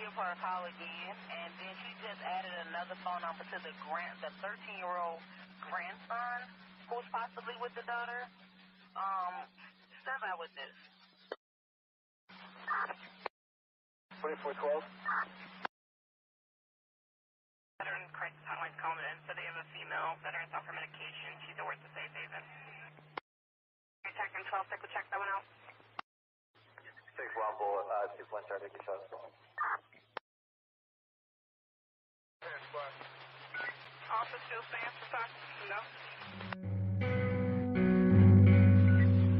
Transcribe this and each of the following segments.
give her a call again, and then she just added another phone number to the 13-year-old grandson who's possibly with the daughter. Step out with this. 2412. Veteran crisis hotline's calling in, so they have a female veteran off her medication. She's at work to safe haven. Attacking 12, we'll check that one out. 6 1 bullet, 2 1 start, take the shots. Also still stands for time? No.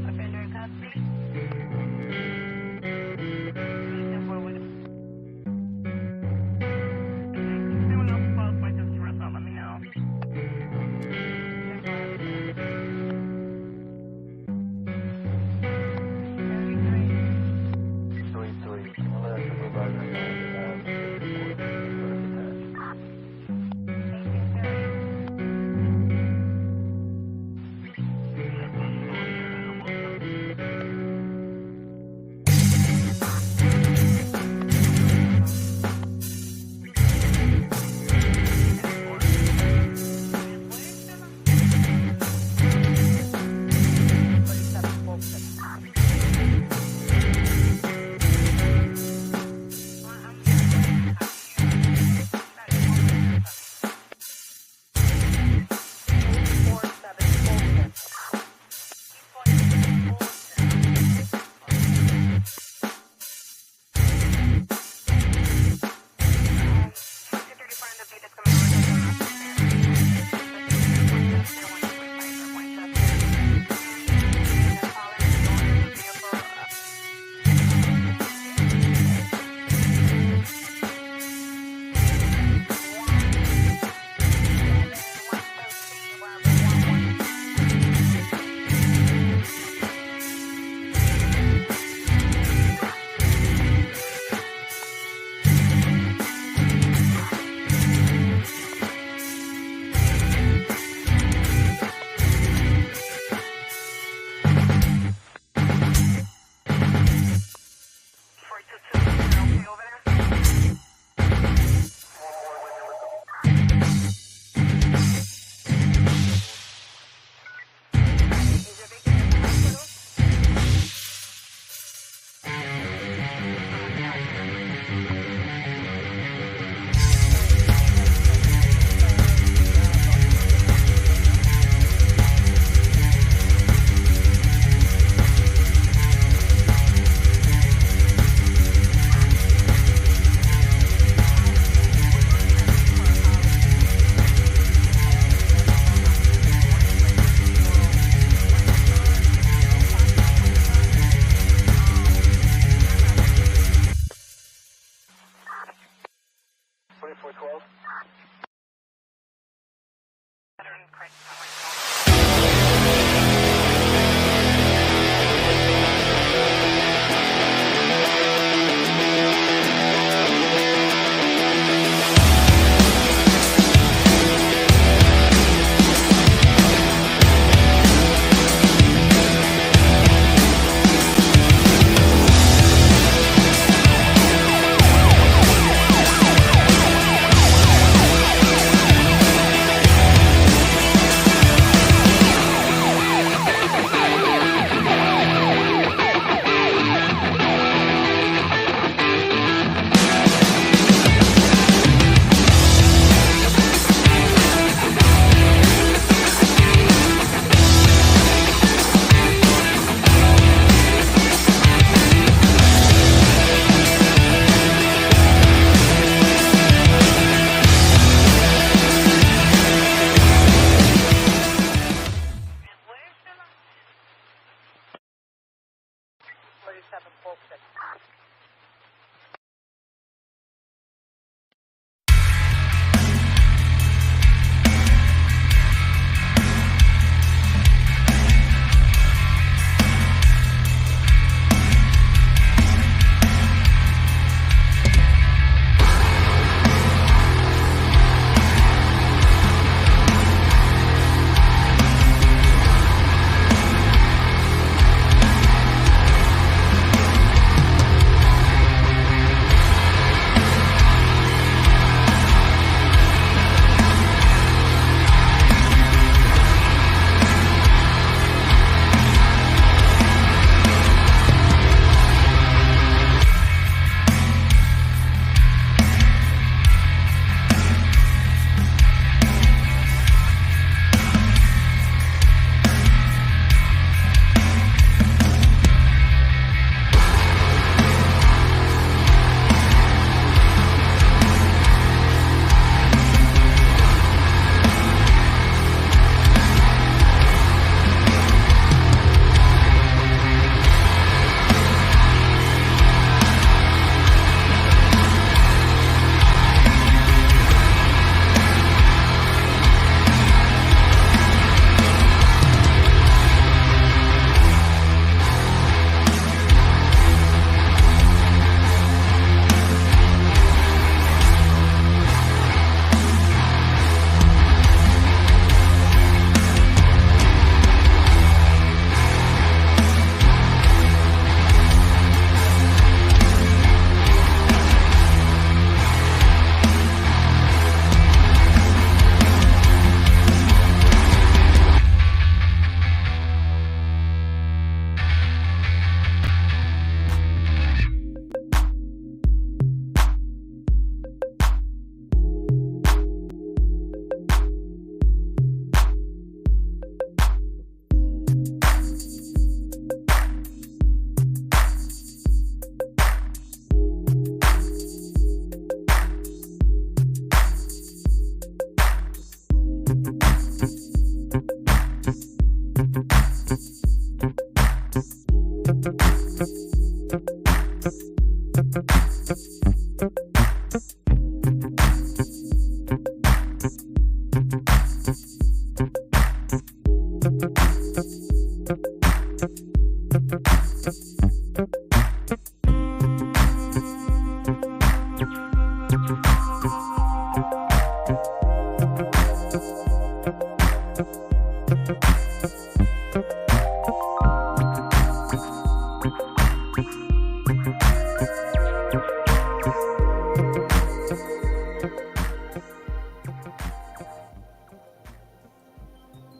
Offender in custody. Anyone else close by this rest out, let me know. 3-3. I'll let our supervisor know.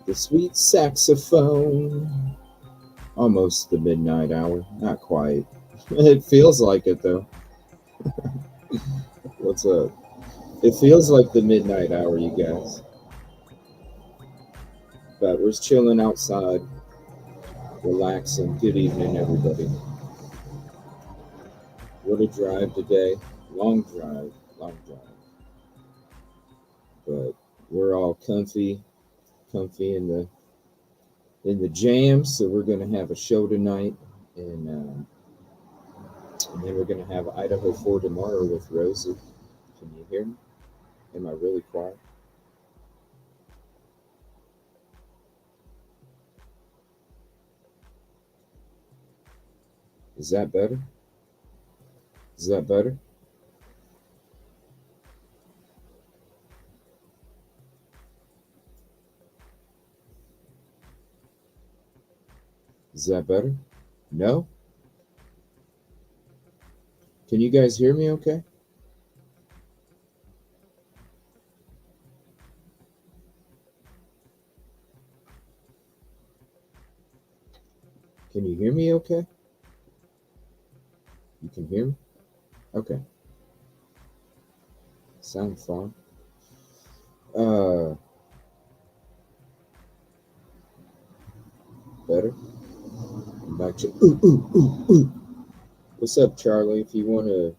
The sweet saxophone. Almost the midnight hour. Not quite. It feels like it, though. What's up? It feels like the midnight hour, you guys. But we're chilling outside, relaxing. Good evening, everybody. What a drive today. Long drive. But we're all comfy in the jam, so we're going to have a show tonight, and then we're going to have Idaho 4 tomorrow with Rosie. Can you hear me? Am I really quiet? Is that better? Is that better? Is that better? No? Can you guys hear me okay? Can you hear me okay? You can hear me? Okay. Sound fine. Better? I'm back to ooh. What's up, Charlie? If you want to...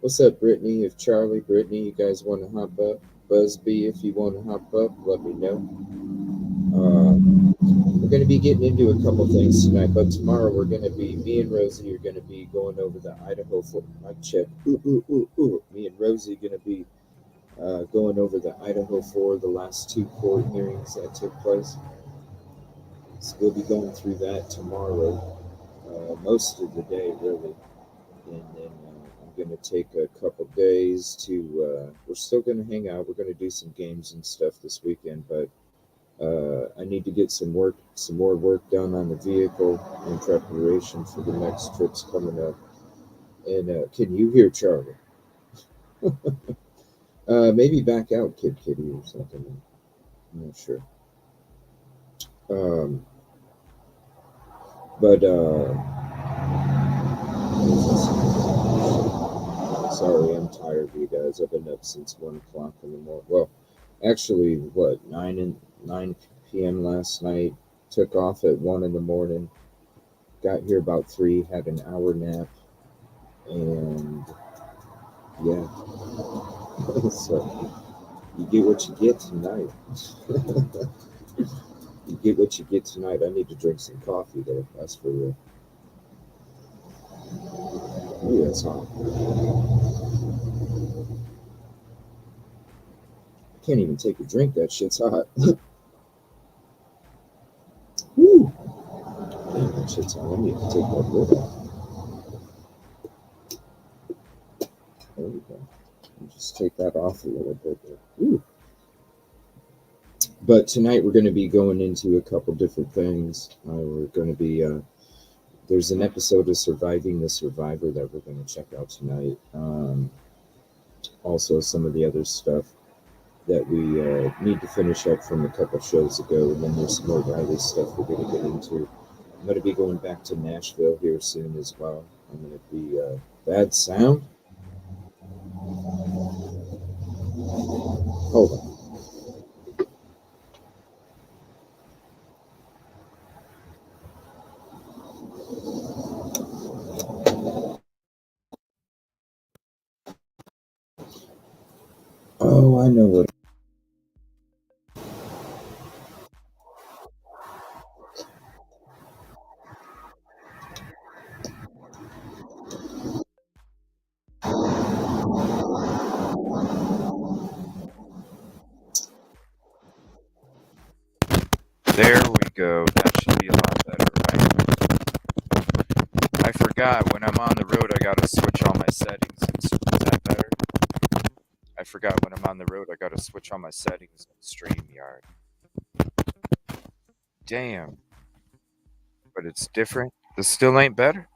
What's up, Brittany? If Charlie, Brittany, you guys want to hop up? Busby, if you want to hop up, let me know. We're going to be getting into a couple things tonight, but tomorrow we're going to be, me and Rosie are going to be going over the Idaho mic check. Me and Rosie are going to be going over the Idaho 4, the last 2 court hearings that took place. So we'll be going through that tomorrow, most of the day, really. And then I'm going to take a couple days to, we're still going to hang out. We're going to do some games and stuff this weekend, but I need to get some more work done on the vehicle in preparation for the next trips coming up. And can you hear Charlie? Maybe back out, Kid Kitty, or something. I'm not sure. Sorry, I'm tired, you guys. I've been up since 1 o'clock in the morning. Well, actually, 9 p.m. last night. Took off at 1 in the morning. Got here about 3. Had an hour nap, and yeah. So you get what you get tonight. You get what you get tonight. I need to drink some coffee, though. That's for real. Ooh, that's hot. I can't even take a drink. That shit's hot. Woo! Damn, that shit's hot. I need to take that lid off. There we go. Just take that off a little bit. Ooh. But tonight we're going to be going into a couple different things. We're going to be... there's an episode of Surviving the Survivor that we're going to check out tonight. Also, some of the other stuff that we need to finish up from a couple shows ago. And then there's some more Riley stuff we're going to get into. I'm going to be going back to Nashville here soon as well. I'm going to be... bad sound? Hold on. Oh, I know what. There we go. That should be a lot better, right? I forgot when I'm on the road, I gotta switch all my settings. Is that better? I forgot when I'm on the road, I gotta switch all my settings in StreamYard. Damn. But it's different. This still ain't better.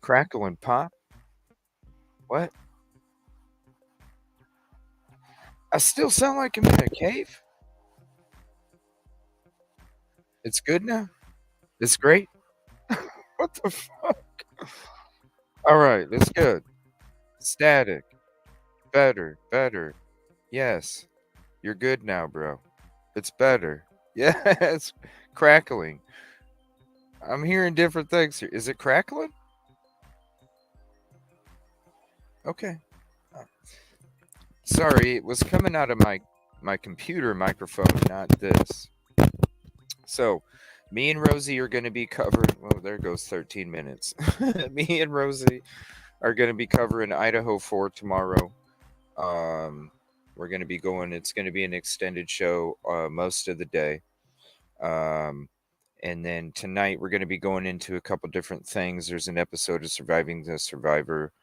Crackle and pop? What? I still sound like I'm in a cave? It's good now? It's great? What the fuck? All right, it's good. Static. Better. Better. Yes. You're good now, bro. It's better. Yes. Crackling. I'm hearing different things here. Is it crackling? Okay. Sorry, it was coming out of my computer microphone, not this. So, me and Rosie are going to be covering. Well, there goes 13 minutes. Me and Rosie are going to be covering Idaho 4 tomorrow. We're going to be going. It's going to be an extended show most of the day. And then tonight we're going to be going into a couple different things. There's an episode of Surviving the Survivor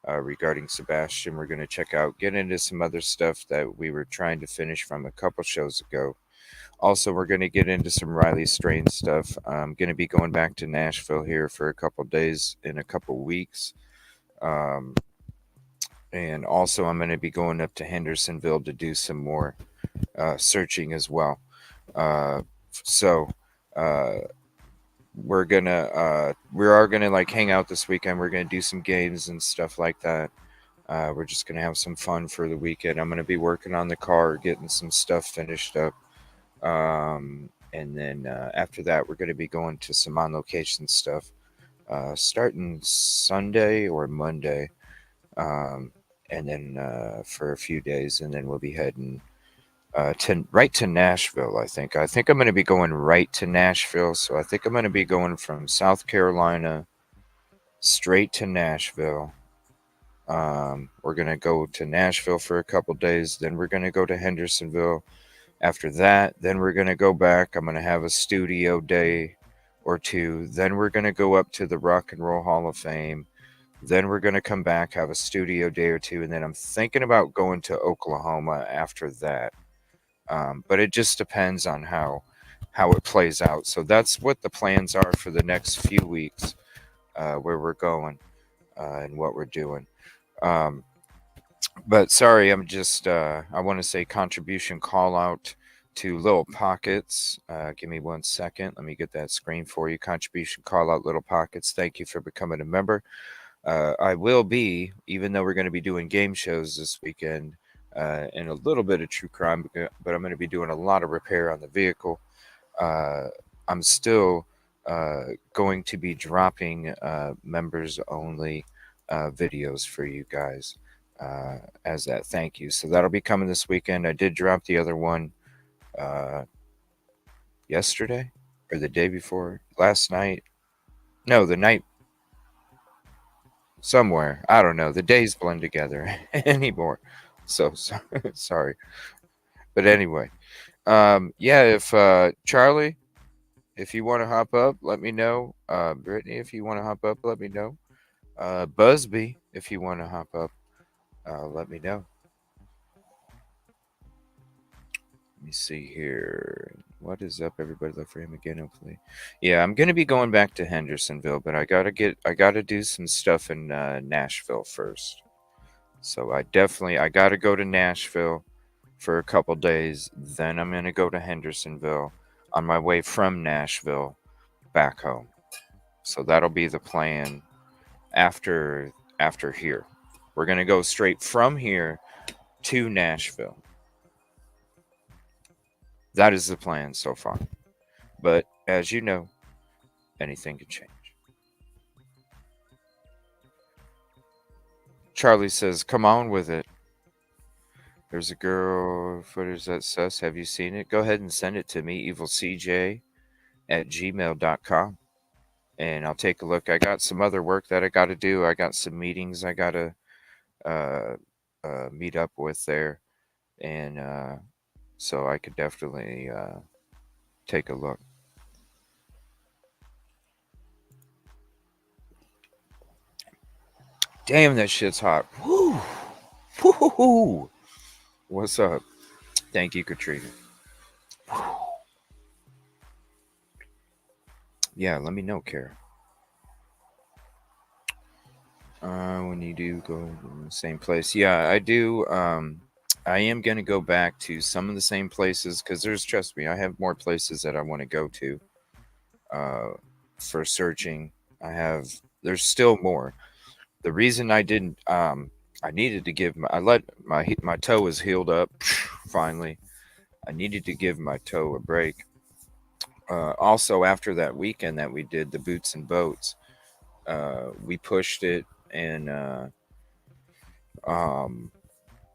regarding Sebastian. We're going to get into some other stuff that we were trying to finish from a couple shows ago. Also, we're going to get into some Riley Strain stuff. I'm going to be going back to Nashville here for a couple days in a couple weeks. And also, I'm going to be going up to Hendersonville to do some more searching as well. We are gonna like hang out this weekend. We're gonna do some games and stuff like that. We're just gonna have some fun for the weekend. I'm gonna be working on the car, getting some stuff finished up. And then after that, we're gonna be going to some on location stuff, starting Sunday or Monday, and then for a few days, and then we'll be heading right to Nashville. I think I'm going to be going right to Nashville. So I think I'm going to be going from South Carolina straight to Nashville. We're going to go to Nashville for a couple days. Then we're going to go to Hendersonville. After that, then we're going to go back. I'm going to have a studio day or two. Then we're going to go up to the Rock and Roll Hall of Fame. Then we're going to come back, have a studio day or two. And then I'm thinking about going to Oklahoma after that. But it just depends on how it plays out. So that's what the plans are for the next few weeks, where we're going and what we're doing. But sorry, I'm just I want to say contribution call out to Little Pockets. Give me 1 second. Let me get that screen for you. Contribution call out Little Pockets. Thank you for becoming a member. I will be, even though we're going to be doing game shows this weekend, and a little bit of true crime, but I'm going to be doing a lot of repair on the vehicle. I'm still going to be dropping members only videos for you guys as that thank you. So that'll be coming this weekend. I did drop the other one yesterday or the day before, last night. No, the night somewhere. I don't know. The days blend together anymore. So sorry. But anyway, if Charlie, if you want to hop up, let me know. Brittany, if you want to hop up, let me know. Busby, if you want to hop up, let me know. Let me see here. What is up, everybody? Look for him again, hopefully. Yeah, I'm gonna be going back to Hendersonville, but I gotta do some stuff in Nashville first. So I gotta go to Nashville for a couple days. Then I'm gonna go to Hendersonville on my way from Nashville back home. So that'll be the plan after here. We're gonna go straight from here to Nashville. That is the plan so far. But as you know, anything can change. Charlie says, come on with it. There's a girl footage that says, have you seen it? Go ahead and send it to me, evilcj@gmail.com. And I'll take a look. I got some other work that I got to do. I got some meetings I got to meet up with there, and so I could definitely take a look. Damn, that shit's hot. Woo! Woo! What's up? Thank you, Katrina. Yeah, let me know, Kara. When you do go to the same place. Yeah, I do. I am going to go back to some of the same places because trust me, I have more places that I want to go to for searching. There's still more. The reason I didn't, I needed to give my toe was healed up finally. I needed to give my toe a break. Also, after that weekend that we did the boots and boats, we pushed it um,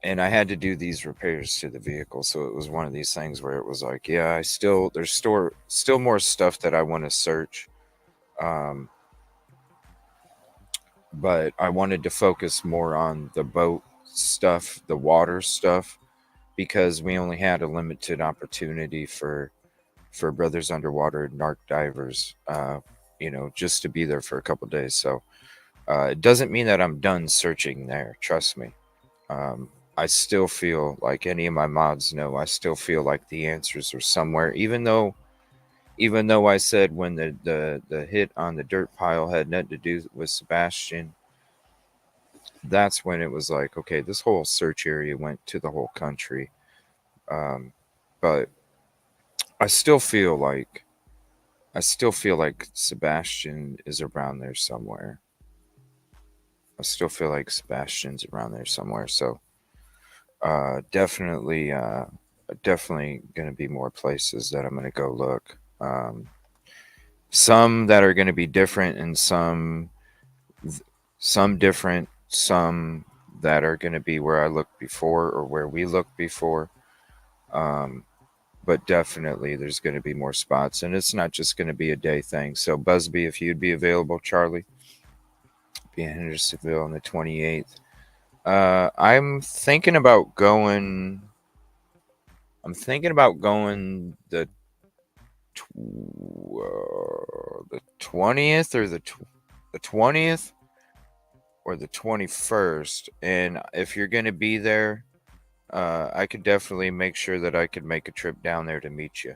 and I had to do these repairs to the vehicle. So it was one of these things where it was like, yeah, there's still more stuff that I want to search. But I wanted to focus more on the boat stuff, the water stuff, because we only had a limited opportunity for Brothers Underwater Narc Divers, just to be there for a couple days. So it doesn't mean that I'm done searching there. Trust me. I still feel like any of my mods know. I still feel like the answers are somewhere, even though I said when the hit on the dirt pile had nothing to do with Sebastian. That's when it was like, okay, this whole search area went to the whole country. But I still feel like Sebastian is around there somewhere. So definitely going to be more places that I'm going to go look. Some that are going to be different, and some different, some that are going to be where I looked before or where we looked before. But definitely there's going to be more spots, and it's not just going to be a day thing. So Busby, if you'd be available, Charlie, be in Hendersonville on the 28th. I'm thinking about going the 20th or the 20th or the 21st. And if you're going to be there, I could definitely make sure that I could make a trip down there to meet you.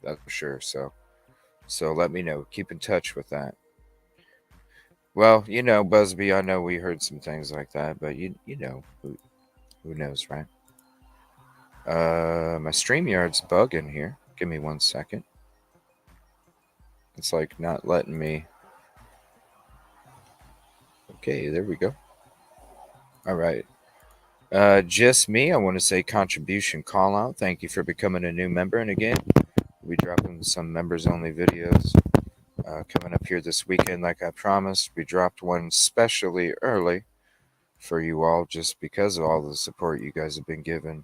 That's for sure. So let me know. Keep in touch with that. Well, Busby, I know we heard some things like that, but you know, who knows, right? My StreamYard's bugging here. Give me 1 second. It's like not letting me. Okay, there we go. All right. Just me, I want to say contribution call out. Thank you for becoming a new member. And again, we'll be dropping some members only videos coming up here this weekend. Like I promised, we dropped one especially early for you all just because of all the support you guys have been given.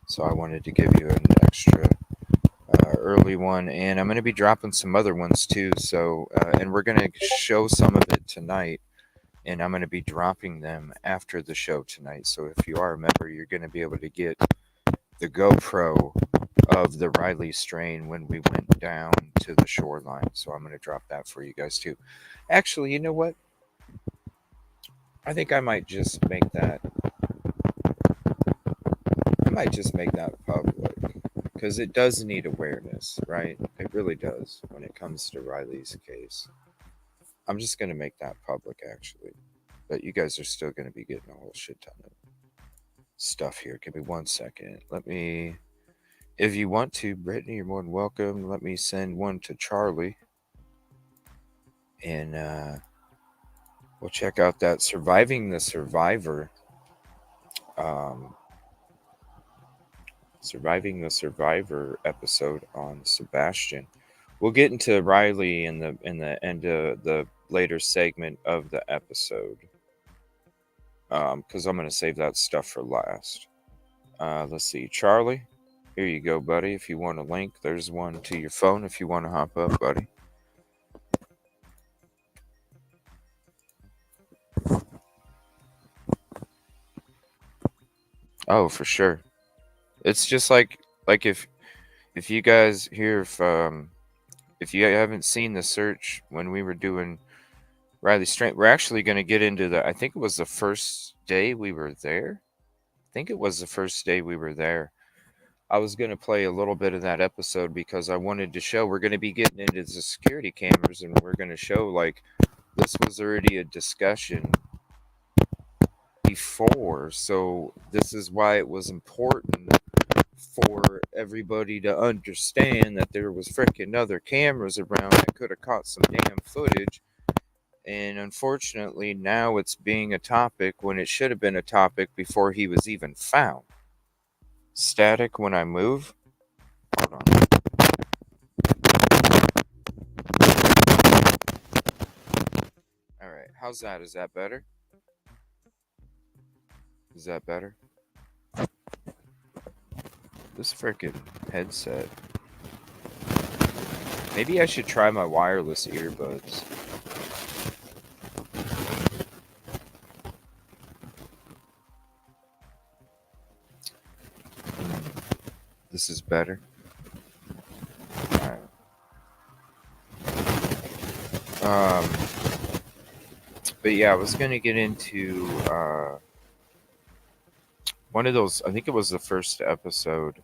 So I wanted to give you an extra early one, and I'm going to be dropping some other ones too. So and we're going to show some of it tonight, and I'm going to be dropping them after the show tonight. So if you are a member, you're going to be able to get the GoPro of the Riley strain when we went down to the shoreline. So I'm going to drop that for you guys too. Actually, you know what? I think I might just make that. Public, because it does need awareness, right? It really does when it comes to Riley's case. I'm just going to make that public, actually. But you guys are still going to be getting a whole shit ton of stuff here. Give me 1 second. If you want to, Brittany, you're more than welcome. Let me send one to Charlie. And we'll check out that Surviving the Survivor. Surviving the Survivor episode on Sebastian. We'll get into Riley in the end of the later segment of the episode. Because I'm going to save that stuff for last. Let's see. Charlie, here you go, buddy. If you want a link, there's one to your phone if you want to hop up, buddy. Oh, for sure. It's just like if you guys here if you haven't seen the search when we were doing Riley Strength, we're actually going to get into the. I think it was the first day we were there. I think it was the first day we were there. I was going to play a little bit of that episode because I wanted to show we're going to be getting into the security cameras and we're going to show like this was already a discussion before. So this is why it was important for everybody to understand that there was freaking other cameras around that could have caught some damn footage. And unfortunately, now it's being a topic when it should have been a topic before he was even found. Static when I move. Hold on. All right, how's that? Is that better? Is that better? This freaking headset. Maybe I should try my wireless earbuds. This is better. All right. But yeah, I was gonna get into one of those. I think it was the first episode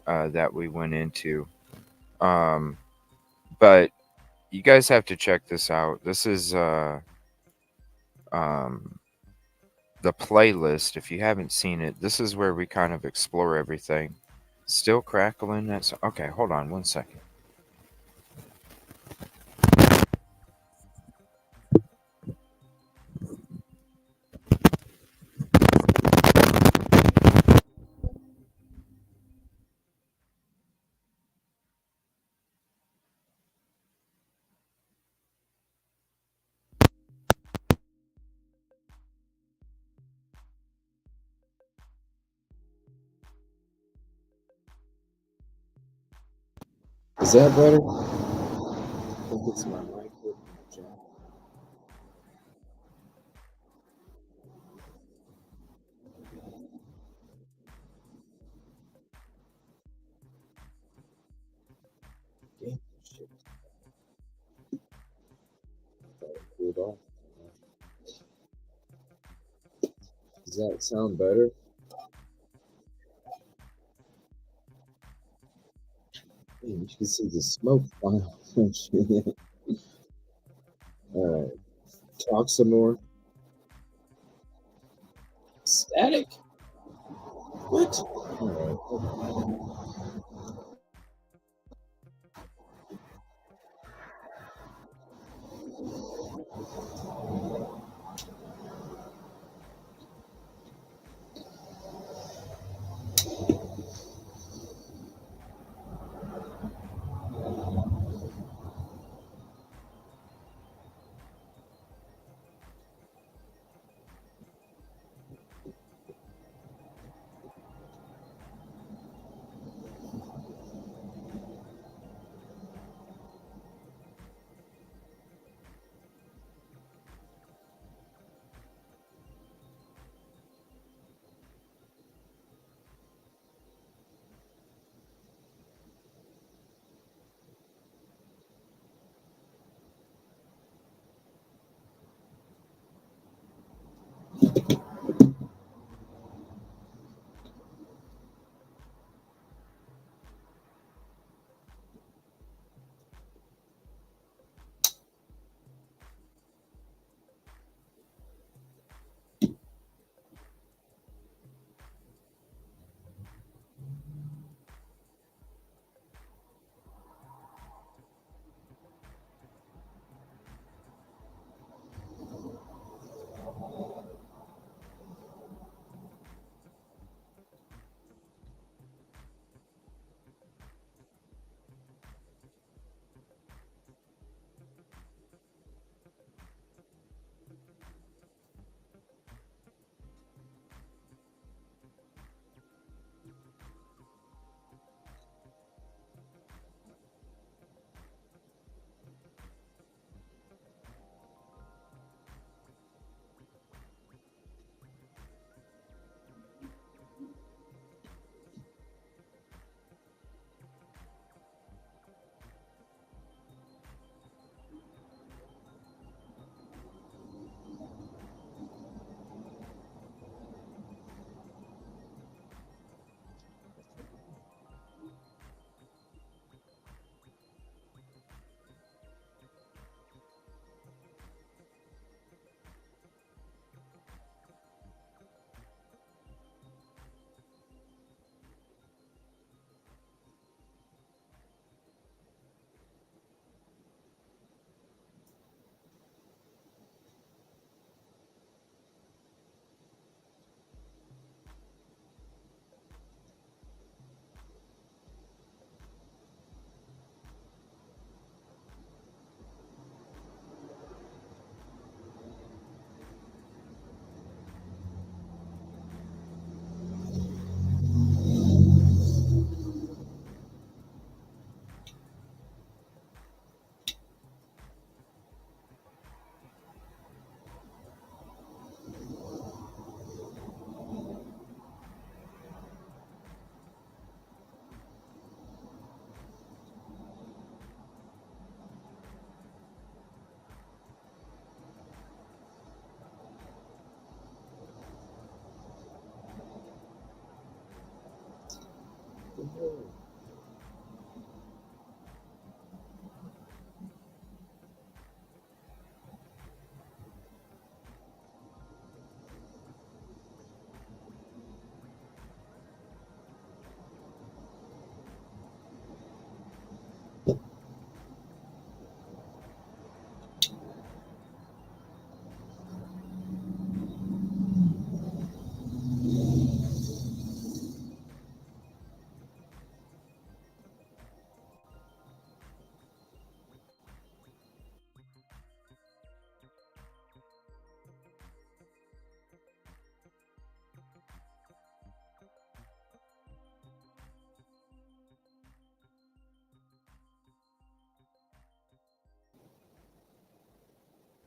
that we went into. But you guys have to check this out. This is um, the playlist. If you haven't seen it, this is where we kind of explore everything. Still crackling. That's okay. Hold on 1 second. Is that better? I think it's my mic with my jack. Damn, shit. I thought it cooled off. Does that sound better? Man, you can see the smoke file. All right, talk some more. Static? What? All right.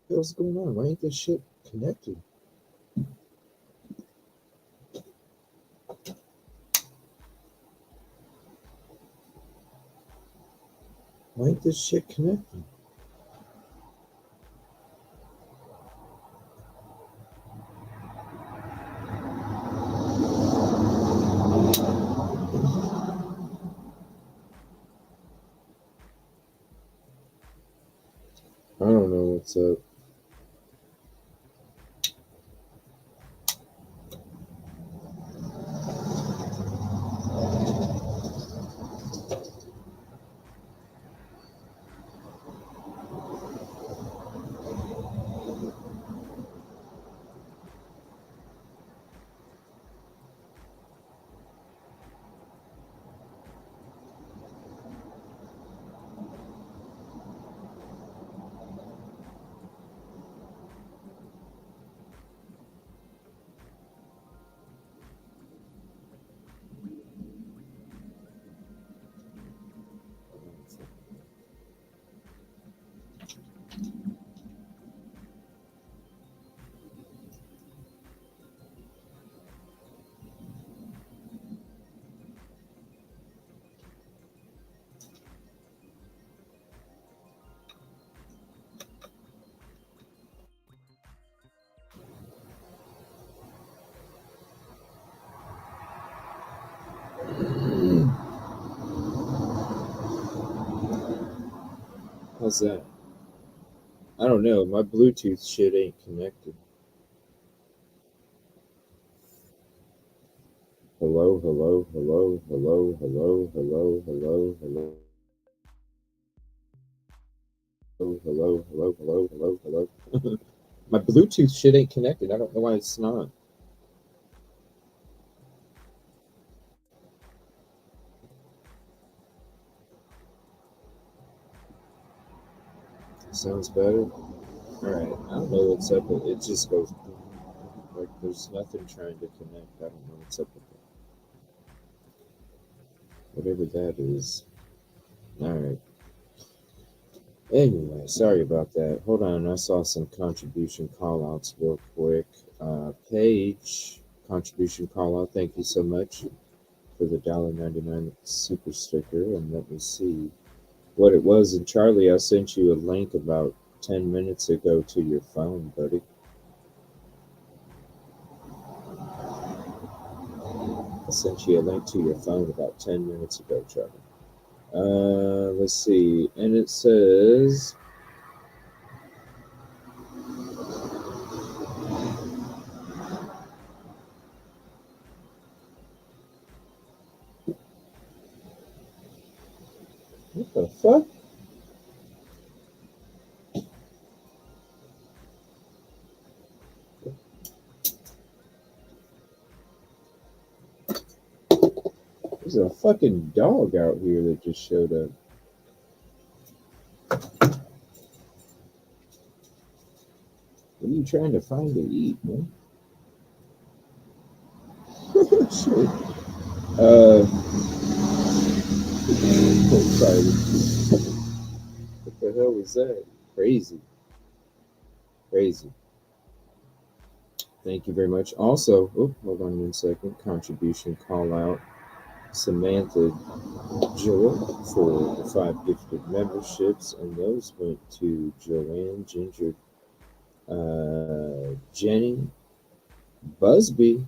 What's going on? Why ain't this shit connected? Why ain't this shit connected? I don't know what's up. How's that? I don't know. My Bluetooth shit ain't connected. Hello, hello, hello, hello, hello, hello, hello, hello. Hello, hello, hello, hello, hello. My Bluetooth shit ain't connected. I don't know why it's not. Sounds better. All right. I don't know what's up. It just goes like there's nothing trying to connect. I don't know what's up with it. Whatever that is. All right. Anyway, sorry about that. Hold on. I saw some contribution call outs real quick. Paige, contribution call out. Thank you so much for the $1.99 super sticker. And let me see what it was. And Charlie, I sent you a link about 10 minutes ago to your phone, buddy. I sent you a link to your phone about 10 minutes ago, Charlie. Let's see. And it says, what the fuck? There's a fucking dog out here that just showed up. What are you trying to find to eat, man? Shit. Oh, sorry. What the hell was that? Crazy. Crazy. Thank you very much. Also, hold on 1 second. Contribution call out. Samantha Joy for the 5 gifted memberships, and those went to Joanne, Ginger, Jenny, Busby,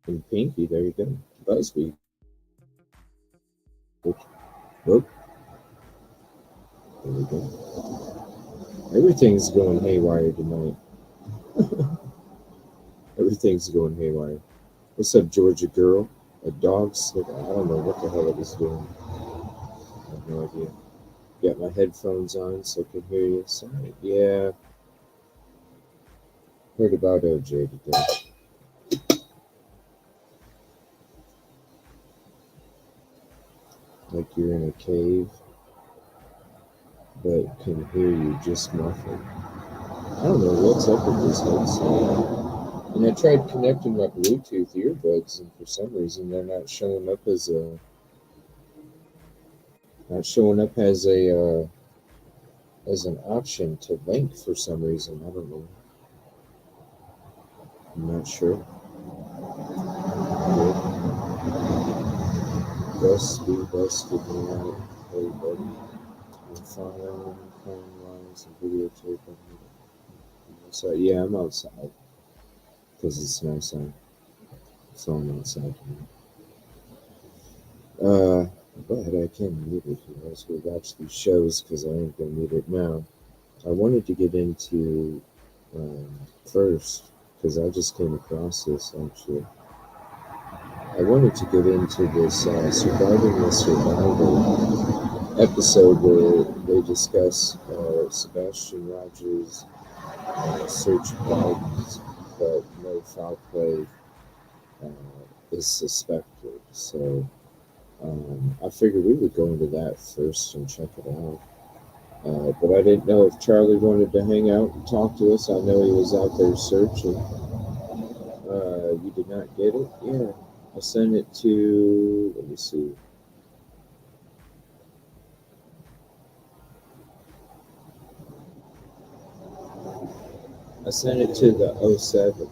And Pinky, there you go. Busby. Whoop. There we go. Everything's going haywire tonight. Everything's going haywire. What's up, Georgia girl? A dog sniffing. I don't know what the hell it was doing. I have no idea. Got my headphones on so I can hear you. Sorry. Yeah. Heard about OJ today. Like you're in a cave, but can hear you just muffled. I don't know what's up with this headset. And I tried connecting my Bluetooth earbuds, and for some reason they're not showing up as as an option to link for some reason. I don't know. I'm not sure. Busty busted me out. Hey buddy. I'm fine. Phone lines and videotape. So yeah, I'm outside because it's nice out. So I'm outside. But I can mute it here as we watch these shows because I ain't gonna mute it now. I wanted to get into first because I just came across this actually. I wanted to get into this Surviving the Survivor episode where they discuss Sebastian Rogers' search warrant, but no foul play is suspected. So I figured we would go into that first and check it out. But I didn't know if Charlie wanted to hang out and talk to us. I know he was out there searching. You did not get it? Yeah. I sent it to, let me see. I sent it to the 07.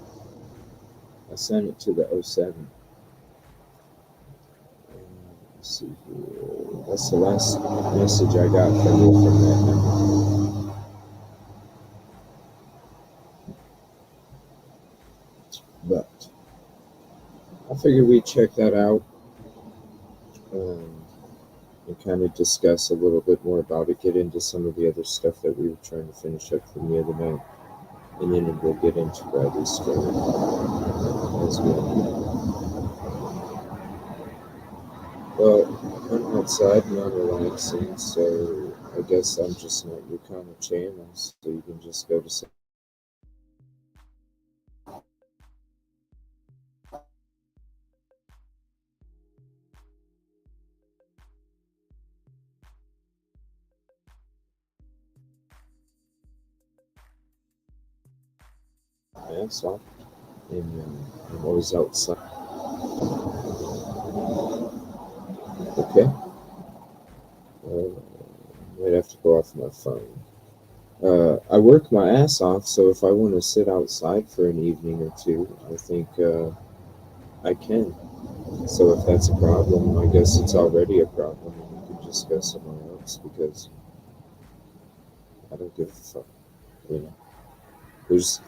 I sent it to the 07. Let's see here. That's the last message I got from you from that number. But I figured we'd check that out and kind of discuss a little bit more about it, get into some of the other stuff that we were trying to finish up from the other night. And then we'll get into Bradley's story as well. Well, I'm outside and I'm relaxing, so I guess I'm just not your kind of channel, so you can just go to some. Yeah, so I'm always outside. Okay. I might have to go off my phone. I work my ass off, so if I want to sit outside for an evening or two, I think I can. So if that's a problem, I guess it's already a problem, and we can just go somewhere else because I don't give a fuck. You know, there's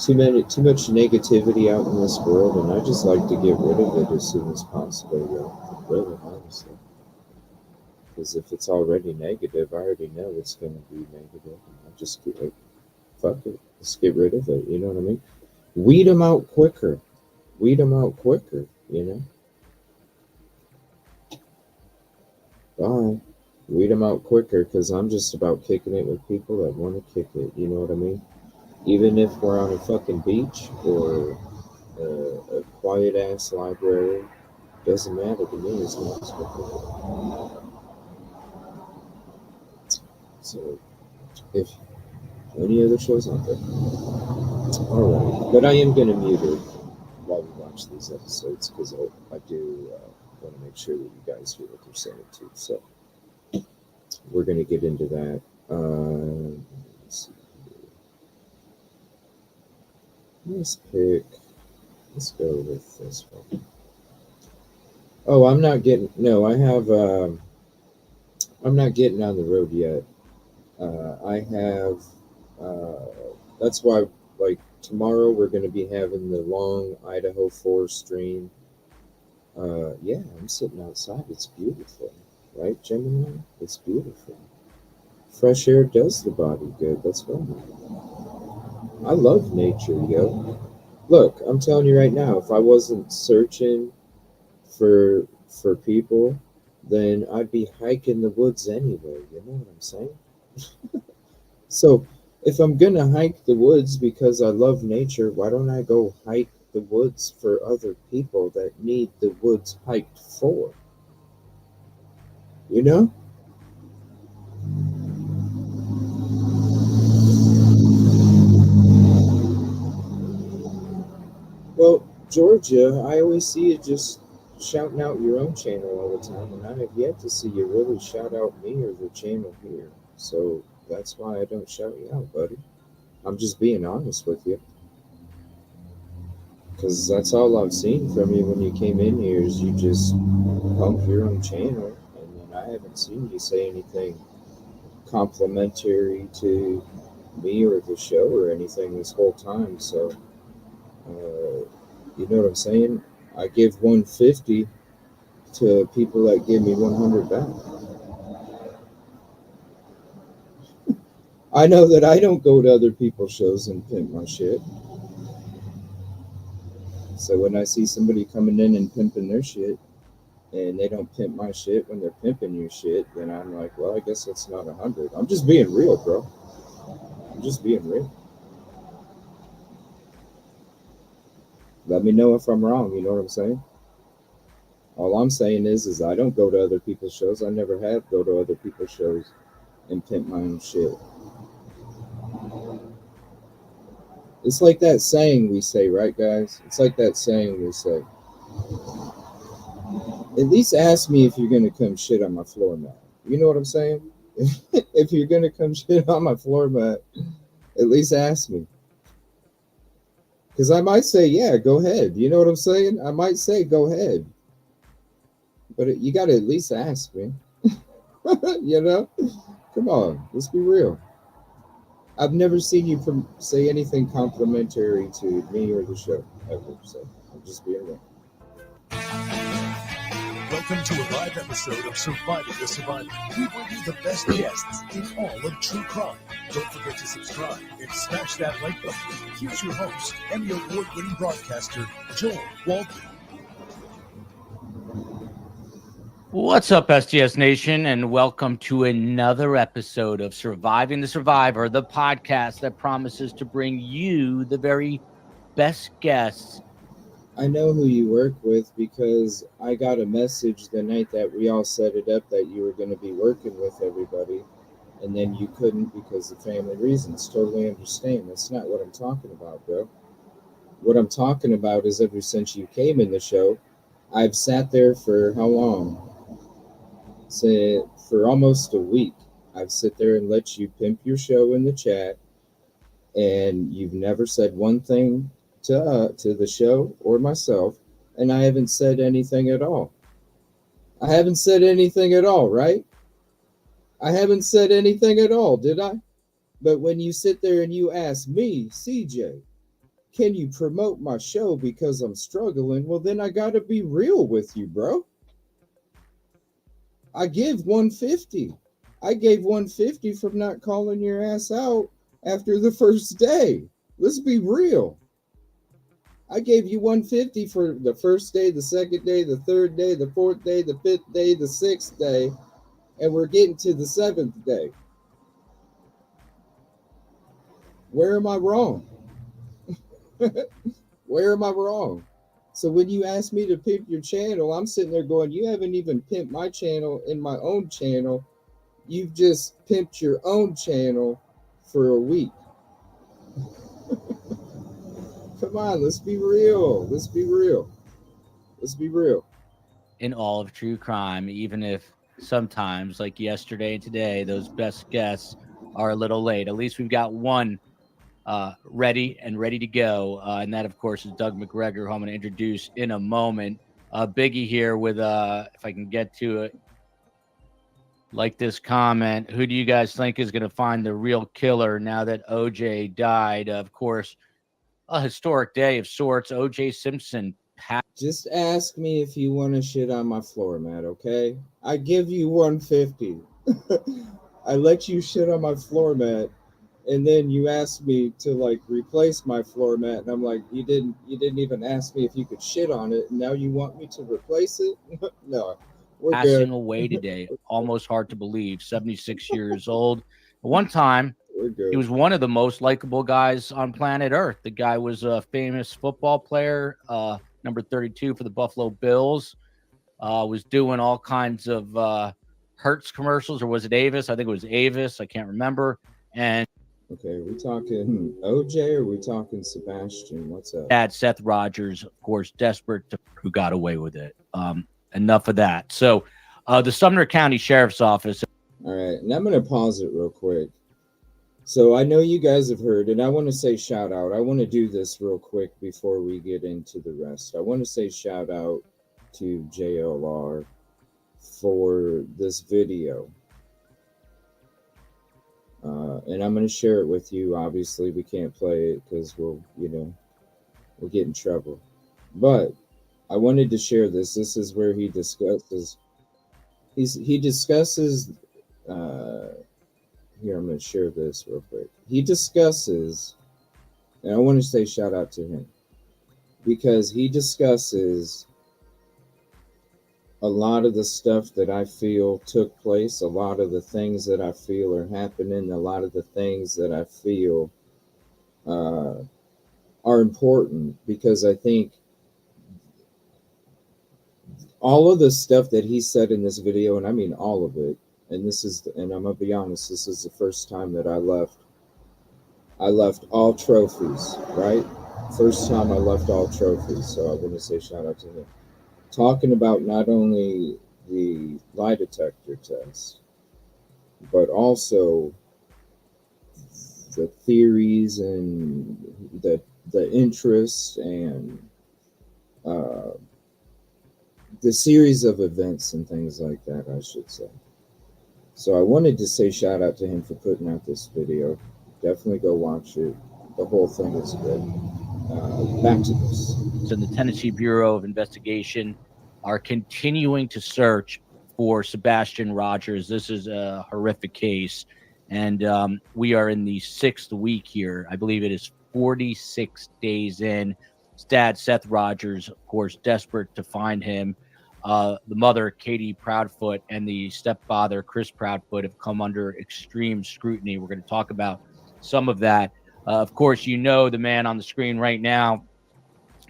too much negativity out in this world, and I just like to get rid of it as soon as possible. Really, honestly. Because if it's already negative, I already know it's going to be negative. And I just get like, fuck it, let's get rid of it. You know what I mean? Weed them out quicker. Weed them out quicker. You know. Bye. Weed them out quicker because I'm just about kicking it with people that want to kick it. You know what I mean? Even if we're on a fucking beach or a quiet ass library, doesn't matter to me as long as we're kicking it. So, if any other shows out there, alright. But I am going to mute it while we watch these episodes because I do want to make sure that you guys hear what they're saying too. So, we're going to get into that. Let's see. Let's go with this one. Oh, I'm not getting on the road yet. I have, that's why, like, Tomorrow we're going to be having the long Idaho forest stream. Yeah, I'm sitting outside. It's beautiful, right, Gemini? It's beautiful. Fresh air does the body good. That's right. I love nature, yo. Look, I'm telling you right now, if I wasn't searching for people, then I'd be hiking the woods anyway. You know what I'm saying? So if I'm gonna hike the woods because I love nature, why don't I go hike the woods for other people that need the woods hiked for? You know? Well, Georgia, I always see you just shouting out your own channel all the time, and I have yet to see you really shout out me or the channel here. So that's why I don't shout you out, buddy. I'm just being honest with you. Because that's all I've seen from you when you came in here is you just pump your own channel, and then I haven't seen you say anything complimentary to me or the show or anything this whole time. So, you know what I'm saying? I give 150 to people that give me 100 back. I know that I don't go to other people's shows and pimp my shit. So when I see somebody coming in and pimping their shit, and they don't pimp my shit when they're pimping your shit, then I'm like, well, I guess it's not 100. I'm just being real, bro. I'm just being real. Let me know if I'm wrong. You know what I'm saying? All I'm saying is I don't go to other people's shows. I never have go to other people's shows and pimp my own shit. It's like that saying we say, right, guys? It's like that saying we say. At least ask me if you're gonna come shit on my floor mat. You know what I'm saying? If you're gonna come shit on my floor mat, at least ask me. Because I might say, yeah, go ahead. You know what I'm saying? I might say, go ahead. But you got to at least ask me. You know? Come on, let's be real. I've never seen you say anything complimentary to me or the show ever. So I'm just being real. Welcome to a live episode of Surviving the Survivor. We bring you the best guests in all of true crime. Don't forget to subscribe and smash that like button. Here's your host, Emmy Award-winning broadcaster, Joel Waldman. What's up, STS Nation, and welcome to another episode of Surviving the Survivor, the podcast that promises to bring you the very best guests. I know who you work with because I got a message the night that we all set it up that you were going to be working with everybody, and then you couldn't because of family reasons. Totally understand. That's not what I'm talking about, bro. What I'm talking about is ever since you came in the show, I've sat there for how long? Say for almost a week. I've sit there and let you pimp your show in the chat, and you've never said one thing to the show or myself, and I haven't said anything at all. I haven't said anything at all, right? I haven't said anything at all, did I? But when you sit there and you ask me, CJ, can you promote my show because I'm struggling? Well, then I gotta be real with you, bro. I give 150. I gave 150 from not calling your ass out after the first day. Let's be real. I gave you 150 for the first day, the second day, the third day, the fourth day, the fifth day, the sixth day, and we're getting to the seventh day. Where am I wrong? Where am I wrong? So when you ask me to pimp your channel, I'm sitting there going, you haven't even pimped my channel in my own channel. You've just pimped your own channel for a week. Come on, let's be real. Let's be real. Let's be real. In all of true crime, even if sometimes, like yesterday and today, those best guests are a little late. At least we've got one ready to go. And that, of course, is Doug McGregor, who I'm going to introduce in a moment. Biggie here with, if I can get to it, like this comment, who do you guys think is going to find the real killer now that OJ died? Of course, a historic day of sorts. O.J. Simpson passed. Just ask me if you want to shit on my floor mat, okay? I give you 150. I let you shit on my floor mat, and then you asked me to like replace my floor mat, and I'm like, you didn't even ask me if you could shit on it, and now you want me to replace it? No, we're Passing good. away today. Almost hard to believe. 76 years old. At one time, We're good. he was one of the most likable guys on planet Earth. The guy was a famous football player, number 32 for the Buffalo Bills. Was doing all kinds of Hertz commercials, or was it Avis? I think it was Avis. I can't remember. And Okay, are we talking OJ or are we talking Sebastian? What's up? dad, Seth Rogers, of course, desperate to who got away with it. Enough of that. So the Sumner County Sheriff's Office. All right, and I'm going to pause it real quick. So I know you guys have heard, and I want to say shout out. I want to do this real quick before we get into the rest. I want to say shout out to JLR for this video. And I'm going to share it with you. Obviously, we can't play it because we'll get in trouble. But I wanted to share this. This is where he discusses. He discusses. Here, I'm going to share this real quick. He discusses, and I want to say shout out to him because he discusses a lot of the stuff that I feel took place, a lot of the things that I feel are happening, a lot of the things that I feel are important, because I think all of the stuff that he said in this video, and I mean all of it, and I'm gonna be honest, this is the first time that I left all trophies, right? First time I left all trophies, so I'm gonna say shout out to him. Talking about not only the lie detector test, but also the theories and the interests and the series of events and things like that, I should say. So I wanted to say shout out to him for putting out this video. Definitely go watch it. The whole thing is good. Back to this. And the Tennessee Bureau of Investigation are continuing to search for Sebastian Rogers. This is a horrific case, and we are in the 6th week here. I believe it is 46 days in. His dad, Seth Rogers, of course, desperate to find him. The mother, Katie Proudfoot, and the stepfather, Chris Proudfoot, have come under extreme scrutiny. We're going to talk about some of that. Of course, you know the man on the screen right now.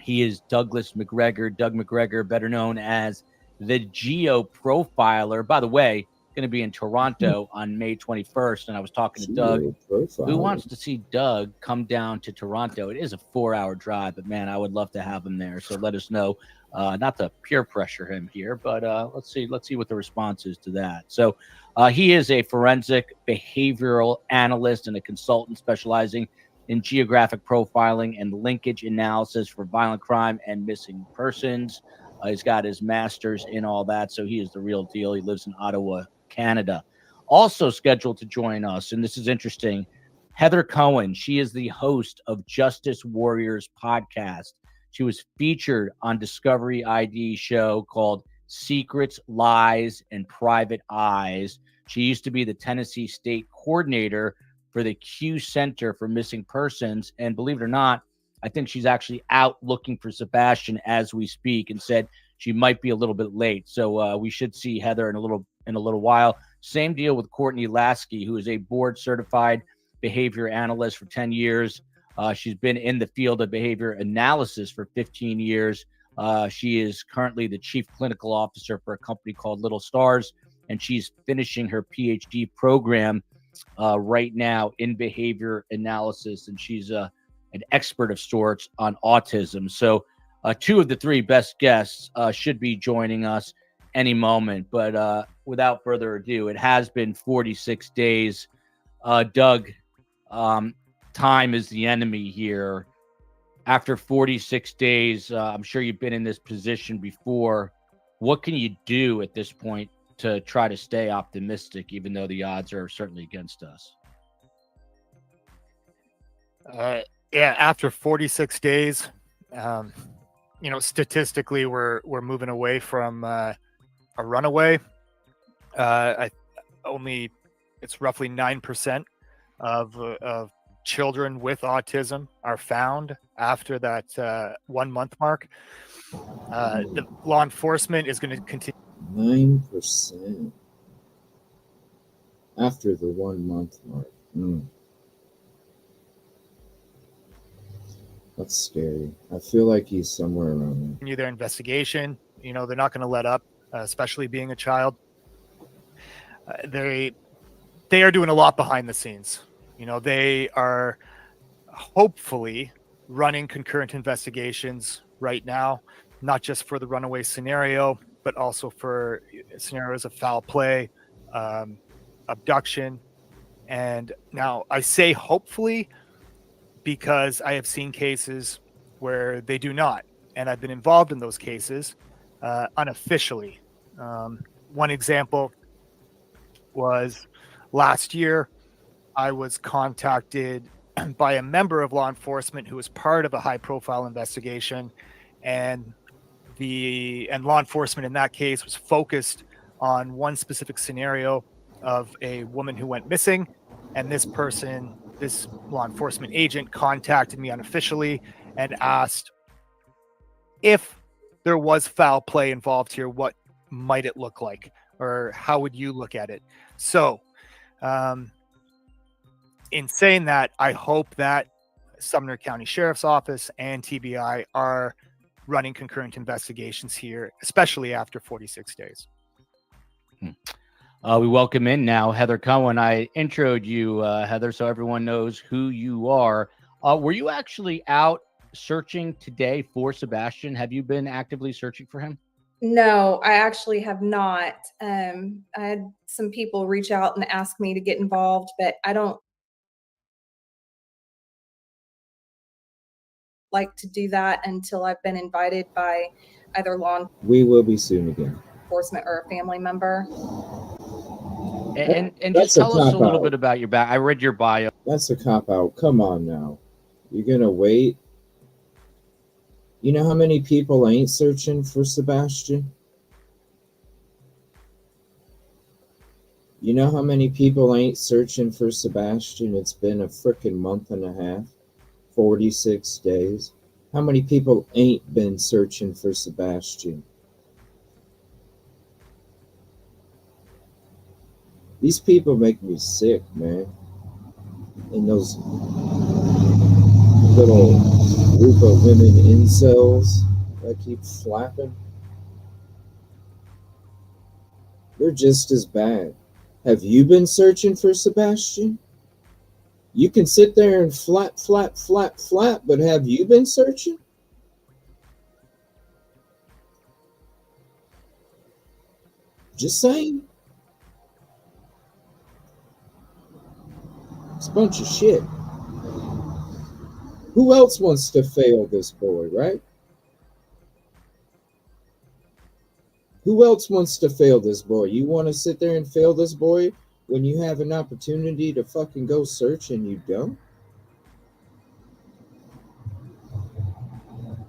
He is Doug McGregor, better known as the Geo Profiler. By the way, going to be in Toronto on May 21st, and I was talking to Doug. Who wants to see Doug come down to Toronto? It is a 4-hour drive, but man, I would love to have him there. So let us know. Not to peer pressure him here, but let's see what the response is to that. So he is a forensic behavioral analyst and a consultant specializing in geographic profiling and linkage analysis for violent crime and missing persons. He's got his master's in all that, so he is the real deal. He lives in Ottawa, Canada. Also scheduled to join us, and this is interesting, Heather Cohen. She is the host of Justice Warriors podcast. She was featured on Discovery ID show called Secrets, Lies, and Private Eyes. She used to be the Tennessee State coordinator for the Q Center for Missing Persons. And believe it or not, I think she's actually out looking for Sebastian as we speak, and said she might be a little bit late. So we should see Heather in a little while. Same deal with Courtney Lasky, who is a board certified behavior analyst for 10 years. She's been in the field of behavior analysis for 15 years. She is currently the chief clinical officer for a company called Little Stars, and she's finishing her PhD program right now in behavior analysis, and she's an expert of sorts on autism. So 2 of the 3 best guests should be joining us any moment. But without further ado, it has been 46 days. Doug, time is the enemy here. After 46 days, I'm sure you've been in this position before. What can you do at this point to try to stay optimistic, even though the odds are certainly against us? Yeah, after 46 days, statistically, we're moving away from a runaway. It's roughly 9% of children with autism are found after that 1 month mark. The law enforcement is going to continue. 9% after the 1 month mark. That's scary. I feel like he's somewhere around there. Their investigation. They're not going to let up, especially being a child. They are doing a lot behind the scenes. They are hopefully running concurrent investigations right now, not just for the runaway scenario, but also for scenarios of foul play, abduction. And now I say hopefully because I have seen cases where they do not, and I've been involved in those cases unofficially. One example was last year, I was contacted by a member of law enforcement who was part of a high-profile investigation, and law enforcement in that case was focused on one specific scenario of a woman who went missing, and this law enforcement agent contacted me unofficially and asked if there was foul play involved here, what might it look like, or how would you look at it? So, in saying that, I hope that Sumner County Sheriff's Office and TBI are running concurrent investigations here, especially after 46 days. We welcome in now Heather Cohen. I introed you, Heather, so everyone knows who you are. Were you actually out searching today for Sebastian? Have you been actively searching for him? No, I actually have not. I had some people reach out and ask me to get involved, but I don't like to do that until I've been invited by either law We will be soon again. enforcement or a family member. And just tell us a little bit about your back. I read your bio. That's a cop out. Come on now. You're going to wait? You know how many people ain't searching for Sebastian? You know how many people ain't searching for Sebastian? It's been a frickin' month and a half, 46 days. How many people ain't been searching for Sebastian? These people make me sick, man. And those little group of women incels that keep flapping, they're just as bad. Have you been searching for Sebastian? You can sit there and flap, but have you been searching? Just saying. It's a bunch of shit. Who else wants to fail this boy, right? Who else wants to fail this boy? You want to sit there and fail this boy when you have an opportunity to fucking go search and you don't?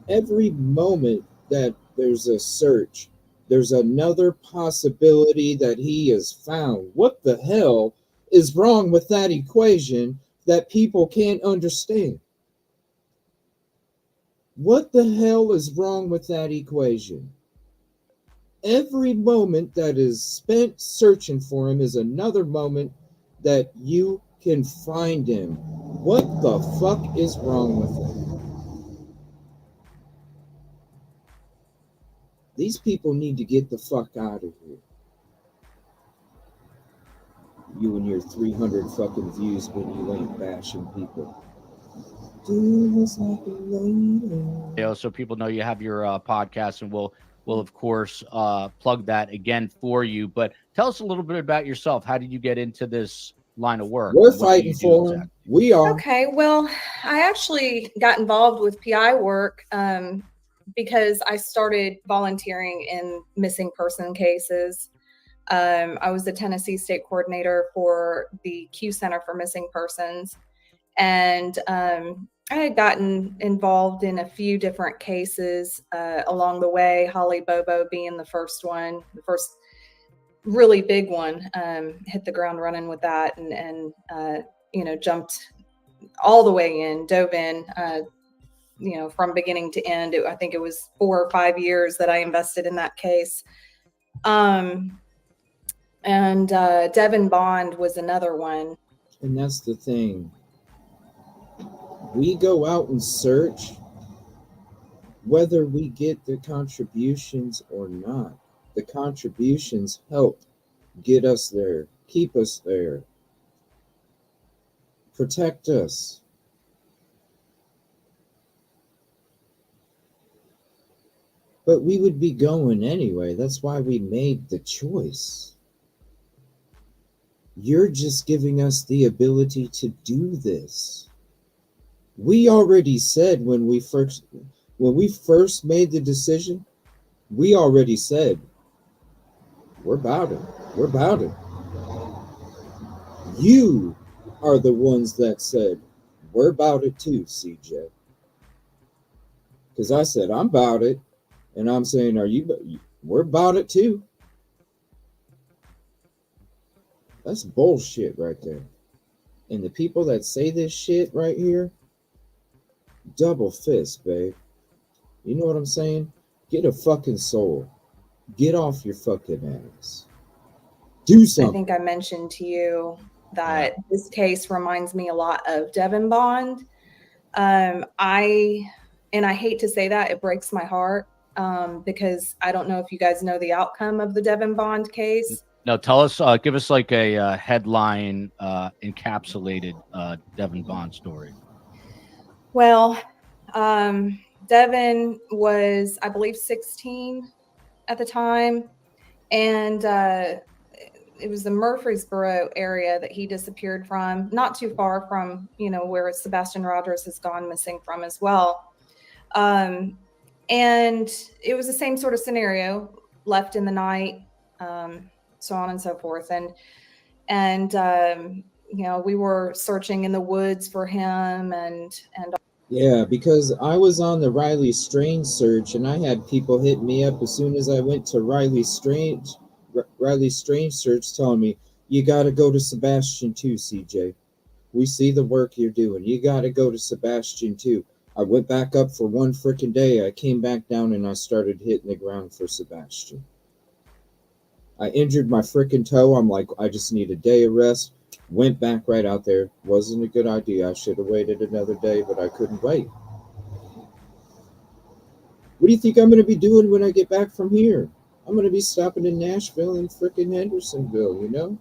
Every moment that there's a search, there's another possibility that he is found. What the hell is wrong with that equation that people can't understand? What the hell is wrong with that equation? Every moment that is spent searching for him is another moment that you can find him. What the fuck is wrong with it? These people need to get the fuck out of here. You and your 300 fucking views when you ain't bashing people. So people know you have your podcast, and we'll of course plug that again for you. But tell us a little bit about yourself. How did you get into this line of work? We're fighting for him. We are. Okay, well, I actually got involved with PI work because I started volunteering in missing person cases. I was the Tennessee state coordinator for the Q Center for Missing Persons. And I had gotten involved in a few different cases along the way, Holly Bobo being the first one, the first really big one. Hit the ground running with that and jumped all the way in, dove in, from beginning to end. I think it was 4 or 5 years that I invested in that case. And Devin Bond was another one. And that's the thing. We go out and search whether we get the contributions or not. The contributions help get us there, keep us there, protect us. But we would be going anyway. That's why we made the choice. You're just giving us the ability to do this. We already said when we first made the decision, we already said, we're about it. We're about it. You are the ones that said, we're about it too, CJ. Because I said, I'm about it. And I'm saying, we're about it too. That's bullshit right there. And the people that say this shit right here, double fist, babe. You know what I'm saying? Get a fucking soul. Get off your fucking ass. Do something. I think I mentioned to you that this case reminds me a lot of Devin Bond. I hate to say that, it breaks my heart because I don't know if you guys know the outcome of the Devin Bond case. No, tell us, give us like a headline encapsulated Devin Bond story. Well, Devin was, I believe, 16 at the time, and it was the Murfreesboro area that he disappeared from, not too far from, where Sebastian Rogers has gone missing from as well. And it was the same sort of scenario, left in the night, so on and so forth. And we were searching in the woods for him and yeah, because I was on the Riley Strange search and I had people hit me up as soon as I went to Riley Strange search telling me, you got to go to Sebastian too, CJ. We see the work you're doing. You got to go to Sebastian too. I went back up for one freaking day. I came back down and I started hitting the ground for Sebastian. I injured my freaking toe. I'm like, I just need a day of rest. Went back right out there. Wasn't a good idea. I should have waited another day, but I couldn't wait. What do you think I'm going to be doing when I get back from here? I'm going to be stopping in Nashville and freaking Hendersonville,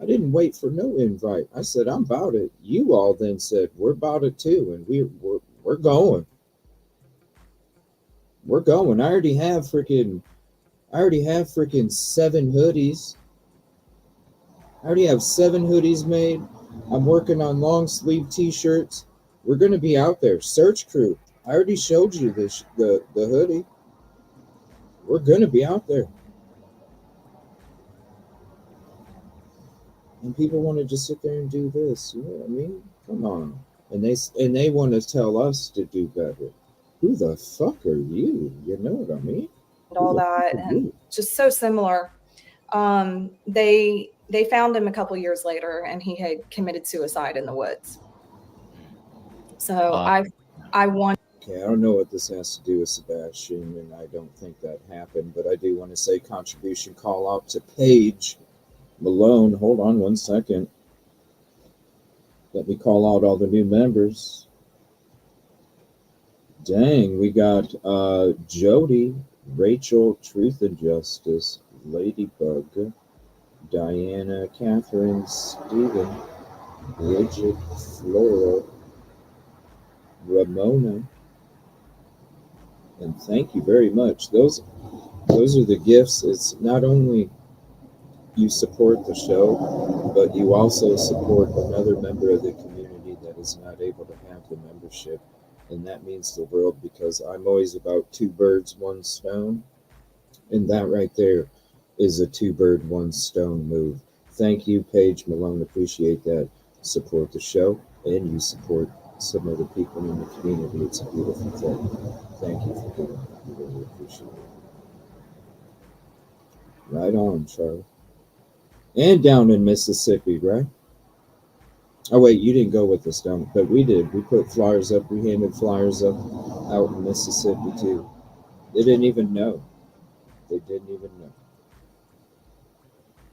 I didn't wait for no invite. I said, I'm about it. You all then said, we're about it too, and we're going. We're going. I already have freaking 7 hoodies. I already have 7 hoodies made. I'm working on long sleeve t-shirts. We're going to be out there. Search crew. I already showed you the hoodie. We're going to be out there. And people want to just sit there and do this. You know what I mean? Come on. And they want to tell us to do better. Who the fuck are you? You know what I mean? And all that, and just so similar. They found him a couple years later, and he had committed suicide in the woods. So I want. Okay, I don't know what this has to do with Sebastian, and I don't think that happened, but I do want to say contribution call out to Paige Malone. Hold on one second. Let me call out all the new members. Dang, we got Jody, Rachel, Truth and Justice, Ladybug, Diana, Catherine, Stephen, Bridget, Floral, Ramona, and thank you very much. Those are the gifts. It's not only you support the show, but you also support another member of the community that is not able to have the membership. And that means the world, because I'm always about 2 birds, 1 stone. And that right there is a 2 bird, 1 stone move. Thank you, Paige Malone. Appreciate that. support the show and you support some other people in the community. It's a beautiful thing. Thank you for doing that. I really appreciate it. Right on, Charlie. And down in Mississippi, right? Oh wait, you didn't go with us down, but we did. We put flyers up. We handed flyers up out in Mississippi too. They didn't even know. They didn't even know.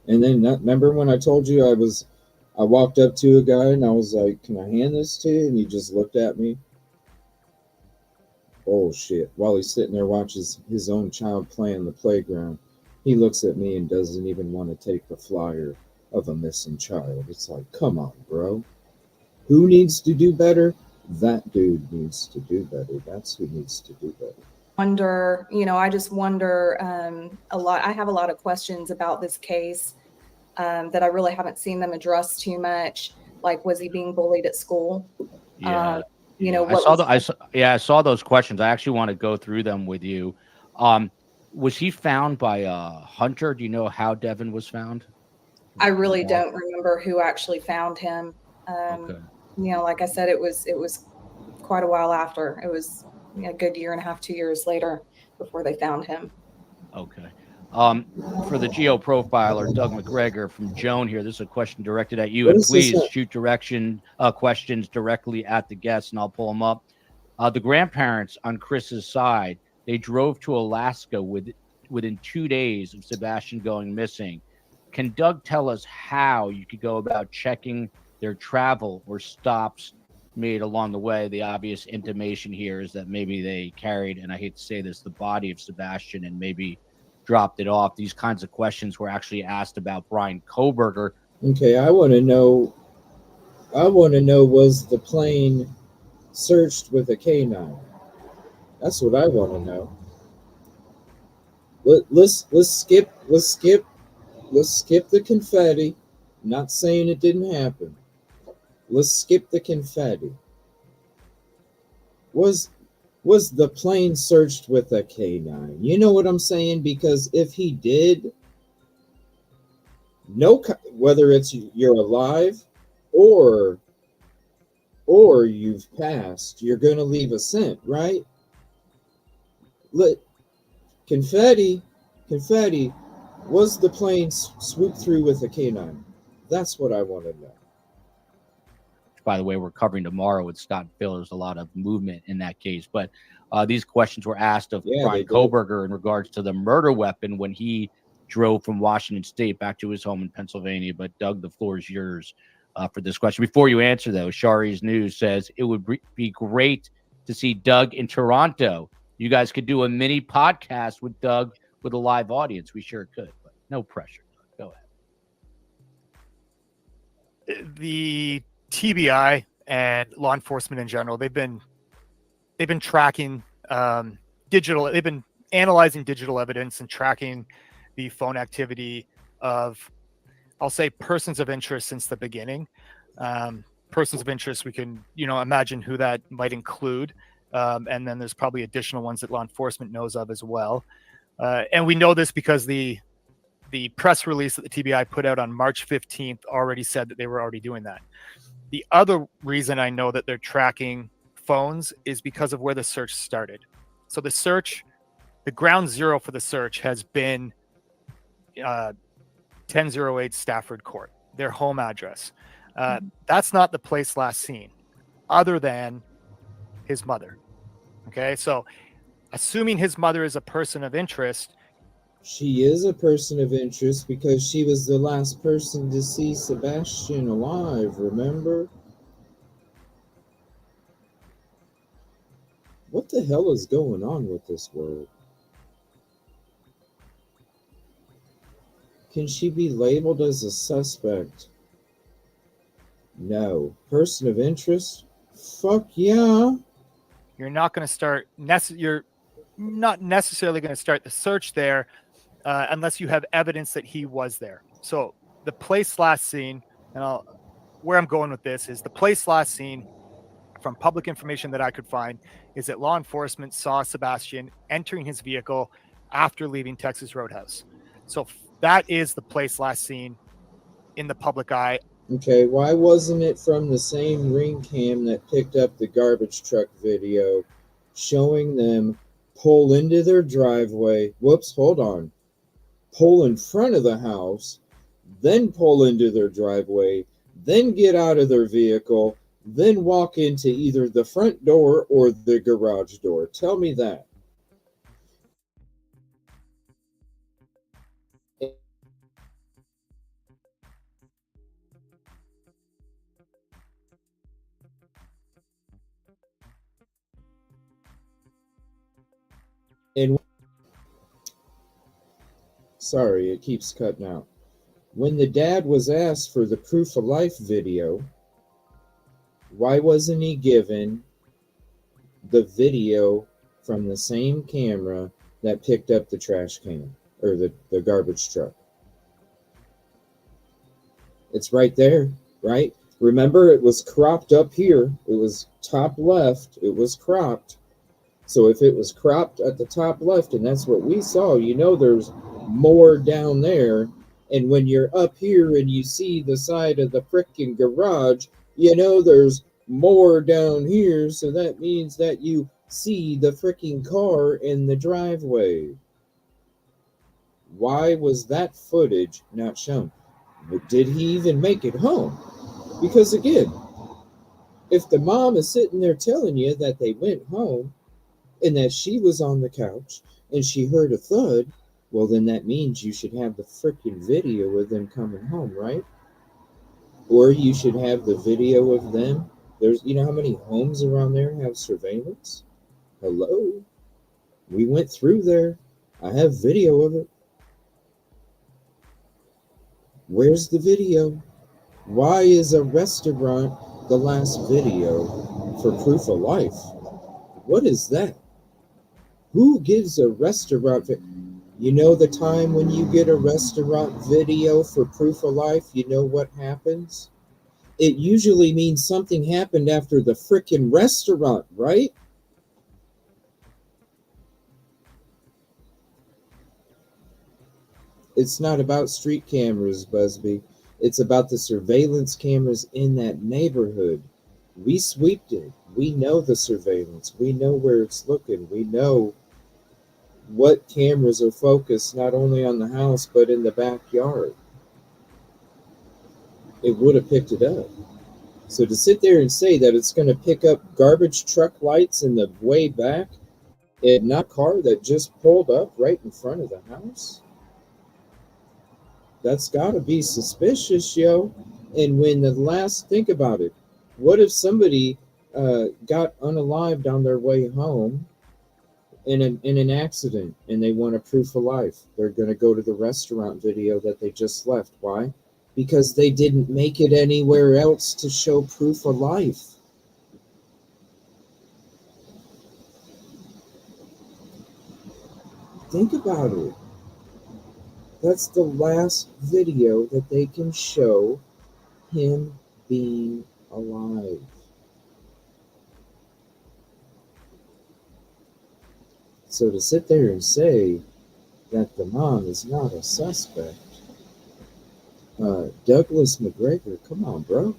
And then remember when I told you I walked up to a guy and I was like, "Can I hand this to you?" And he just looked at me. Oh shit! While he's sitting there watching his own child play in the playground, he looks at me and doesn't even want to take the flyer of a missing child. It's like, come on, bro. Who needs to do better? That dude needs to do better. That's who needs to do better. Wonder, I just wonder a lot. I have a lot of questions about this case that I really haven't seen them address too much. Like, was he being bullied at school? Yeah. I I saw those questions. I actually want to go through them with you. Was he found by Hunter? Do you know how Devin was found? I really don't remember who actually found him. Okay. Like I said, it was quite a while after. It was a good year and a half, 2 years later before they found him. Okay. For the geo profiler, Doug McGregor from Joan here, this is a question directed at you. And please shoot questions directly at the guests, and I'll pull them up. The grandparents on Chris's side, they drove to Alaska within 2 days of Sebastian going missing. Can Doug tell us how you could go about checking their travel or stops made along the way? The obvious intimation here is that maybe they carried, and I hate to say this, the body of Sebastian and maybe dropped it off. These kinds of questions were actually asked about Brian Koberger. Okay, I want to know, was the plane searched with a canine? That's what I want to know. Let's skip the confetti. I'm not saying it didn't happen. Let's skip the confetti. Was the plane searched with a canine? You know what I'm saying? Because if he did, whether it's you're alive or you've passed, you're going to leave a scent, right? Confetti, was the plane swooped through with a canine? That's what I want to know. By the way, we're covering tomorrow with Scott and Phil. There's a lot of movement in that case. But these questions were asked of Brian Koberger in regards to the murder weapon when he drove from Washington State back to his home in Pennsylvania. But Doug, the floor is yours for this question. Before you answer, though, Shari's News says it would be great to see Doug in Toronto. You guys could do a mini podcast with Doug with a live audience. We sure could, but no pressure. Go ahead. The TBI and law enforcement in general, they've been tracking they've been analyzing digital evidence and tracking the phone activity of, I'll say, persons of interest since the beginning. Persons of interest, we can imagine who that might include, and then there's probably additional ones that law enforcement knows of as well. And we know this because the press release that the TBI put out on March 15th already said that they were already doing that. The other reason I know that they're tracking phones is because of where the search started. So the ground zero for the search has been 1008 Stafford Court, their home address. That's not the place last seen, other than his mother. Okay, so assuming his mother is a person of interest. She is a person of interest because she was the last person to see Sebastian alive, remember? What the hell is going on with this world? Can she be labeled as a suspect? No. Person of interest? Fuck yeah. You're not going to start, you're not necessarily going to start the search there unless you have evidence that he was there. So the place last seen, and where I'm going with this is the place last seen from public information that I could find is that law enforcement saw Sebastian entering his vehicle after leaving Texas Roadhouse. So that is the place last seen in the public eye Okay, why wasn't it from the same ring cam that picked up the garbage truck video showing them pull into their driveway? Whoops, hold on. Pull in front of the house, then pull into their driveway, then get out of their vehicle, then walk into either the front door or the garage door. Tell me that. And sorry, it keeps cutting out. When the dad was asked for the proof of life video, why wasn't he given the video from the same camera that picked up the trash can or the garbage truck? It's right there, right? Remember, it was cropped up here. It was top left. It was cropped. So if it was cropped at the top left, and that's what we saw, you know there's more down there. And when you're up here and you see the side of the frickin' garage, you know there's more down here. So that means that you see the frickin' car in the driveway. Why was that footage not shown? But did he even make it home? Because again, if the mom is sitting there telling you that they went home and that she was on the couch and she heard a thud, well, then that means you should have the freaking video of them coming home, right? Or you should have the video of them. There's, you know how many homes around there have surveillance? Hello? We went through there. I have video of it. Where's the video? Why is a restaurant the last video for proof of life? What is that? Who gives a restaurant You know the time when you get a restaurant video for proof of life, you know what happens? It usually means something happened after the frickin' restaurant, right? It's not about street cameras, Busby. It's about the surveillance cameras in that neighborhood. We sweeped it. We know the surveillance. We know where it's looking. We know what cameras are focused not only on the house, but in the backyard. It would have picked it up. So to sit there and say that it's going to pick up garbage truck lights in the way back and not a car that just pulled up right in front of the house, that's got to be suspicious, yo. And when the last, think about it, what if somebody got unalived on their way home in an accident and they want a proof of life? They're going to go to the restaurant video that they just left. Why? Because they didn't make it anywhere else to show proof of life. Think about it. That's the last video that they can show him being alive. So to sit there and say that the mom is not a suspect, Douglas McGregor, come on, bro.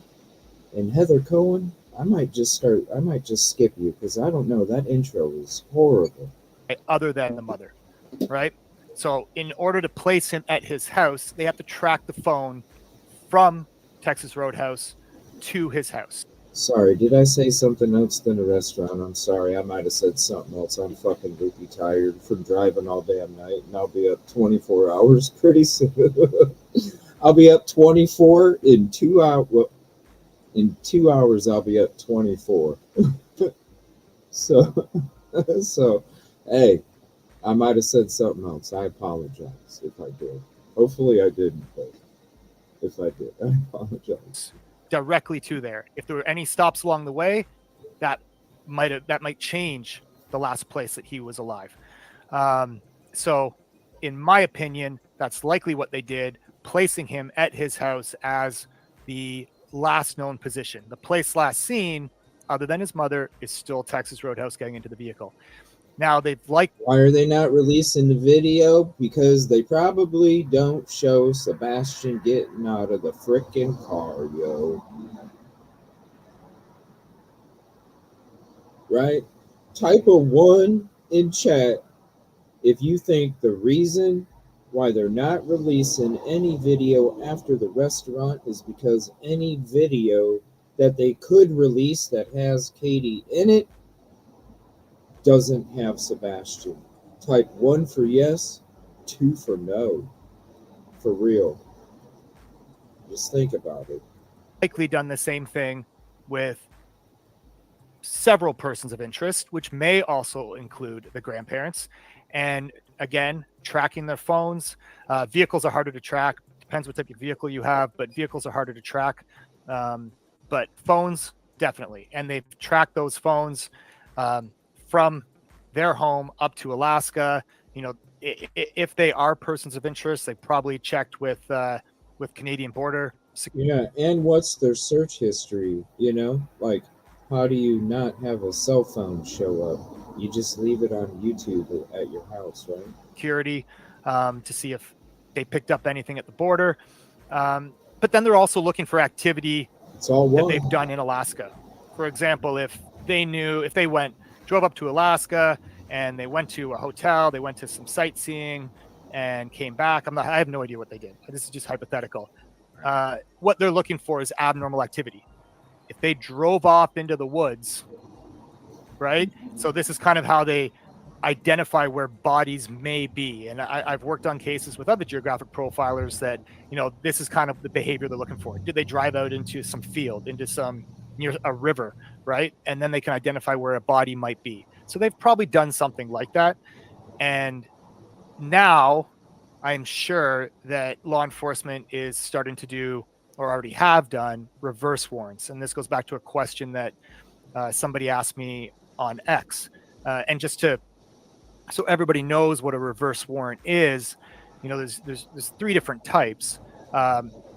And Heather Cohen, I might just skip you because I don't know. That intro is horrible. Other than the mother, right? So in order to place him at his house, they have to track the phone from Texas Roadhouse to his house. Sorry, did I say something else than a restaurant? I'm sorry, I might have said something else. I'm fucking loopy tired from driving all damn night, and I'll be up 24 hours pretty soon. I'll be up 24 in 2 hours. Well, in 2 hours, I'll be up 24. So, hey, I might have said something else. I apologize if I did. Hopefully I didn't, but if I did, I apologize. Directly to there. If there were any stops along the way, that might change the last place that he was alive. So, in my opinion, that's likely what they did, placing him at his house as the last known position. The place last seen, other than his mother, is still Texas Roadhouse getting into the vehicle. Now they've liked. Why are they not releasing the video? Because they probably don't show Sebastian getting out of the frickin' car, yo. Right? Type a 1 in chat if you think the reason why they're not releasing any video after the restaurant is because any video that they could release that has Katie in it doesn't have Sebastian. Type 1 for yes, 2 for no. For real. Just think about it. Likely done the same thing with several persons of interest, which may also include the grandparents. And again, tracking their phones. Vehicles are harder to track. Depends what type of vehicle you have, but vehicles are harder to track. But phones, definitely. And they've tracked those phones from their home up to Alaska. You know, if they are persons of interest, they probably checked with Canadian Border. Yeah, and what's their search history? You know, like, how do you not have a cell phone show up? You just leave it on YouTube at your house, right? Security to see if they picked up anything at the border. But then they're also looking for activity that they've done in Alaska. For example, if they drove up to Alaska and they went to a hotel, they went to some sightseeing and came back. I have no idea what they did. This is just hypothetical. What they're looking for is abnormal activity. If they drove off into the woods, right? So this is kind of how they identify where bodies may be. And I've worked on cases with other geographic profilers that, you know, this is kind of the behavior they're looking for. Did they drive out into some field, near a river, right? And then they can identify where a body might be. So they've probably done something like that. And now I'm sure that law enforcement is starting to do, or already have done, reverse warrants. And this goes back to a question that somebody asked me on X. And just so everybody knows what a reverse warrant is, you know, there's 3 different types.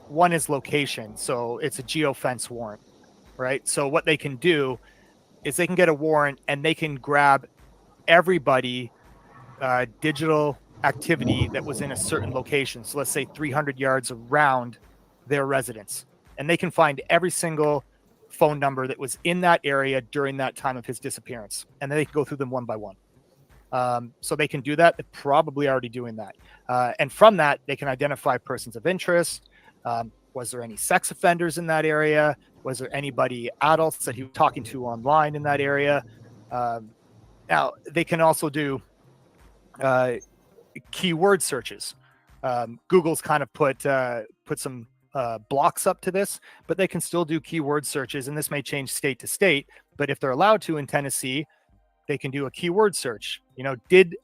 One is location. So it's a geofence warrant, right? So what they can do is they can get a warrant and they can grab everybody digital activity that was in a certain location. So let's say 300 yards around their residence. And they can find every single phone number that was in that area during that time of his disappearance. And then they can go through them one by one. So they can do that. They're probably already doing that. And from that, they can identify persons of interest. Was there any sex offenders in that area? Was there anybody, adults that he was talking to online in that area? Now, they can also do keyword searches. Google's kind of put some blocks up to this, but they can still do keyword searches, and this may change state to state. But if they're allowed to in Tennessee, they can do a keyword search. You know, did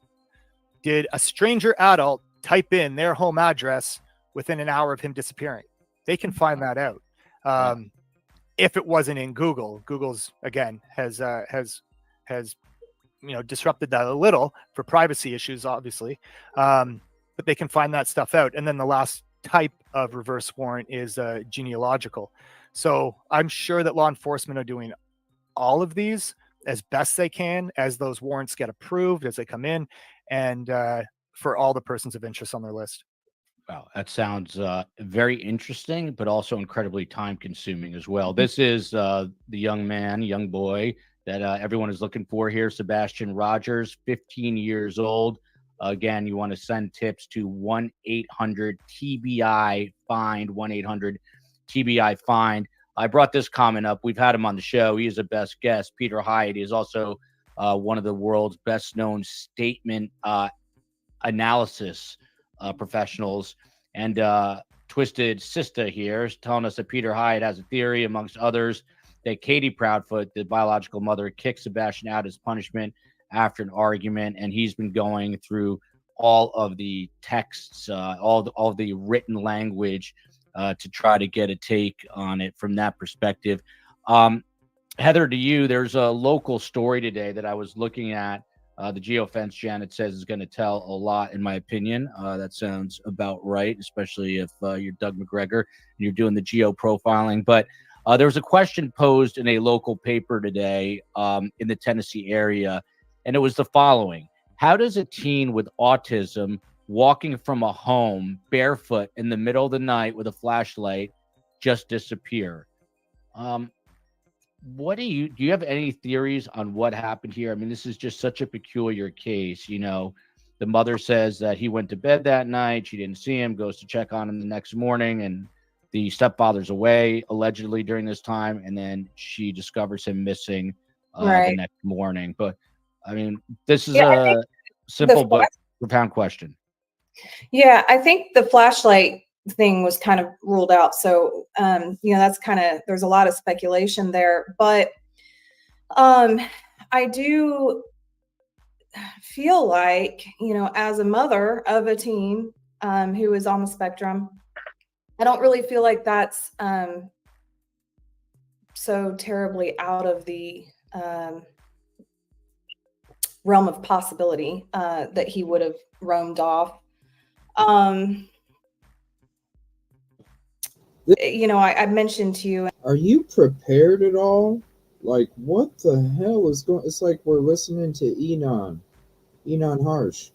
a stranger adult type in their home address within an hour of him disappearing? They can find that out. If it wasn't in Google, Google's again has you know, disrupted that a little for privacy issues, obviously. But they can find that stuff out. And then the last type of reverse warrant is genealogical. So I'm sure that law enforcement are doing all of these as best they can as those warrants get approved, as they come in, and for all the persons of interest on their list. Wow, that sounds very interesting, but also incredibly time consuming as well. This is the young boy that everyone is looking for here, Sebastian Rogers, 15 years old. Again, you want to send tips to 1-800-TBI-FIND, 1-800-TBI-FIND. I brought this comment up. We've had him on the show. He is a best guest. Peter Hyde is also one of the world's best known statement analysis professionals. And Twisted Sister here is telling us that Peter Hyde has a theory, amongst others, that Katie Proudfoot, the biological mother, kicked Sebastian out as punishment after an argument, and he's been going through all of the texts, all the written language to try to get a take on it from that perspective. Heather, to you, there's a local story today that I was looking at. The geofence, Janet says, is going to tell a lot, in my opinion. That sounds about right, especially if you're Doug McGregor and you're doing the geo profiling. But there was a question posed in a local paper today in the Tennessee area. and it was the following: how does a teen with autism walking from a home barefoot in the middle of the night with a flashlight just disappear? What do you have any theories on what happened here? I mean, this is just such a peculiar case. You know, the mother says that he went to bed that night, she didn't see him, goes to check on him the next morning, and the stepfather's away allegedly during this time, and then she discovers him missing the next morning. But I mean, this is a simple but profound question. Yeah, I think the flashlight thing was kind of ruled out. So, you know, that's kind of, there's a lot of speculation there, but I do feel like, you know, as a mother of a teen who is on the spectrum, I don't really feel like that's so terribly out of the realm of possibility that he would have roamed off. You know, I mentioned to you. Are you prepared at all? Like, what the hell is going? It's like we're listening to Enon Harsh.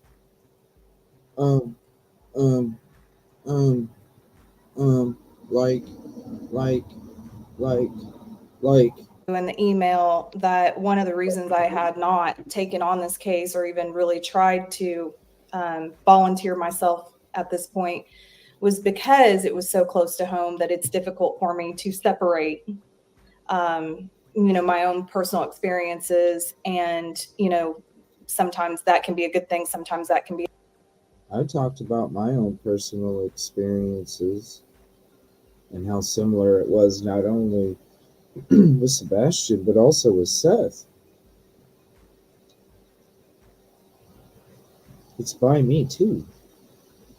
Like. In the email that one of the reasons I had not taken on this case or even really tried to volunteer myself at this point was because it was so close to home that it's difficult for me to separate, you know, my own personal experiences. And, you know, sometimes that can be a good thing. Sometimes that can be. I talked about my own personal experiences and how similar it was not only with Sebastian, but also with Seth. It's by me too.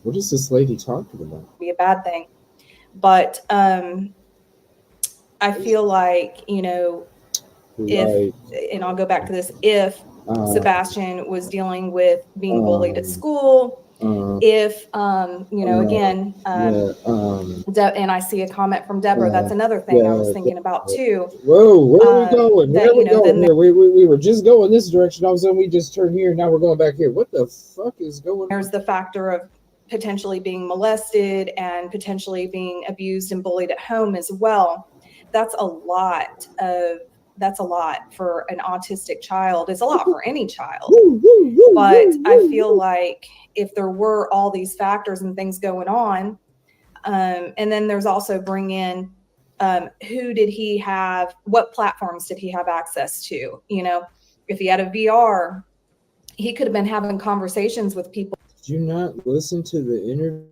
What is this lady talking about? Be a bad thing. But I feel like, you know, if, and I'll go back to this, if Sebastian was dealing with being bullied at school, if, you know, again, and I see a comment from Deborah, that's another thing I was thinking about too. Whoa, where are we going? Where are we going here? We were just going this direction. All of a sudden we just turned here. Now we're going back here. What the fuck is going on? There's the factor of potentially being molested and potentially being abused and bullied at home as well. That's a lot for an autistic child. It's a lot for any child. But I feel like if there were all these factors and things going on, and then there's also bring in who did he have, what platforms did he have access to? You know, if he had a VR, he could have been having conversations with people. Did you not listen to the interview?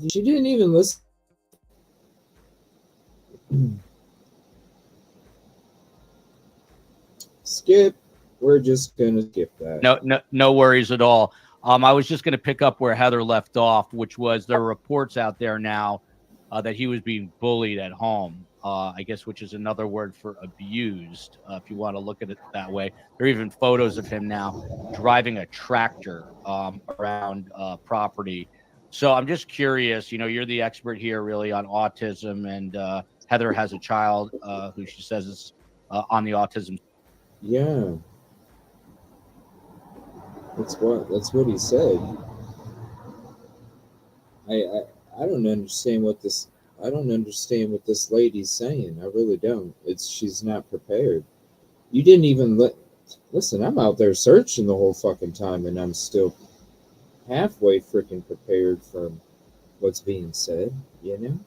She didn't even listen. Skip. We're just gonna skip that. No worries at all. I was just going to pick up where Heather left off, which was there are reports out there now that he was being bullied at home, I guess, which is another word for abused, if you want to look at it that way. There are even photos of him now driving a tractor around property. So I'm just curious, you know, you're the expert here really on autism, and Heather has a child who she says is on the autism. Yeah. That's what he said. I don't understand what this lady's saying. I really don't. She's not prepared. You didn't even listen, I'm out there searching the whole fucking time and I'm still halfway freaking prepared from what's being said, you know?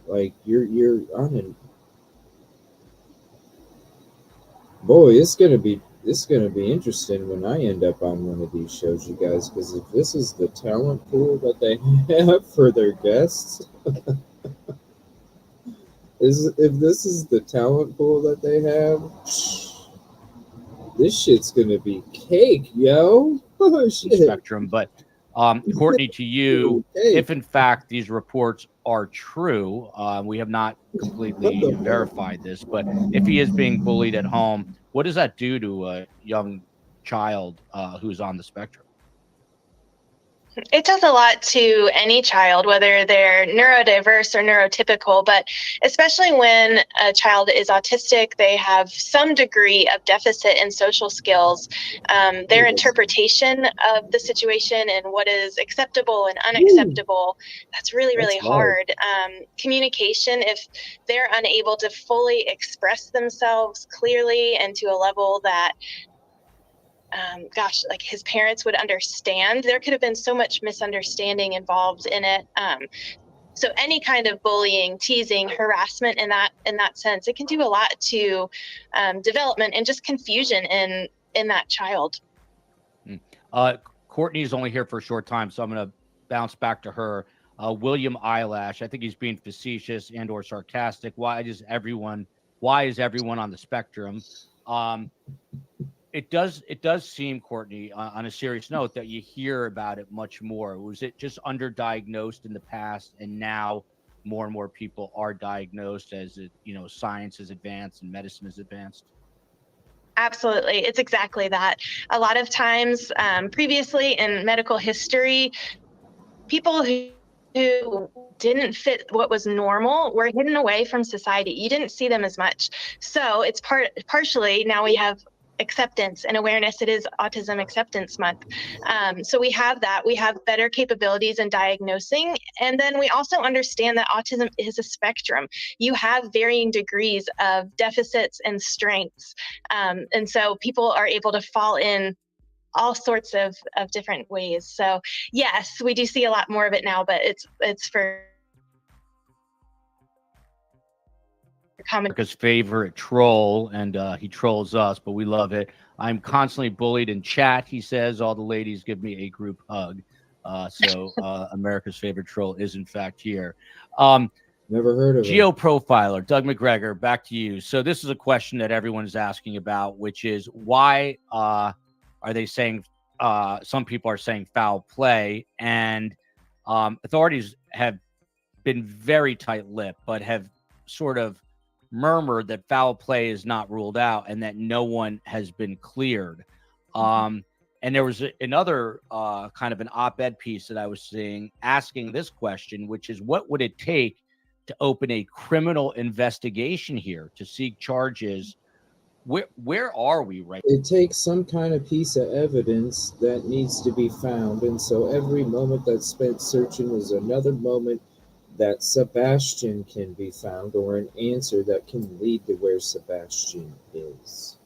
Like you're on an boy, it's gonna be interesting when I end up on one of these shows, you guys, because if this is the talent pool that they have for their guests, if this is the talent pool that they have, this shit's gonna be cake, yo. Spectrum, but Courtney, to you, if in fact these reports are true, we have not completely verified this, but if he is being bullied at home, what does that do to a young child who's on the spectrum? It does a lot to any child, whether they're neurodiverse or neurotypical, but especially when a child is autistic, they have some degree of deficit in social skills. Their interpretation of the situation and what is acceptable and unacceptable, that's really, really hard. Communication, if they're unable to fully express themselves clearly and to a level that like his parents would understand, there could have been so much misunderstanding involved in it. So any kind of bullying, teasing, harassment in that sense, it can do a lot to development and just confusion in that child. Courtney is only here for a short time, so I'm going to bounce back to her. William Eyelash, I think he's being facetious and or sarcastic. Why is everyone on the spectrum? It does seem, Courtney, on a serious note, that you hear about it much more. Was it just underdiagnosed in the past, and now more and more people are diagnosed as science has advanced and medicine has advanced? Absolutely. It's exactly that. A lot of times, previously in medical history, people who didn't fit what was normal were hidden away from society. You didn't see them as much. So it's partially now we have acceptance and awareness. It is Autism Acceptance Month. So we have that. We have better capabilities in diagnosing. And then we also understand that autism is a spectrum. You have varying degrees of deficits and strengths. And so people are able to fall in all sorts of different ways. So yes, we do see a lot more of it now, but it's for America's favorite troll, and he trolls us, but we love it. I'm constantly bullied in chat. He says all the ladies give me a group hug. So America's favorite troll is in fact here. Never heard of Geo Profiler, Doug McGregor, back to you. So this is a question that everyone is asking about, which is why are they saying some people are saying foul play, and authorities have been very tight-lipped, but have sort of murmured that foul play is not ruled out and that no one has been cleared. And there was another kind of an op-ed piece that I was seeing asking this question, which is what would it take to open a criminal investigation here to seek charges? Where are we right now? It takes some kind of piece of evidence that needs to be found, and so every moment that's spent searching is another moment that Sebastian can be found, or an answer that can lead to where Sebastian is.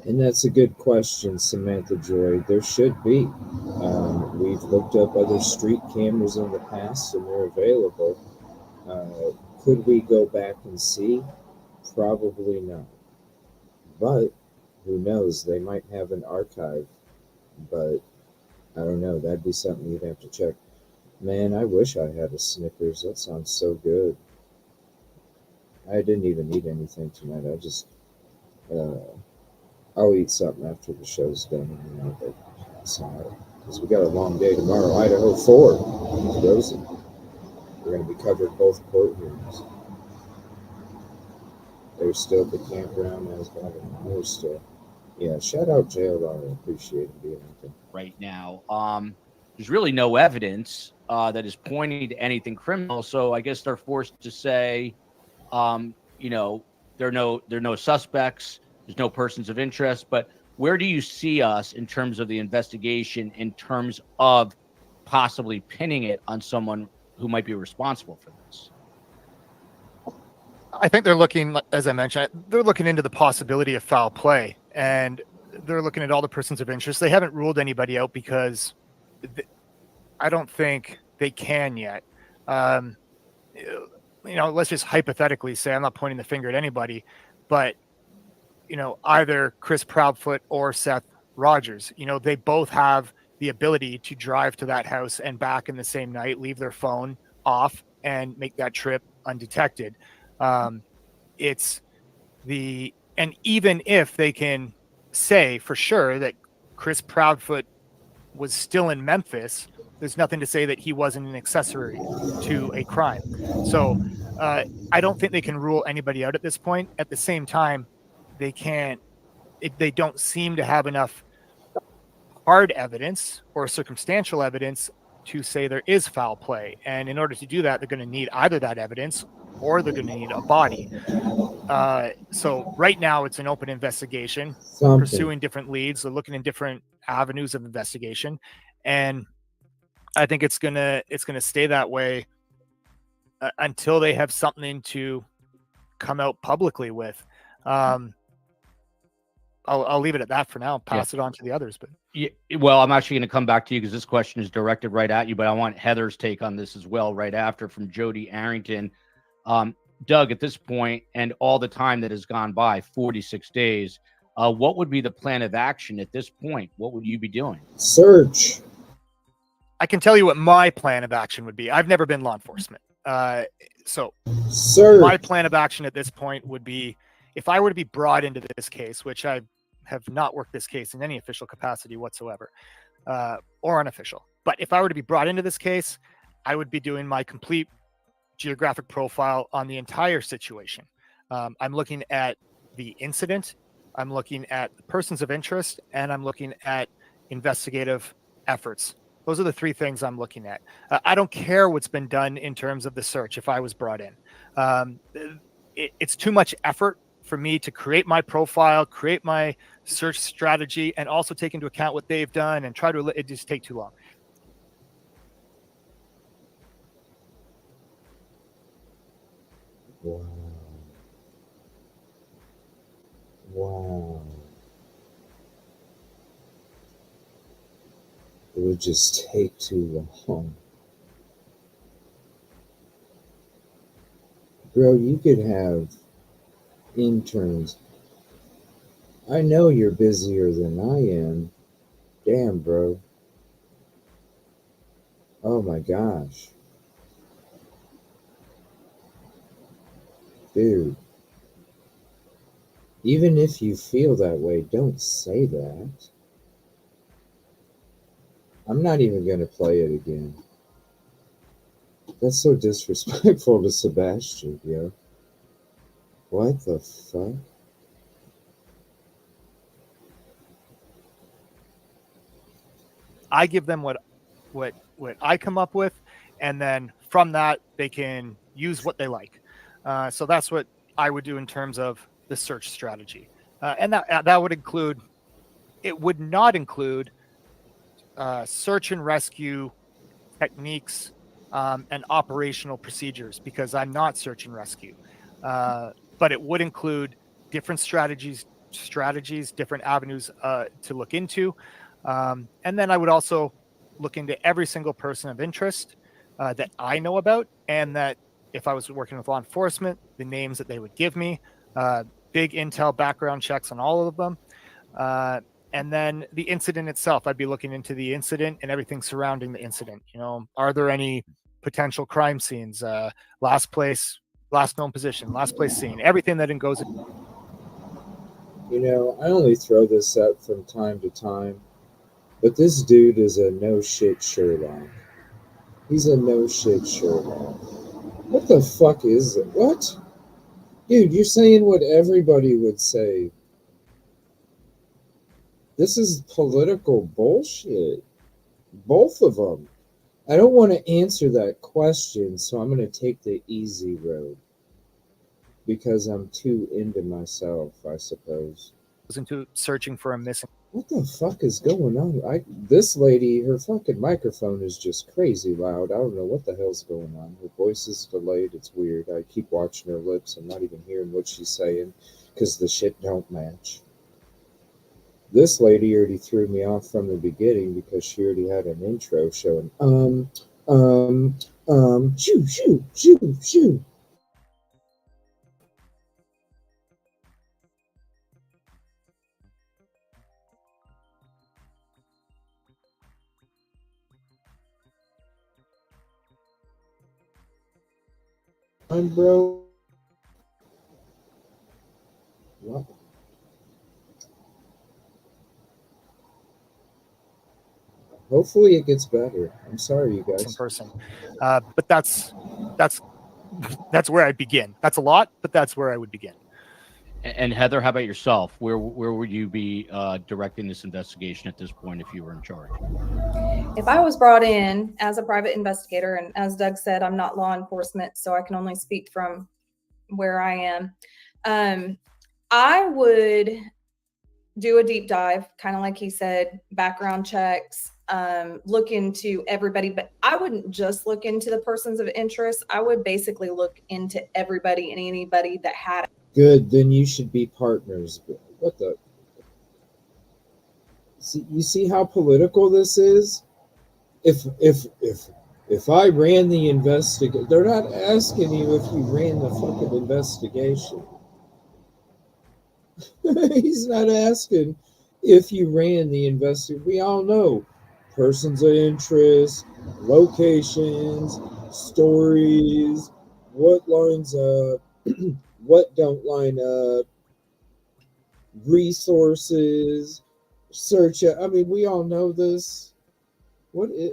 And that's a good question, Samantha Joy. There should be. We've looked up other street cameras in the past, and they're available. Could we go back and see? Probably not. But who knows? They might have an archive. But I don't know. That'd be something you'd have to check. Man, I wish I had a Snickers. That sounds so good. I didn't even eat anything tonight. I just, I'll eat something after the show's done. But because we got a long day tomorrow. Idaho 4 with Rosie. We're going to be covering both court hearings. They're still at the campground as well. We're still. Yeah, shout out JLR. I appreciate it being out there. Right now. There's really no evidence that is pointing to anything criminal. So I guess they're forced to say, there are no suspects. There's no persons of interest. But where do you see us in terms of the investigation, in terms of possibly pinning it on someone who might be responsible for this? I think they're looking, as I mentioned, they're looking into the possibility of foul play, and they're looking at all the persons of interest. They haven't ruled anybody out because I don't think they can yet. Let's just hypothetically say, I'm not pointing the finger at anybody, but either Chris Proudfoot or Seth Rogers, they both have the ability to drive to that house and back in the same night, leave their phone off, and make that trip undetected. And even if they can say for sure that Chris Proudfoot was still in Memphis, there's nothing to say that he wasn't an accessory to a crime. So I don't think they can rule anybody out at this point. At the same time, they can't, they don't seem to have enough hard evidence or circumstantial evidence to say there is foul play. And in order to do that, they're going to need either that evidence or they're going to need a body. So right now it's an open investigation, pursuing different leads. They're looking in different avenues of investigation. And I think it's going to stay that way until they have something to come out publicly with. I'll leave it at that for now. Pass it on to the others. But yeah, well, I'm actually going to come back to you because this question is directed right at you, but I want Heather's take on this as well right after, from Jody Arrington. Doug, at this point and all the time that has gone by, 46 days, what would be the plan of action at this point? What would you be doing? Search. I can tell you what my plan of action would be. I've never been law enforcement. So Search. My plan of action at this point would be, if I were to be brought into this case, which I have not worked this case in any official capacity whatsoever, or unofficial, but if I were to be brought into this case, I would be doing my complete geographic profile on the entire situation. I'm looking at the incident, I'm looking at the persons of interest, and I'm looking at investigative efforts. Those are the three things I'm looking at. I don't care what's been done in terms of the search if I was brought in. It's too much effort for me to create my profile, create my search strategy, and also take into account what they've done and try to, it just take too long. Wow. Wow. It would just take too long. Bro, you could have interns. I know you're busier than I am. Damn, bro. Oh my gosh. Dude. Even if you feel that way, don't say that. I'm not even going to play it again. That's so disrespectful to Sebastian, yo. What the fuck? I give them what I come up with, and then from that they can use what they like. So that's what I would do in terms of the search strategy, and that would include. It would not include search and rescue techniques and operational procedures, because I'm not search and rescue. But it would include different strategies, different avenues to look into. And then I would also look into every single person of interest that I know about, and that if I was working with law enforcement, the names that they would give me, big intel background checks on all of them. And then the incident itself, I'd be looking into the incident and everything surrounding the incident. You know, are there any potential crime scenes, last known position, last place seen, everything that goes. You know, I only throw this up from time to time, but this dude is a no-shit Sherlock. He's a no-shit Sherlock. What the fuck is it? What? Dude, you're saying what everybody would say. This is political bullshit. Both of them. I don't want to answer that question, so I'm going to take the easy road. Because I'm too into myself, I suppose. Into searching for a missing. What the fuck is going on? This lady, her fucking microphone is just crazy loud. I don't know what the hell's going on. Her voice is delayed. It's weird. I keep watching her lips. I'm not even hearing what she's saying because the shit don't match. This lady already threw me off from the beginning because she already had an intro showing, shoo, shoo, shoo, shoo. Bro. What? Hopefully it gets better. I'm sorry, you guys. In person, but that's where I'd begin. That's a lot, but that's where I would begin. And Heather, how about yourself? Where would you be directing this investigation at this point if you were in charge? If I was brought in as a private investigator, and as Doug said, I'm not law enforcement, so I can only speak from where I am. I would do a deep dive, kind of like he said, background checks, look into everybody, but I wouldn't just look into the persons of interest. I would basically look into everybody and anybody that had. Good, then you should be partners. What the? See, you see how political this is? If I ran the investigation, they're not asking you if you ran the fucking investigation. He's not asking if you ran the investigation. We all know persons of interest, locations, stories, what lines up, what don't line up, resources, search. I mean, we all know this. What is?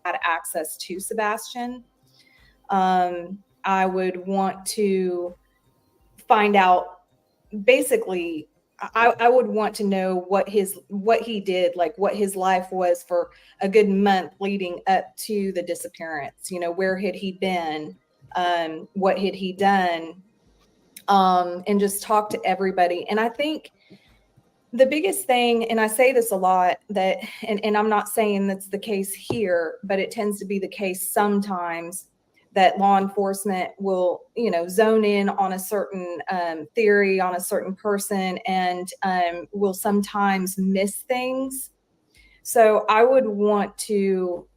Had access to Sebastian. I would want to find out, basically, I would want to know what he did, like what his life was for a good month leading up to the disappearance. You know, where had he been? What had he done? And just talk to everybody. And I think the biggest thing, and I say this a lot, that, and I'm not saying that's the case here, but it tends to be the case sometimes, that law enforcement will, zone in on a certain theory, on a certain person, and will sometimes miss things. So I would want to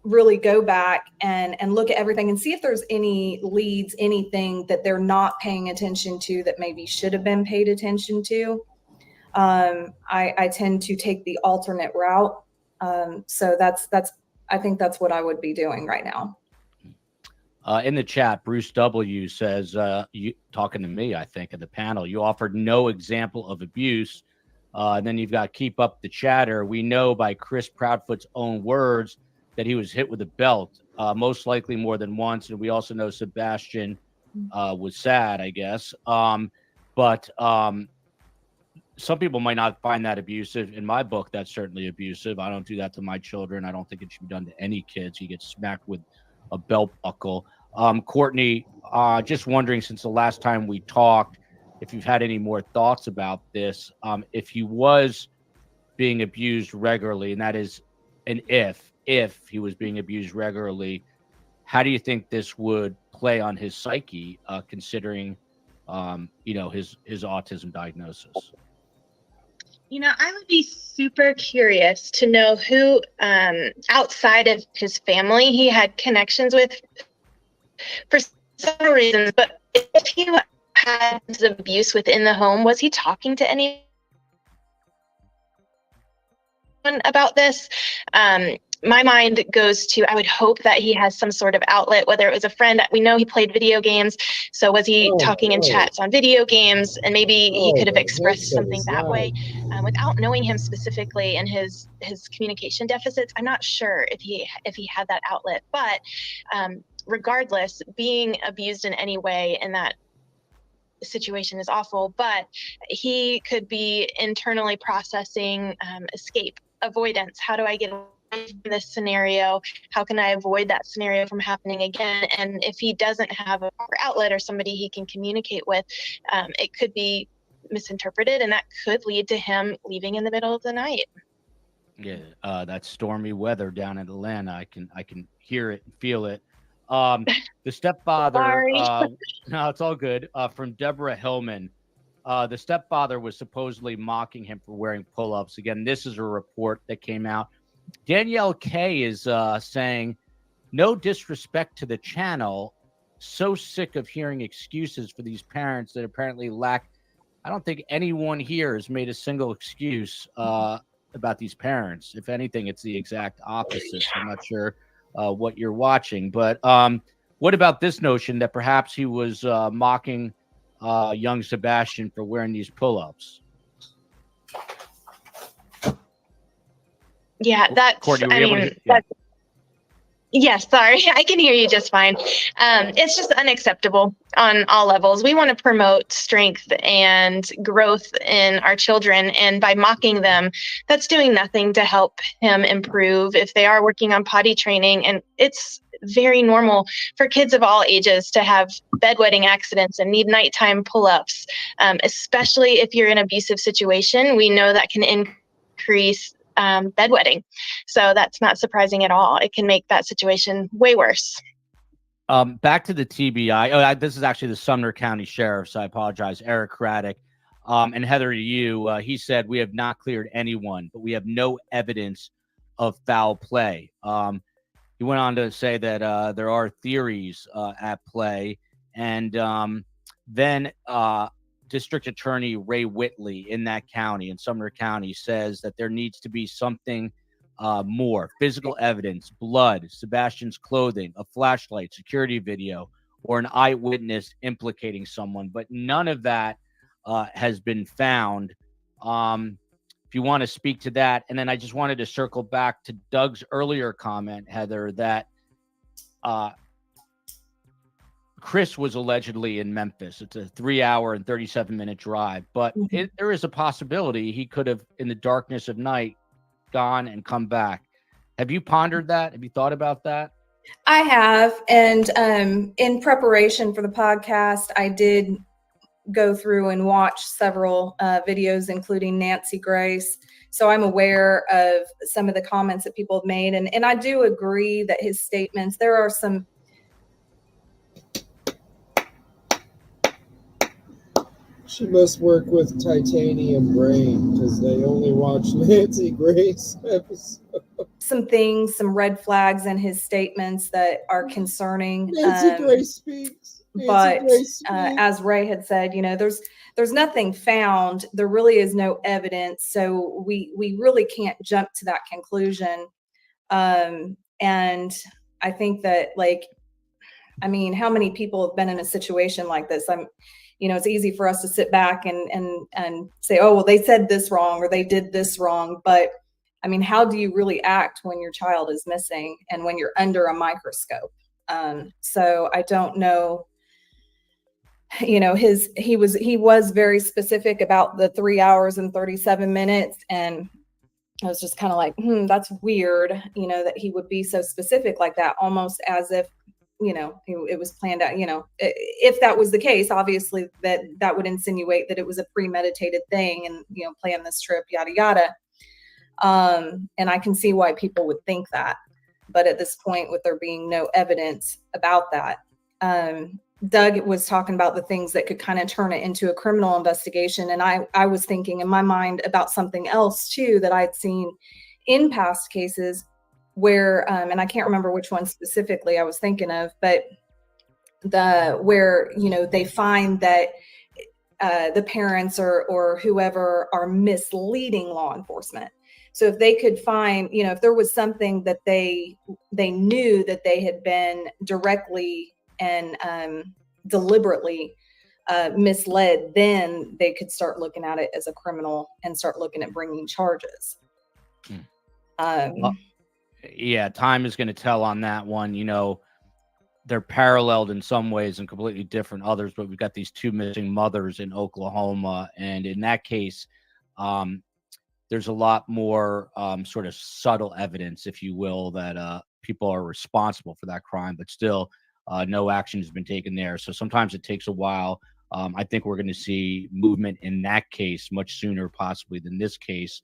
really go back and look at everything and see if there's any leads, anything that they're not paying attention to that maybe should have been paid attention to. I tend to take the alternate route. So I think that's what I would be doing right now. In the chat, Bruce W says, you talking to me, I think, at the panel, you offered no example of abuse. And then you've got keep up the chatter. We know by Chris Proudfoot's own words that he was hit with a belt, most likely more than once. And we also know Sebastian was sad, I guess. But some people might not find that abusive. In my book, that's certainly abusive. I don't do that to my children. I don't think it should be done to any kids. You get smacked with a belt buckle. Courtney, just wondering, since the last time we talked, if you've had any more thoughts about this, if he was being abused regularly, and that is an if he was being abused regularly, how do you think this would play on his psyche, considering, his autism diagnosis? I would be super curious to know who, outside of his family, he had connections with for several reasons. But if he had abuse within the home, was he talking to anyone about this? My mind goes to, I would hope that he has some sort of outlet, whether it was a friend. We know he played video games. So was he talking in chats on video games? And maybe he could have expressed something that way. Without knowing him specifically and his communication deficits, I'm not sure if he had that outlet. But regardless, being abused in any way in that situation is awful. But he could be internally processing escape, avoidance. How do I get away from this scenario? How can I avoid that scenario from happening again? And if he doesn't have a proper outlet or somebody he can communicate with, it could be misinterpreted, and that could lead to him leaving in the middle of the night. Yeah, that stormy weather down in Atlanta, I can hear it and feel it. The stepfather, no, it's all good. From Deborah Hillman, the stepfather was supposedly mocking him for wearing pull-ups. Again, this is a report that came out. Danielle K is saying, no disrespect to the channel. So sick of hearing excuses for these parents that apparently lack. I don't think anyone here has made a single excuse about these parents. If anything, it's the exact opposite. I'm not sure what you're watching, but what about this notion that perhaps he was mocking young Sebastian for wearing these pull-ups? Yeah, that's, Courtney, Yes, sorry, I can hear you just fine. It's just unacceptable on all levels. We want to promote strength and growth in our children, and by mocking them, that's doing nothing to help him improve. If they are working on potty training, and it's very normal for kids of all ages to have bedwetting accidents and need nighttime pull-ups, especially if you're in an abusive situation. We know that can increase bedwetting. So that's not surprising at all. It can make that situation way worse. Back to the TBI. Oh, this is actually the Sumner County Sheriff, so I apologize. Eric Craddock. And Heather, to you, he said, we have not cleared anyone, but we have no evidence of foul play. He went on to say that there are theories at play. And then District Attorney Ray Whitley in that county, in Sumner County, says that there needs to be something more physical evidence, blood, Sebastian's clothing, a flashlight, security video, or an eyewitness implicating someone. But none of that has been found. If you want to speak to that. And then I just wanted to circle back to Doug's earlier comment, Heather, that Chris was allegedly in Memphis. It's a 3-hour and 37-minute drive, but there is a possibility he could have, in the darkness of night, gone and come back. Have you pondered that? Have you thought about that? I have. And in preparation for the podcast, I did go through and watch several videos, including Nancy Grace. So I'm aware of some of the comments that people have made. And I do agree that his statements, there are some. She must work with Titanium Brain because they only watch Nancy Grace episodes. Some things, some red flags in his statements that are concerning. Nancy Grace speaks. As Ray had said, there's nothing found. There really is no evidence. So we really can't jump to that conclusion. And I think that, how many people have been in a situation like this? It's easy for us to sit back and say, oh, well, they said this wrong or they did this wrong. But how do you really act when your child is missing and when you're under a microscope? So I don't know. He was very specific about the 3 hours and 37 minutes. And I was just kind of like, that's weird, that he would be so specific like that, almost as if, it was planned out. If that was the case, obviously that would insinuate that it was a premeditated thing and, plan this trip, yada, yada. And I can see why people would think that. But at this point, with there being no evidence about that, Doug was talking about the things that could kind of turn it into a criminal investigation. And I was thinking in my mind about something else too, that I'd seen in past cases where, and I can't remember which one specifically I was thinking of, but where they find that the parents or whoever are misleading law enforcement. So if they could find, if there was something that they knew that they had been directly and deliberately misled, then they could start looking at it as a criminal and start looking at bringing charges. Yeah, time is going to tell on that one. They're paralleled in some ways and completely different others, but we've got these two missing mothers in Oklahoma. And in that case, there's a lot more sort of subtle evidence, if you will, that people are responsible for that crime, but still no action has been taken there. So sometimes it takes a while. I think we're going to see movement in that case much sooner possibly than this case.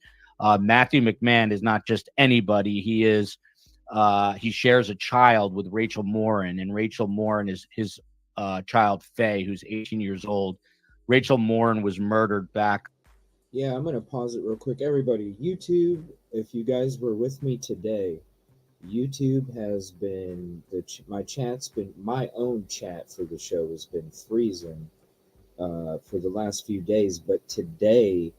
Matthew McMahon is not just anybody. He shares a child with Rachel Morin, and Rachel Morin is his child, Faye, who's 18 years old. Rachel Morin was murdered back. Yeah, I'm going to pause it real quick. Everybody, YouTube, if you guys were with me today, YouTube has been, my own chat for the show has been freezing for the last few days, but today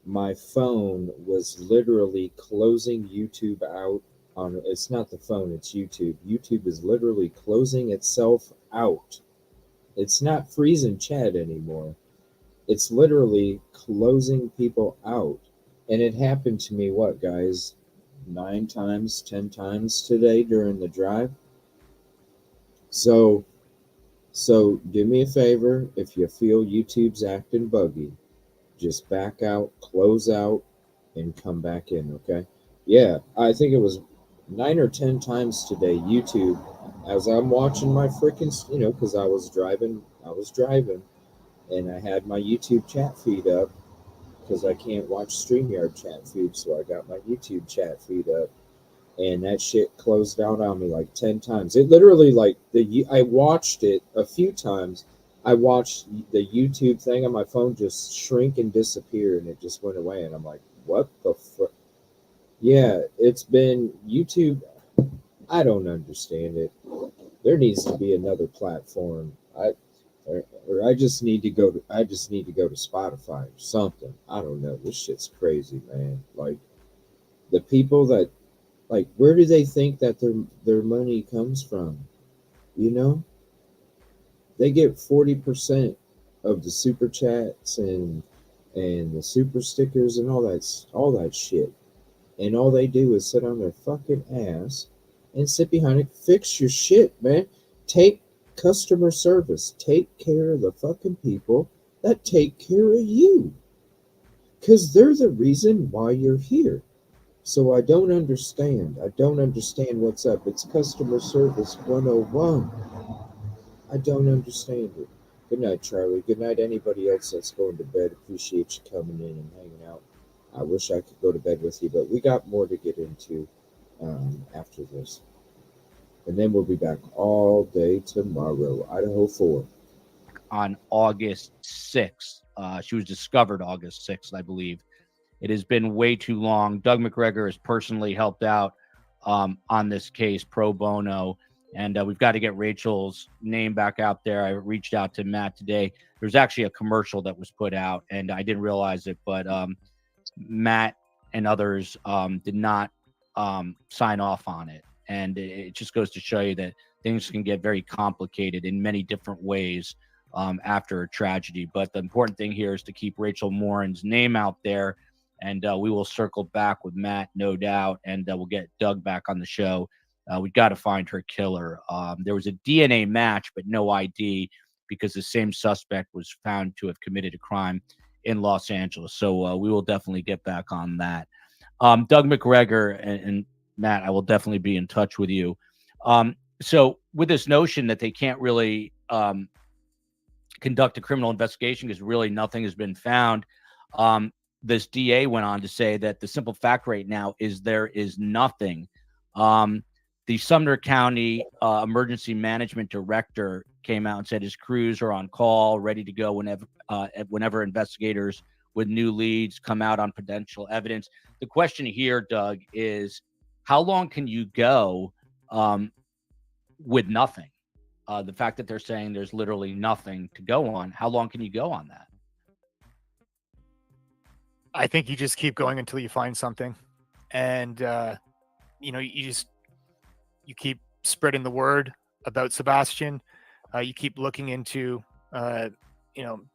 my phone was literally closing YouTube out on, it's not the phone, it's YouTube. YouTube is literally closing itself out. It's not freezing chat anymore. It's literally closing people out. And it happened to me, what, guys? 9 times, 10 times today during the drive. So do me a favor, if you feel YouTube's acting buggy, just back out, close out, and come back in, okay? Yeah, I think it was 9 or 10 times today, YouTube, as I'm watching my freaking, because I was driving, and I had my YouTube chat feed up, because I can't watch StreamYard chat feed, so I got my YouTube chat feed up, and that shit closed down on me like 10 times. It literally, like, I watched it a few times. I watched the YouTube thing on my phone just shrink and disappear, and it just went away, and I'm like, what the fuck? Yeah, it's been YouTube. I don't understand it. There needs to be another platform. Or I just need to go to Spotify or something. I don't know. This shit's crazy, man. Like, the people that, like, where do they think that their money comes from? You know? They get 40% of the super chats and the super stickers and all that shit. And all they do is sit on their fucking ass and sit behind it. Fix your shit, man. Take customer service. Take care of the fucking people that take care of you. Because they're the reason why you're here. So I don't understand. I don't understand what's up. It's customer service 101. I don't understand it. Good night, Charlie. Good night, anybody else that's going to bed. Appreciate you coming in and hanging out. I wish I could go to bed with you, but we got more to get into after this. And then we'll be back all day tomorrow. Idaho 4. On August 6th. She was discovered August 6th, I believe. It has been way too long. Doug McGregor has personally helped out on this case pro bono. And we've got to get Rachel's name back out there. I reached out to Matt today. There's actually a commercial that was put out, and I didn't realize it, but Matt and others did not sign off on it. And it just goes to show you that things can get very complicated in many different ways after a tragedy. But the important thing here is to keep Rachel Morin's name out there. And we will circle back with Matt, no doubt, and we'll get Doug back on the show. We got to find her killer. There was a DNA match, but no ID, because the same suspect was found to have committed a crime in Los Angeles. So we will definitely get back on that. Doug McGregor and Matt, I will definitely be in touch with you. So with this notion that they can't really conduct a criminal investigation because really nothing has been found, this DA went on to say that the simple fact right now is there is nothing. The Sumner County Emergency Management Director came out and said his crews are on call, ready to go whenever investigators with new leads come out on potential evidence. The question here, Doug, is how long can you go with nothing? The fact that they're saying there's literally nothing to go on, how long can you go on that? I think you just keep going until you find something. And, you keep spreading the word about Sebastian. You keep looking into,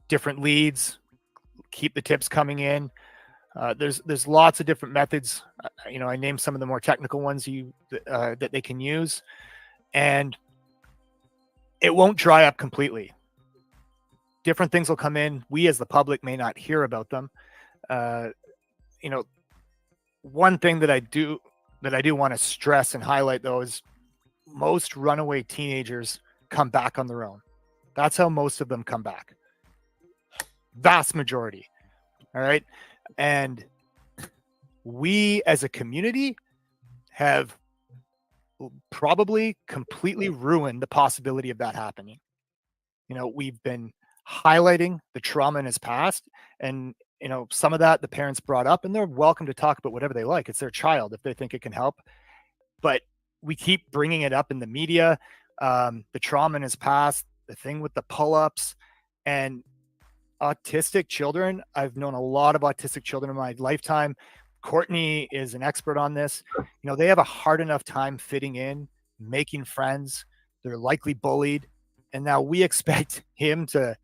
different leads, keep the tips coming in. There's lots of different methods. I named some of the more technical ones that they can use, and it won't dry up completely. Different things will come in. We as the public may not hear about them. One thing that I do want to stress and highlight, though, is most runaway teenagers come back on their own. That's how most of them come back. Vast majority. All right. And we as a community have probably completely ruined the possibility of that happening. We've been highlighting the trauma in his past, and some of that the parents brought up, and they're welcome to talk about whatever they like. It's their child if they think it can help. But we keep bringing it up in the media, the trauma in his past, the thing with the pull-ups, and autistic children. I've known a lot of autistic children in my lifetime. Courtney is an expert on this. They have a hard enough time fitting in, making friends. They're likely bullied. And now we expect him to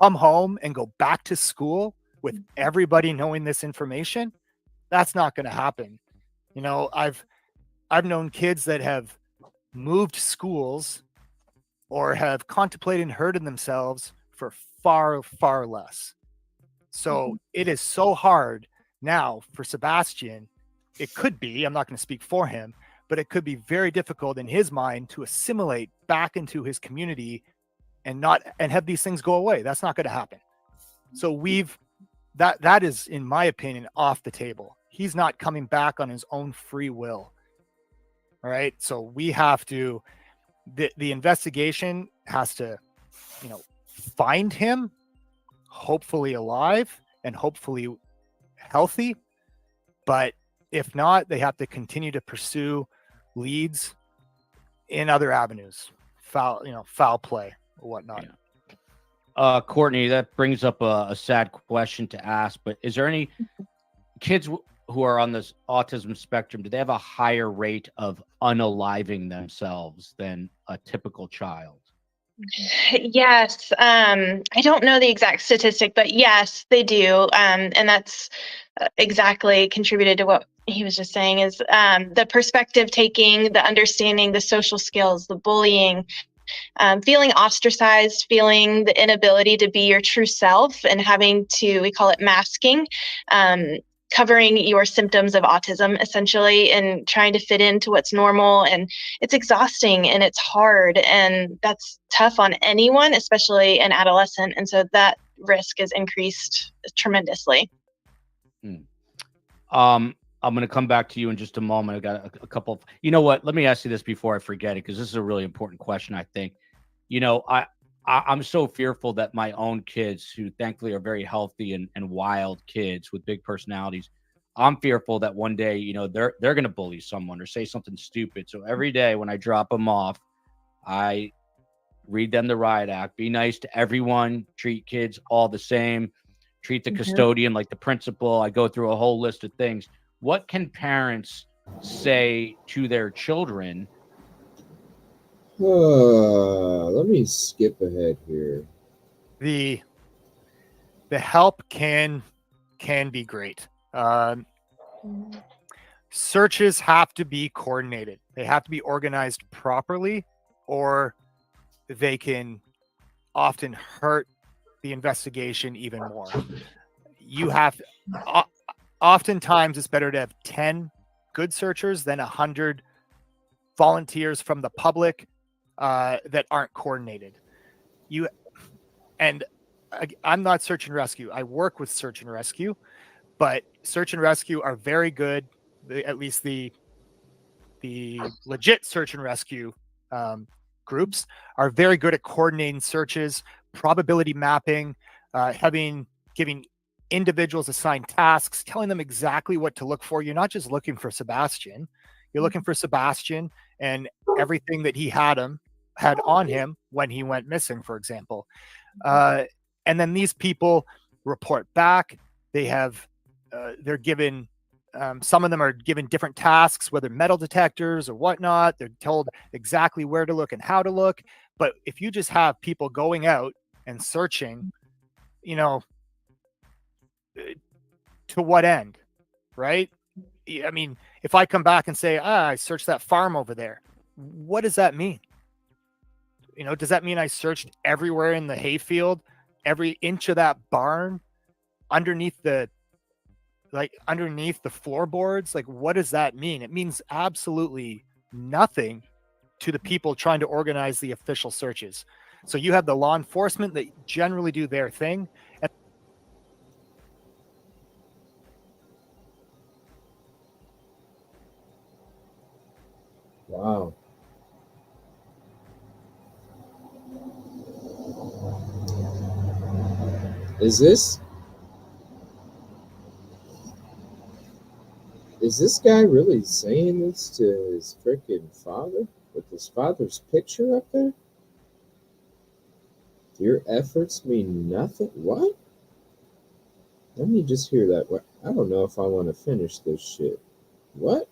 come home and go back to school with everybody knowing this information. That's not going to happen. You know, I've known kids that have moved schools or have contemplated hurting themselves for far, far less. So it is so hard now for Sebastian. It could be, I'm not going to speak for him, but it could be very difficult in his mind to assimilate back into his community and have these things go away. That's not going to happen. So that is, in my opinion, off the table. He's not coming back on his own free will. All right. So we have to, the investigation has to, find him, hopefully alive and hopefully healthy. But if not, they have to continue to pursue leads in other avenues, foul play or whatnot. Yeah. Courtney, that brings up a sad question to ask, but is there any kids who are on this autism spectrum, do they have a higher rate of unaliving themselves than a typical child? Yes. I don't know the exact statistic, but yes, they do. And that's exactly contributed to what he was just saying is the perspective taking, the understanding, the social skills, the bullying, feeling ostracized, feeling the inability to be your true self and having to, we call it masking, covering your symptoms of autism essentially and trying to fit into what's normal. And it's exhausting and it's hard and that's tough on anyone, especially an adolescent. And so that risk is increased tremendously. I'm going to come back to you in just a moment. I got a couple. You know what? Let me ask you this before I forget it, because this is a really important question, I think. I'm so fearful that my own kids, who thankfully are very healthy and wild kids with big personalities, I'm fearful that one day, they're going to bully someone or say something stupid. So every day when I drop them off, I read them the riot act, be nice to everyone, treat kids all the same, treat the custodian like the principal. I go through a whole list of things. What can parents say to their children? Let me skip ahead here. The help can be great. Searches have to be coordinated. They have to be organized properly, or they can often hurt the investigation even more. Oftentimes it's better to have 10 good searchers than 100 volunteers from the public that aren't coordinated. I'm not search and rescue. I work with search and rescue, but search and rescue are very good. At least the legit search and rescue groups are very good at coordinating searches, probability mapping, giving individuals assigned tasks, telling them exactly what to look for. You're not just looking for Sebastian. You're looking for Sebastian and everything that he had on him when he went missing, for example. And then these people report back. They're given, some of them are given different tasks, whether metal detectors or whatnot. They're told exactly where to look and how to look. But if you just have people going out and searching, to what end, right? I mean, if I come back and say, I searched that farm over there, what does that mean? Does that mean I searched everywhere in the hayfield, every inch of that barn, underneath the floorboards? Like, what does that mean? It means absolutely nothing to the people trying to organize the official searches. So you have the law enforcement that generally do their thing. Wow. Is this guy really saying this to his freaking father with his father's picture up there? Your efforts mean nothing? What? Let me just hear that. I don't know if I want to finish this shit. What?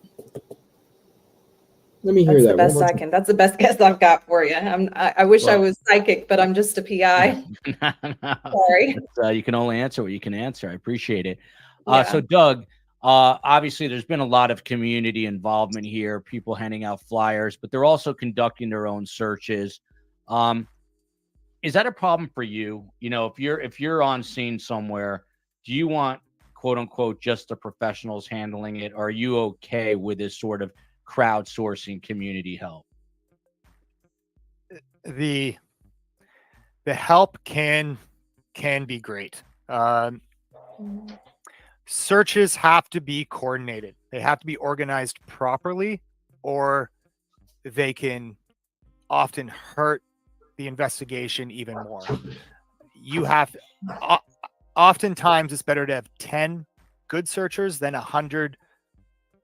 Let me hear that. That's the best guess I've got for you. I wish I was psychic, but I'm just a PI. Sorry. You can only answer what you can answer. I appreciate it. So Doug, Obviously, there's been a lot of community involvement here, people handing out flyers, but they're also conducting their own searches. Is that a problem for you? You know, if you're on scene somewhere, do you want, quote unquote, just the professionals handling it? Or are you okay with this sort of crowdsourcing community help? The help can be great. Searches have to be coordinated. They have to be organized properly, or they can often hurt the investigation even more. You have oftentimes it's better to have 10 good searchers than 100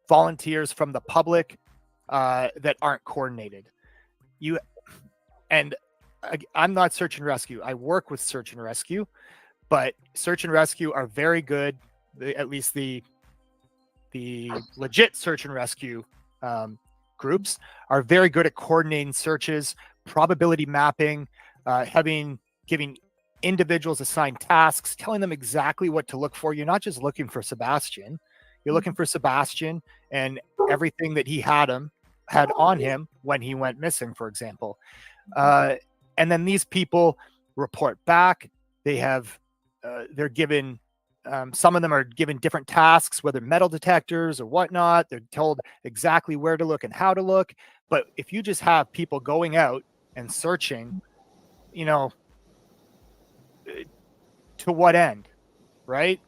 volunteers from the public that aren't coordinated. I'm not search and rescue. I work with search and rescue, but search and rescue are very good. At least the legit search and rescue groups are very good at coordinating searches, probability mapping, giving individuals assigned tasks, telling them exactly what to look for. You're not just looking for Sebastian. You're looking for Sebastian and everything that he had on him when he went missing, for example. And then these people report back. They're given, some of them are given different tasks, whether metal detectors or whatnot. They're told exactly where to look and how to look. But if you just have people going out and searching, you know, to what end, right?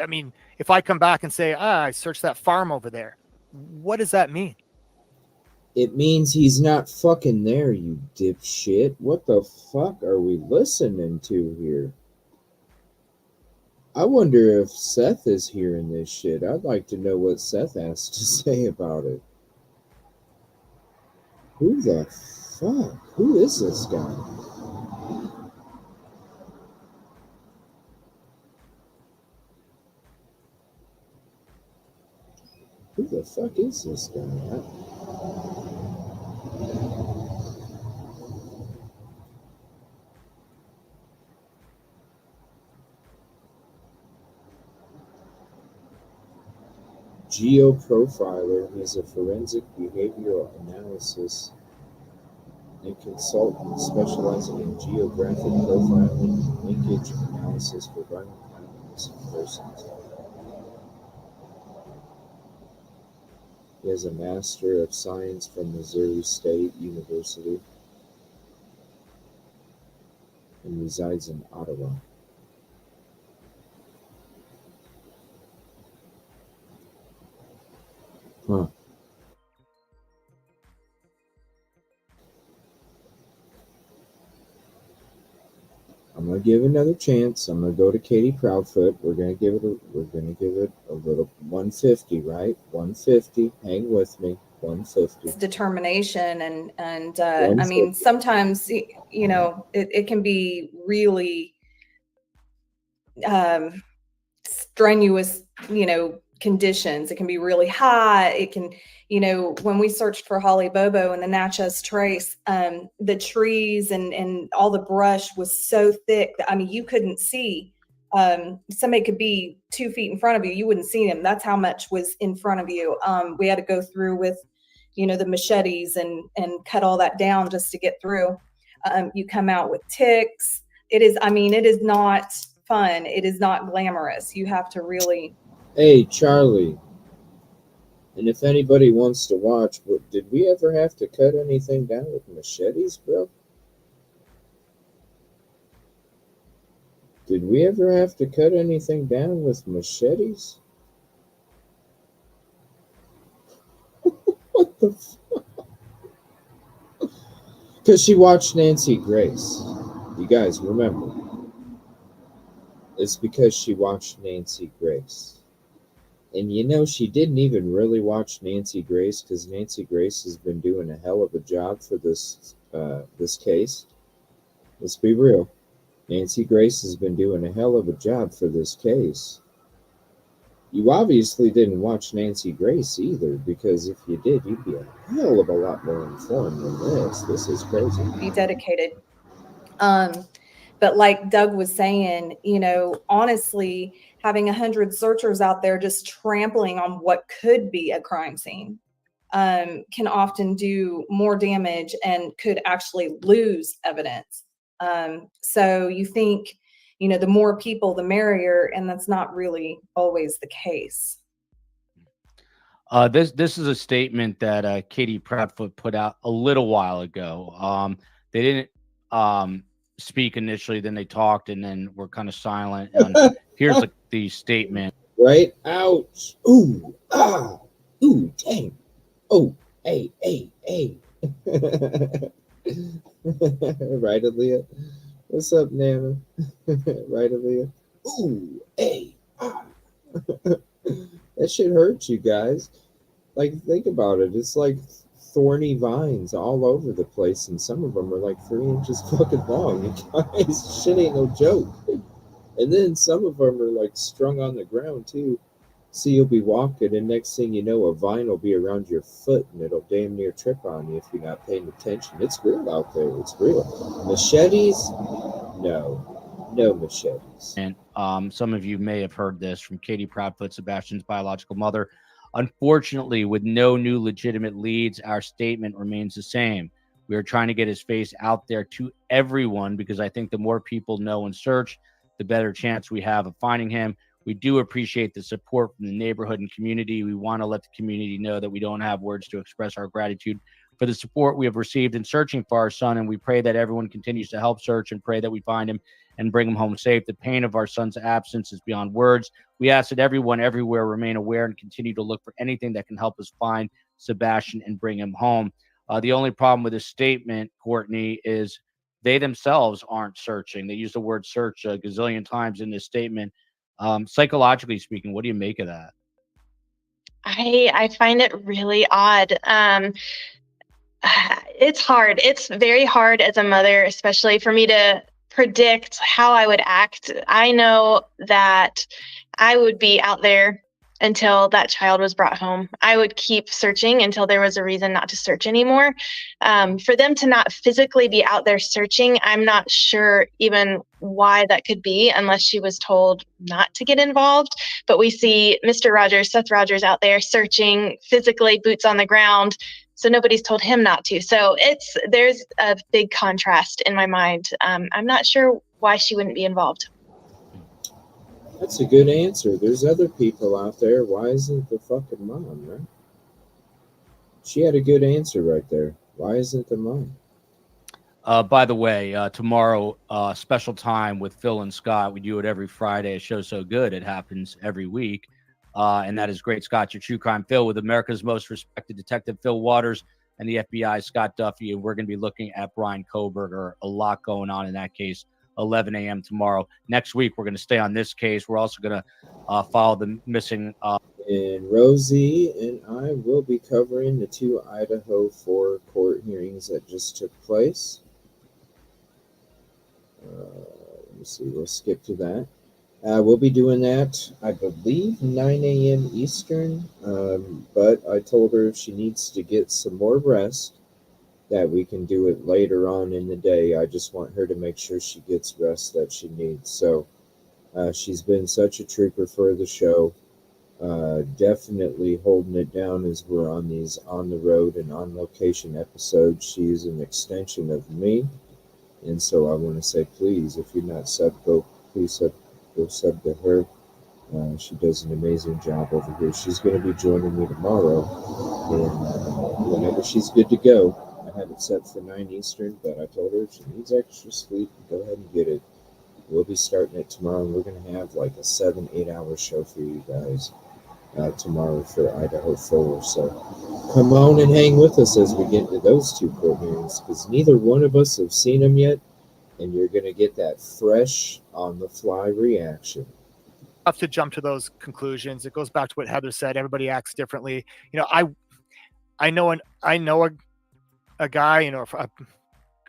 I mean, if I come back and say, I searched that farm over there, what does that mean? It means he's not fucking there, you dipshit. What the fuck are we listening to here? I wonder if Seth is hearing this shit. I'd like to know what Seth has to say about it. Who the fuck? Who is this guy? Who the fuck is this guy? Geoprofiler is a forensic behavioral analysis and consultant specializing in geographic profiling and linkage analysis for violent crime and missing persons. He has a Master of Science from Missouri State University and resides in Ottawa. Huh. I'm gonna give it another chance. I'm gonna go to Katie Proudfoot. We're gonna give it a little 150, right? 150. Hang with me. 150. It's determination and I mean, sometimes, you know, it can be really strenuous, you know, conditions. It can be really hot. It can, you know, when we searched for Holly Bobo and the Natchez Trace, the trees and all the brush was so thick that, I mean, you couldn't see. Somebody could be 2 feet in front of you. You wouldn't see them. That's how much was in front of you. We had to go through with, you know, the machetes and cut all that down just to get through. You come out with ticks. It is not fun. It is not glamorous. You have to really. Hey, Charlie. And if anybody wants to watch, did we ever have to cut anything down with machetes, bro? Did we ever have to cut anything down with machetes? What the fuck? Because she watched Nancy Grace. You guys remember. It's because she watched Nancy Grace. And you know, she didn't even really watch Nancy Grace because Nancy Grace has been doing a hell of a job for this case. Let's be real. Nancy Grace has been doing a hell of a job for this case. You obviously didn't watch Nancy Grace either, because if you did, you'd be a hell of a lot more informed than this. This is crazy. Be dedicated. But like Doug was saying, you know, honestly, having 100 searchers out there just trampling on what could be a crime scene can often do more damage and could actually lose evidence. So you think, you know, the more people, the merrier, and that's not really always the case. This is a statement that Katie Prattfoot put out a little while ago. They didn't speak initially, then they talked, and then were kind of silent. Here's the statement. Right? Ouch. Ooh. Ah. Ooh. Dang. Oh. Hey. Hey. Hey. Right, Aaliyah? What's up, Nana? Right, Aaliyah? Ooh. Hey. Ah. That shit hurts, you guys. Like, think about it. It's like thorny vines all over the place, and some of them are like 3 inches fucking long. You guys, shit ain't no joke. And then some of them are like strung on the ground too. So you'll be walking, and next thing you know, a vine will be around your foot, and it'll damn near trip on you if you're not paying attention. It's real out there. It's real. Machetes? No machetes. And some of you may have heard this from Katie Proudfoot, Sebastian's biological mother. Unfortunately, with no new legitimate leads, our statement remains the same. We are trying to get his face out there to everyone because I think the more people know and search, the better chance we have of finding him. We do appreciate the support from the neighborhood and community. We want to let the community know that we don't have words to express our gratitude for the support we have received in searching for our son, and we pray that everyone continues to help search and pray that we find him and bring him home safe. The pain of our son's absence is beyond words. We ask that everyone everywhere remain aware and continue to look for anything that can help us find Sebastian and bring him home. The only problem with this statement, Courtney, is they themselves aren't searching. They use the word search a gazillion times in this statement. Psychologically speaking, what do you make of that? I find it really odd. It's hard. It's very hard as a mother, especially for me to predict how I would act. I know that I would be out there until that child was brought home. I would keep searching until there was a reason not to search anymore. For them to not physically be out there searching, I'm not sure even why that could be unless she was told not to get involved. But we see Mr. Rogers, Seth Rogers, out there searching physically, boots on the ground. So nobody's told him not to. So there's a big contrast in my mind. I'm not sure why she wouldn't be involved. That's a good answer. There's other people out there. Why isn't the fucking mom, right? She had a good answer right there. Why isn't the mom? By the way, tomorrow, special time with Phil and Scott. We do it every Friday. A show so good it happens every week. And that is Great Scott, your true crime Phil, with America's most respected detective Phil Waters and the FBI's Scott Duffy. And we're going to be looking at Brian Koberger. A lot going on in that case. 11 a.m. tomorrow. Next week, we're going to stay on this case. We're also going to follow the missing. And Rosie and I will be covering the 2 Idaho 4 court hearings that just took place. Let me see. We'll skip to that. We'll be doing that, I believe, 9 a.m. Eastern. But I told her if she needs to get some more rest, that we can do it later on in the day. I just want her to make sure she gets rest that she needs. So she's been such a trooper for the show. Definitely holding it down as we're on these on the road and on location episodes. She's an extension of me. And so I want to say, please, if you're not sub, go sub to her. She does an amazing job over here. She's going to be joining me tomorrow. And whenever she's good to go, I have it set for 9 Eastern, but I told her if she needs extra sleep, go ahead and get it. We'll be starting it tomorrow, and we're going to have like a 7-8 hour show for you guys tomorrow for Idaho 4. So come on and hang with us as we get into those 2 court hearings, because neither one of us have seen them yet, and you're going to get that fresh, on-the-fly reaction. Tough to jump to those conclusions. It goes back to what Heather said. Everybody acts differently. You know, I know a guy, you know,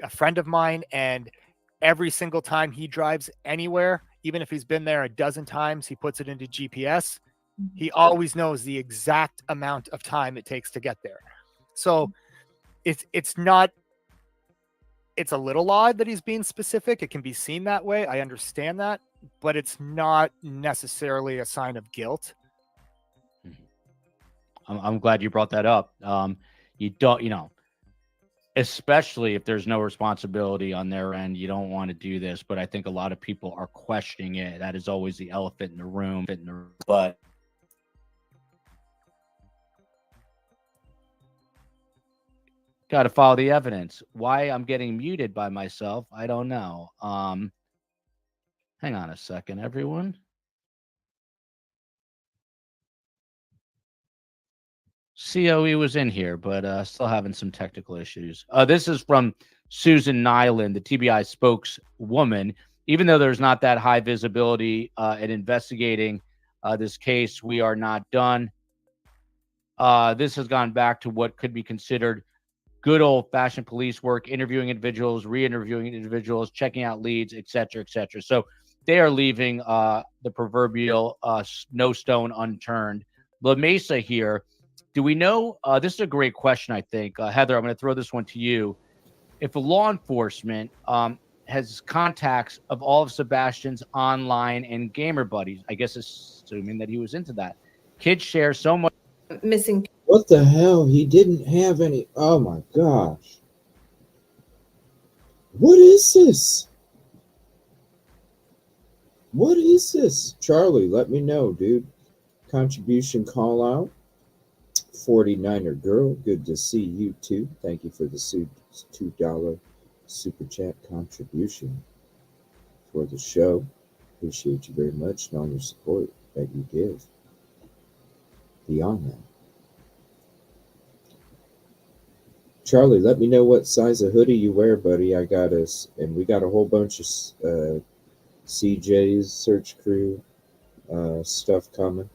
a friend of mine, and every single time he drives anywhere, even if he's been there a dozen times, he puts it into GPS. He always knows the exact amount of time it takes to get there. So it's not it's a little odd that he's being specific. It can be seen that way. I understand that, but it's not necessarily a sign of guilt. I'm glad you brought that up. You don't, especially if there's no responsibility on their end, you don't want to do this. But I think a lot of people are questioning it. That is always the elephant in the room. But got to follow the evidence. Why I'm getting muted by myself, I don't know. Hang on a second, everyone. COE was in here, but still having some technical issues. This is from Susan Nyland, the TBI spokeswoman. Even though there's not that high visibility in investigating this case, we are not done. This has gone back to what could be considered good old-fashioned police work, interviewing individuals, re-interviewing individuals, checking out leads, et cetera, et cetera. So they are leaving the proverbial no stone unturned. La Mesa here, do we know, this is a great question, I think. Heather, I'm going to throw this one to you. If a law enforcement has contacts of all of Sebastian's online and gamer buddies, I guess assuming that he was into that, kids share so much. Missing. What the hell? He didn't have any. Oh my gosh. What is this? What is this? Charlie, let me know, dude. Contribution call out. 49er girl, good to see you too. Thank you for the $2 super chat contribution for the show. Appreciate you very much and all your support that you give. Beyond that, Charlie, let me know what size of hoodie you wear, buddy. I got us, and we got a whole bunch of CJ's search crew stuff coming.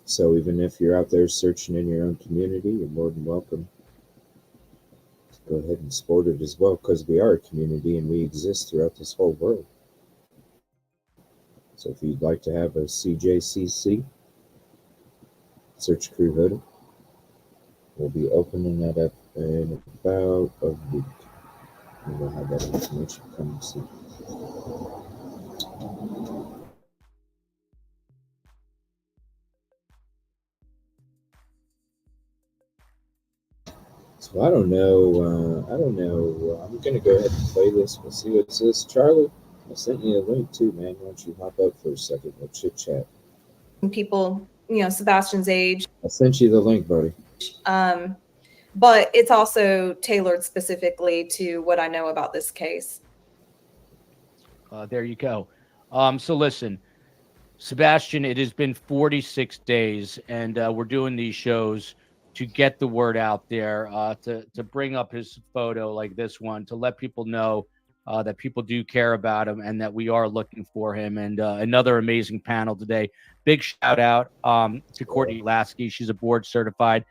So even if you're out there searching in your own community, you're more than welcome to go ahead and support it as well, because we are a community and we exist throughout this whole world. So if you'd like to have a CJCC search crew hoodie, we'll be opening that up in about a week. And we'll have that information coming soon. So I don't know. I'm gonna go ahead and play this. We'll see what it says. Charlie, I sent you a link too, man. Why don't you hop up for a second? We'll chit chat. People, Sebastian's age. I sent you the link, buddy. But it's also tailored specifically to what I know about this case. There you go. So listen, Sebastian, it has been 46 days, and we're doing these shows to get the word out there, to bring up his photo like this one, to let people know that people do care about him and that we are looking for him. And another amazing panel today. Big shout out to Courtney Lasky. She's a board certified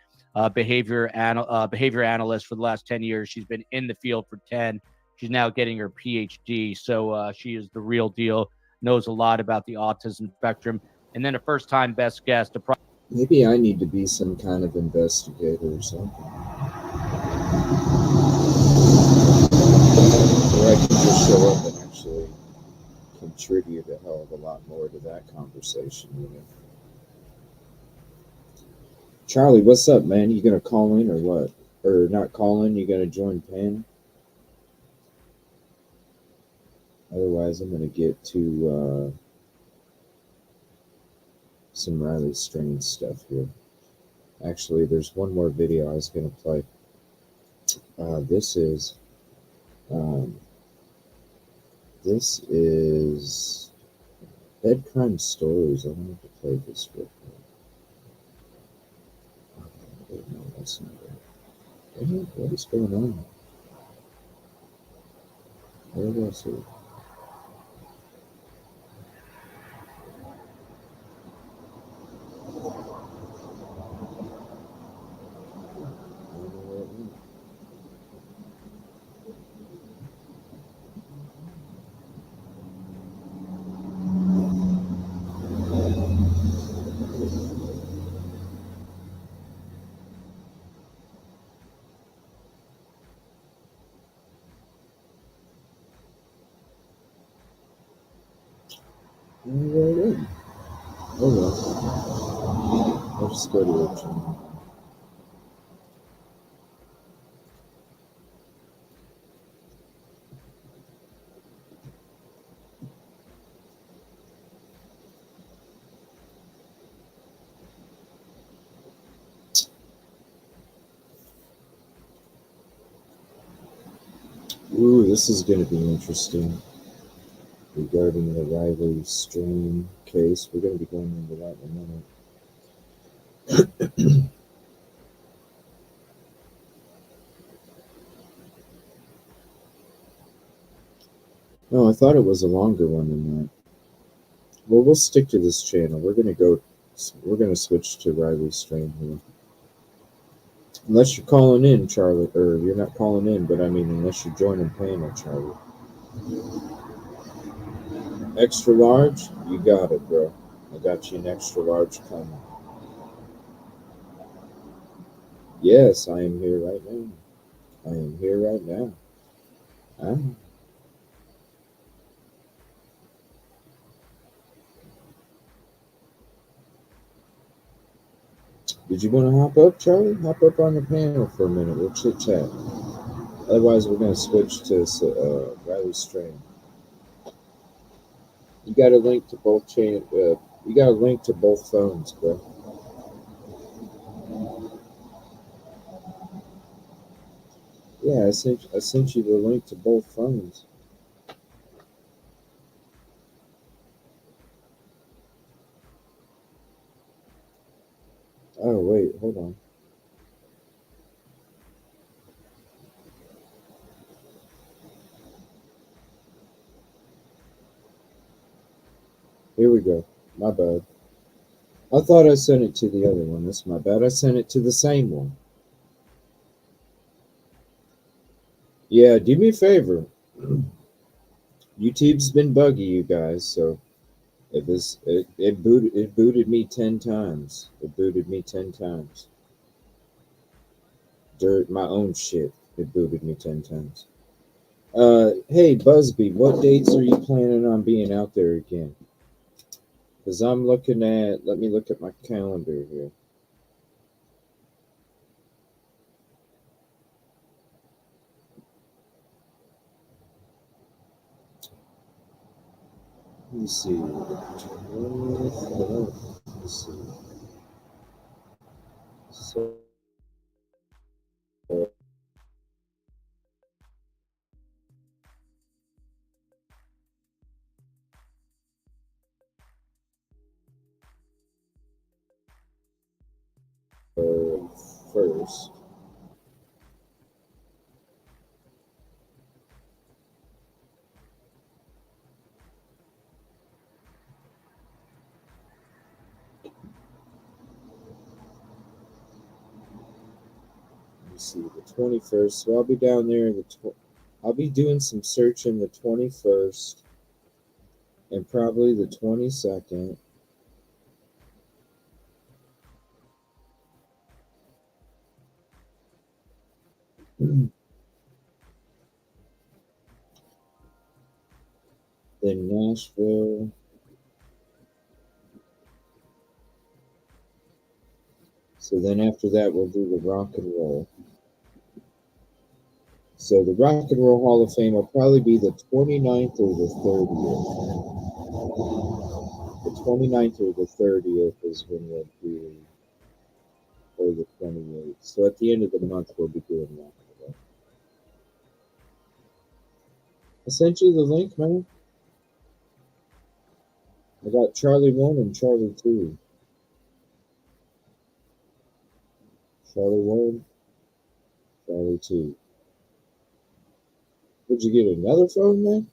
behavior analyst for the last 10 years. She's been in the field for 10. She's now getting her PhD. So she is the real deal, knows a lot about the autism spectrum. And then a first-time best guest. Maybe I need to be some kind of investigator or something. Or I can just show up and actually contribute a hell of a lot more to that conversation. Charlie, what's up, man? You gonna call in or what? Or not call in? You gonna join panel? Otherwise, I'm gonna get to some Riley Strange stuff here. Actually, there's one more video I was gonna play. This is Bed Crime Stories. I wanted to play this real quick. No, that's not it. What is going on? Where was it? Right in. Oh well. I'll just go to the channel. Ooh, this is going to be interesting. Regarding the Riley Strain case, we're going to be going into that in a minute. No, I thought it was a longer one than that. Well, we'll stick to this channel. We're going to switch to Riley Strain here. Unless you're calling in, Charlie, or you're not calling in, but I mean, unless you're joining panel, Charlie. Extra large? You got it, bro. I got you an extra large coming. Yes, I am here right now. I am here right now. Ah. Did you want to hop up, Charlie? Hop up on the panel for a minute. We'll chit chat. Otherwise, we're going to switch to Riley Strain. You got a link to both you got a link to both phones, bro. Yeah, I sent you the link to both phones. Oh wait, hold on. Here we go. My bad. I thought I sent it to the other one. That's my bad. I sent it to the same one. Yeah, do me a favor. YouTube's been buggy, you guys, so it booted me 10 times. It booted me 10 times. Dirt my own shit. It booted me 10 times. Hey Busby, what dates are you planning on being out there again? Because I'm looking at, let me look at my calendar here. Let me see. Let's see. So, first. Let me see, the 21st. So I'll be down there. I'll be doing some searching the 21st and probably the 22nd. Then Nashville. So then after that, we'll do the rock and roll. So the Rock and Roll Hall of Fame will probably be the 29th or the 30th. The 29th or the 30th is when we'll do, or the 28th. So at the end of the month, we'll be doing that. I sent you the link, man. I got Charlie 1 and Charlie 2. Charlie 1, Charlie 2. Would you get another phone, man?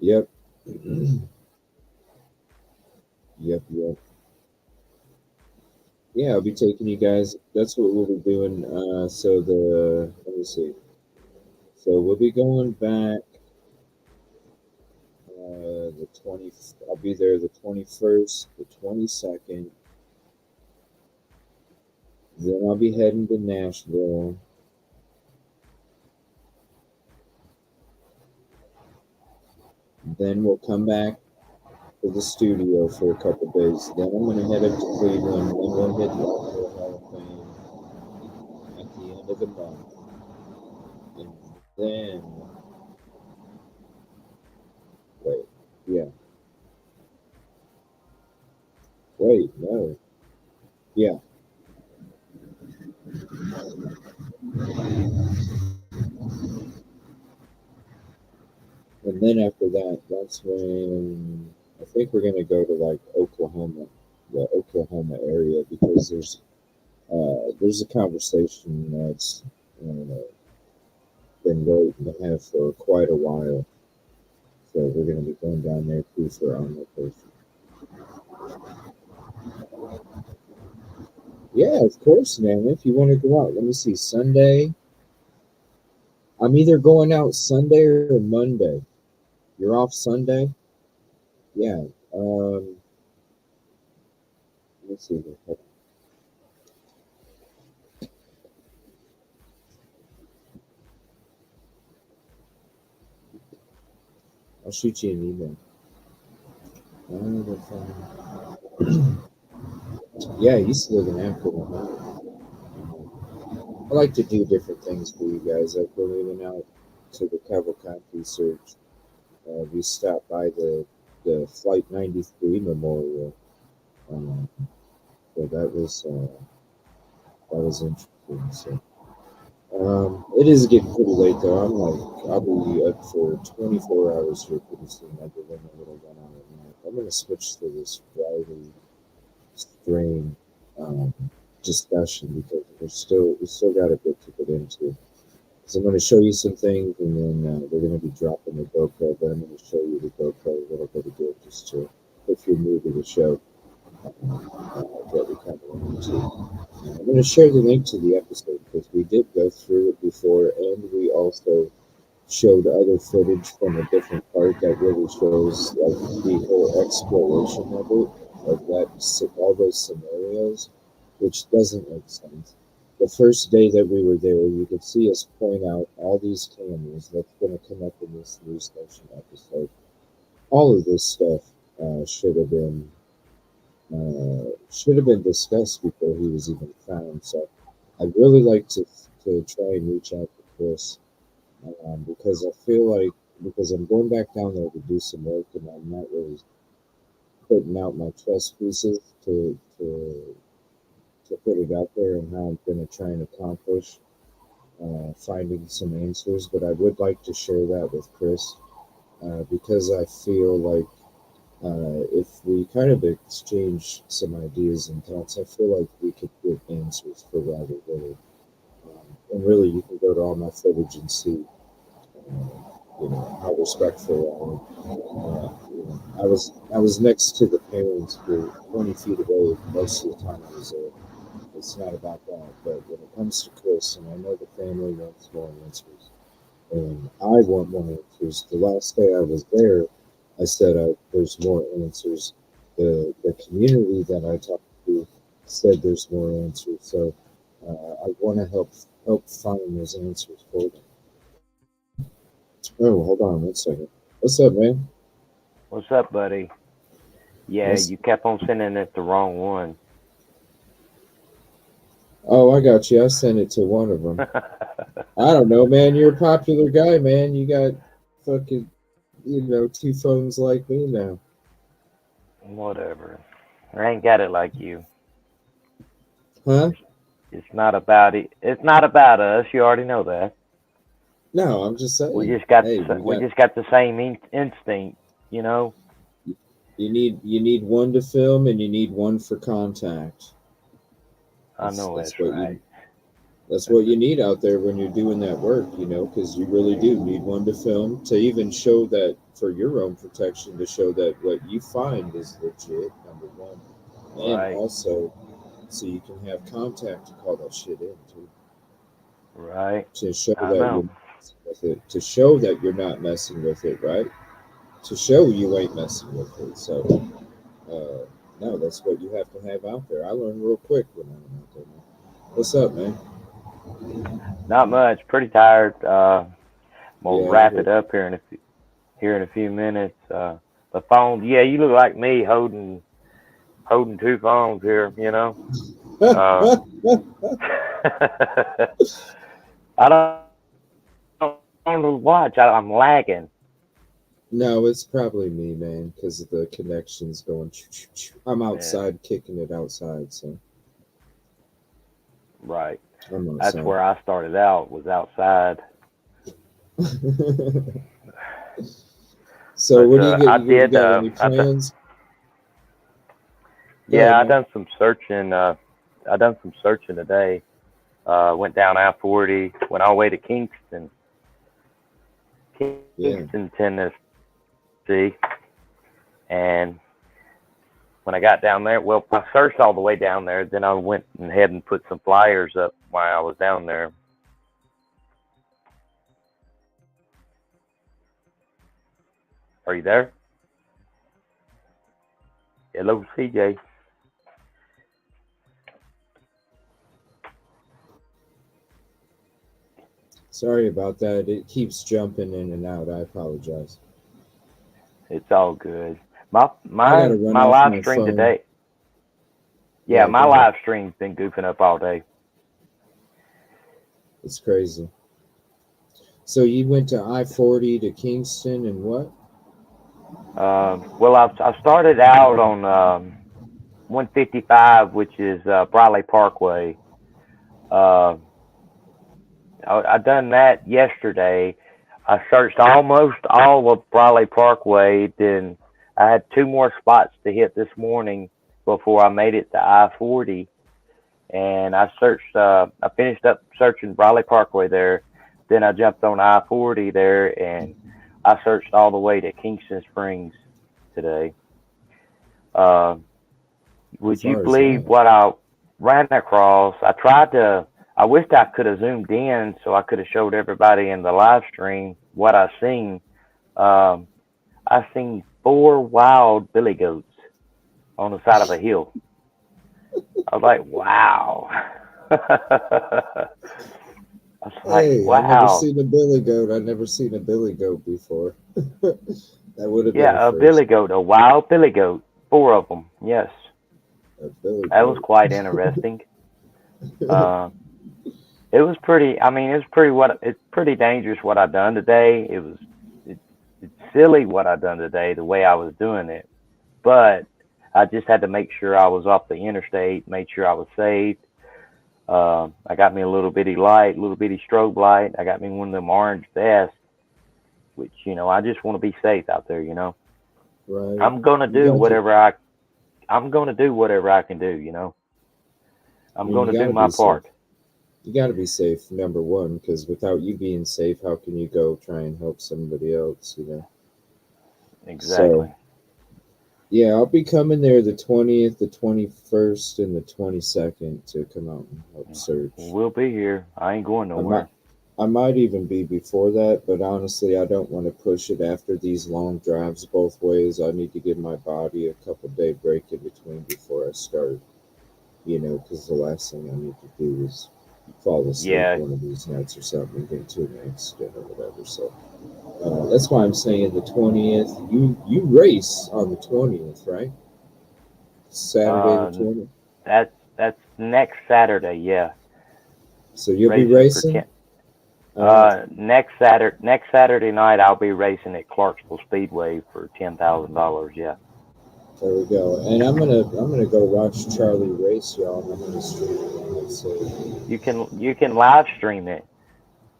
Yep. Yep. Yeah, I'll be taking you guys. That's what we'll be doing. Let me see. So we'll be going back the 20. I'll be there the 21st, the 22nd. Then I'll be heading to Nashville. Then we'll come back to the studio for a couple days. Then I'm going to head up to Cleveland. Then we'll hit the Hall of Fame at the end of the month. And then, wait, yeah. Wait, no. Yeah. And then after that, that's when I think we're going to go to like Oklahoma, the Oklahoma area, because there's a conversation that's been waiting to have for quite a while. So we're going to be going down there too for on location. Yeah, of course, man. If you want to go out, let me see. Sunday. I'm either going out Sunday or Monday. You're off Sunday? Yeah. Let's see. I'll shoot you an email. Yeah, I used to live in Akron. I like to do different things for you guys. Like we're moving out to the Cavalcante search. We stopped by the Flight 93 memorial. So that was interesting. So it is getting pretty late though. I'll be up for 24 hours here pretty soon. I'll be running a little one hour at night. I'm gonna switch to this Friday strain discussion because we still got a bit to get into. So I'm going to show you some things, and then we're going to be dropping the GoPro. But I'm going to show you the GoPro a little bit again, just to if you're new to the show, what we kind of went into. I'm going to share the link to the episode because we did go through it before, and we also showed other footage from a different part that really shows like the whole exploration of it, of that all those scenarios, which doesn't make sense. The first day that we were there, you could see us point out all these cameras that's going to come up in this news station episode. All of this stuff should have been discussed before he was even found. So I'd really like to try and reach out to Chris because I feel like because I'm going back down there to do some work and I'm not really putting out my chess pieces to put it out there and how I'm going to try and accomplish finding some answers. But I would like to share that with Chris because I feel like if we kind of exchange some ideas and thoughts, I feel like we could get answers for Robert Willard. And really, you can go to all my footage and see, how respectful I am. I was next to the parents for 20 feet away most of the time I was there. It's not about that, but when it comes to Chris, and I know the family wants more answers, and I want more answers. The last day I was there, I said there's more answers. The community that I talked to said there's more answers. So I want to help find those answers for them. Oh, hold on one second. What's up, man? What's up, buddy? Yeah, you kept on sending it the wrong one. Oh, I got you. I sent it to one of them. I don't know, man. You're a popular guy, man. You got fucking, 2 phones like me now. Whatever. I ain't got it like you. Huh? It's not about it. It's not about us. You already know that. No, I'm just saying. We just got the same instinct, You need one to film and you need one for contact. I know that's right. That's what you need out there when you're doing that work, because you really do need one to film to even show that for your own protection, to show that what you find is legit, number one. And also, so you can have contact to call that shit in, too. Right. To show that you're not messing with it, right? to show you ain't messing with it. So, no, that's what you have to have out there. I learned real quick when I went out there, man. What's up, man? Not much. Pretty tired. We'll Yeah, wrap it up here in a few minutes. The phone. Yeah, you look like me holding two phones here. You know. I don't watch. I'm lagging. No, it's probably me, man, because the connection's going. I'm outside kicking it outside, so. Right. I'm That's outside. where I started out. Was outside. So, what do you get? I You did. got any plans? Yeah, I done some searching. I done some searching today. Went down I-40. Went all the way to Kingston, Tennessee. And when I got down there, well, I searched all the way down there. Then I went ahead and put some flyers up while I was down there. Are you there? Hello, CJ. Sorry about that. It keeps jumping in and out. I apologize. It's all good. My my live stream phone. today. Yeah, my live stream's been goofing up all day. It's crazy. So you went to I-40 to Kingston and what? Well, I started out on 155, which is Briley Parkway. I done that yesterday. I searched almost all of Briley Parkway. Then I had 2 more spots to hit this morning before I made it to I-40. And I searched, I finished up searching Briley Parkway there. Then I jumped on I-40 there, and I searched all the way to Kingston Springs today. Would you believe what I ran across? I wished I could have zoomed in so I could have showed everybody in the live stream what I seen. I seen 4 wild billy goats on the side of a hill. I was like, wow. I was like, wow. I've never seen a billy goat. I've never seen a billy goat before. That would have been a billy goat, a wild billy goat. 4 of them, yes. That was quite interesting. It was pretty. I mean, it's pretty dangerous what I done today. It's silly what I done today, the way I was doing it. But I just had to make sure I was off the interstate, made sure I was safe. I got me a little bitty strobe light. I got me one of them orange vests, which, you know, I just want to be safe out there, you know. Right. I'm gonna do whatever I can do, you know. I'm gonna do my part. You got to be safe, number one, because without you being safe, how can you go try and help somebody else, you know? Exactly. So, yeah, I'll be coming there the 20th, the 21st, and the 22nd to come out and help search. We'll be here. I ain't going nowhere. I might even be before that, but honestly, I don't want to push it after these long drives both ways. I need to give my body a couple-day break in between before I start, you know, because the last thing I need to do is fall asleep one of these nights or something and get into an accident or whatever. So that's why I'm saying the 20th. You race on the 20th, right? Saturday the 20th. That's next Saturday, yeah. So you'll be racing? Next Saturday night I'll be racing at Clarksville Speedway for $10,000. Yeah. There we go. And I'm gonna go watch Charlie race, y'all. I'm gonna stream it. So you can live stream it.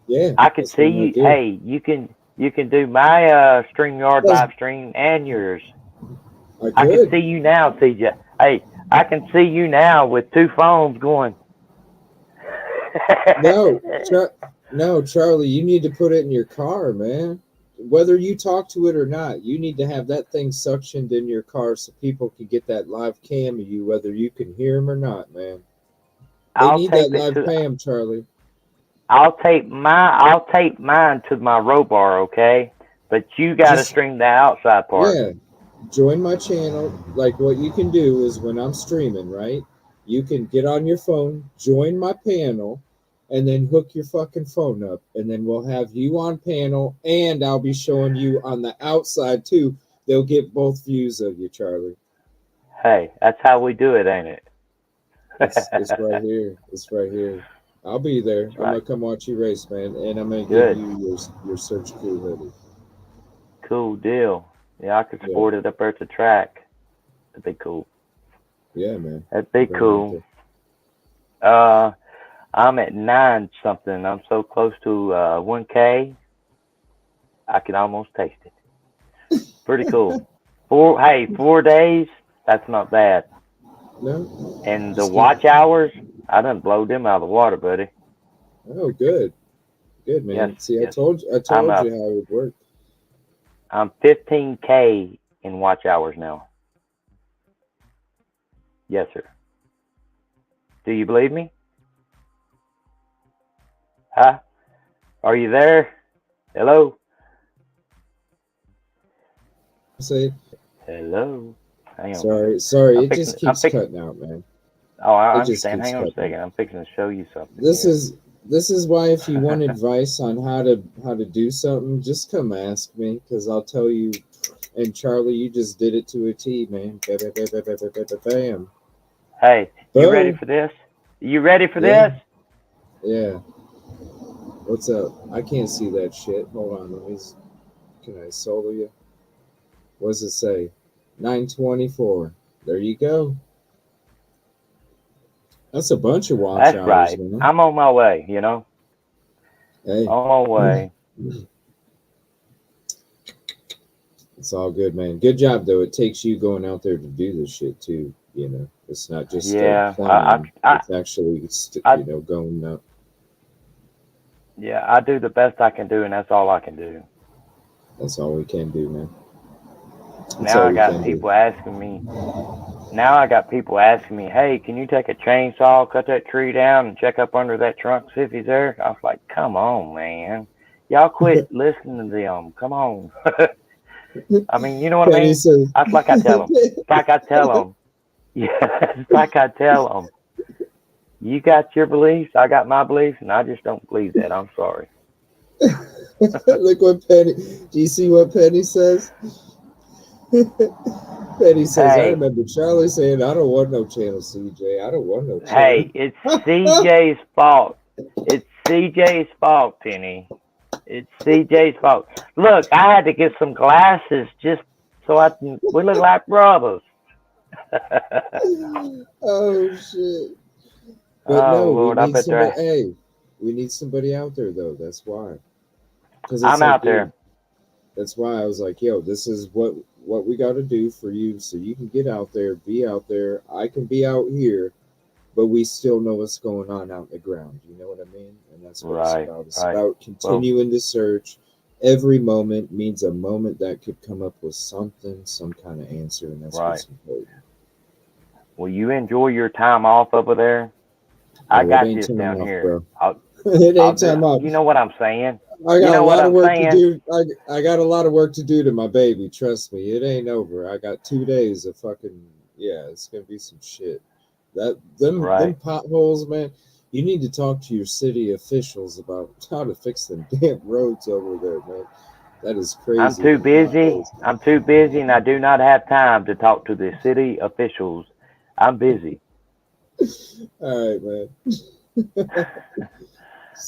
Yeah. I can see you. Hey, you can do my StreamYard live stream and yours. I can see you now, CJ. Hey, I can see you now with 2 phones going. No, Charlie, you need to put it in your car, man. Whether you talk to it or not, you need to have that thing suctioned in your car so people can get that live cam of you, whether you can hear them or not, man. They need that live cam, Charlie. I'll tape mine to my row bar, okay? But you got to Just- stream the outside part. Yeah, join my channel. Like what you can do is when I'm streaming, right? You can get on your phone, join my panel, and then hook your fucking phone up, and then we'll have you on panel, and I'll be showing you on the outside too. They'll get both views of you, Charlie. Hey, that's how we do it, ain't it? It's right here. It's right here. I'll be there. That's I'm right. gonna come watch you race, man, and I'm gonna Good. give you your search crew hoodie. Cool deal. Yeah, I could Yeah. sport it up there at the track. That'd be cool. Yeah, man. That'd be Bring it cool. I'm at 9 something. I'm so close to 1K. I can almost taste it. Pretty cool. 4 days. That's not bad. No. And the Just watch hours, I done blowed them out of the water, buddy. Oh, good. Good, man. Yes, See, yes. I told you how it would work. I'm 15K in watch hours now. Yes, sir. Do you believe me? Huh? Are you there? Hello? Say, Hello? Hang sorry. on. I'm It just fixing- I'm keeps fixing- cutting out, man. Oh, I It just understand. keeps Hang on a cutting second. I'm fixing to show you something. This here. is why if you want advice on how to do something, just come ask me, because I'll tell you. And Charlie, you just did it to a T, man. Bam. Hey, you Boom. ready for this? You ready for Yeah. this? Yeah. What's up? I can't see that shit. Hold on, can I solo you? What does it say? 924. There you go. That's a bunch of watch That's hours, right. man. I'm on my way, you know? Hey, On my way. it's all good, man. Good job, though. It takes you going out there to do this shit, too. You know, it's not just Yeah, playing. I- It's actually, going up. Yeah, I do the best I can do, and that's all I can do. That's all we can do, man. That's Now all I we got can people asking me. Now I got people asking me, "Hey, can you take a chainsaw, cut that tree down, and check up under that trunk, see if he's there?" I was like, "Come on, man, y'all quit listening to them. Come on." I mean, you know what I Penny mean? says- That's like I tell them. It's like I tell them. Yeah, it's like I tell them. You got your beliefs, I got my beliefs, and I just don't believe that. I'm sorry. Look what Penny. Do you see what Penny says? Penny says, I Hey. remember Charlie saying, I don't want no channel, CJ. I don't want no channel. Hey, it's CJ's fault. It's CJ's fault, Penny. It's CJ's fault. Look, I had to get some glasses just so we look like brothers. Oh, shit. But Oh, no, Lord, we I need bet somebody. they're... Hey, we need somebody out there, though. That's why. Because I'm out there. That's why I was like, yo, this is what we got to do for you, so you can get out there, be out there. I can be out here, but we still know what's going on out in the ground. You know what I mean? And that's what Right, it's about. It's right. about continuing to search. Every moment means a moment that could come up with something, some kind of answer, and that's what's important. Will you enjoy your time off over there? Oh, I got it ain't this time down off, here. bro. It ain't time off. You know what I'm saying? I got You know a what lot of I'm work saying? to do. I got a lot of work to do to my baby. Trust me, it ain't over. I got 2 days of fucking it's gonna be some shit. Them potholes, man. You need to talk to your city officials about how to fix them damn roads over there, man. That is crazy. I'm too busy, and I do not have time to talk to the city officials. I'm busy. All right, man.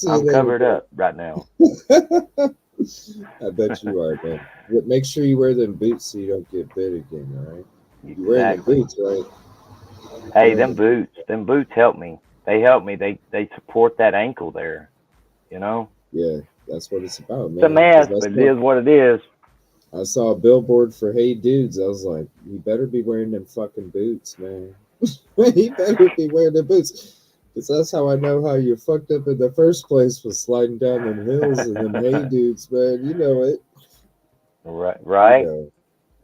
I'm covered up right now. I bet you are, man. Make sure you wear them boots so you don't get bit again, all right? Exactly. You're wearing the boots, right? Hey, them boots help me. They help me. They support that ankle there, you know? Yeah, that's what it's about, man. It's a mess, but it is what it is. I saw a billboard for Hey Dudes. I was like, you better be wearing them fucking boots, man. You better be wearing the boots. Because that's how I know how you're fucked up in the first place, was sliding down them hills and them Hey Dudes, man. You know it. Right? You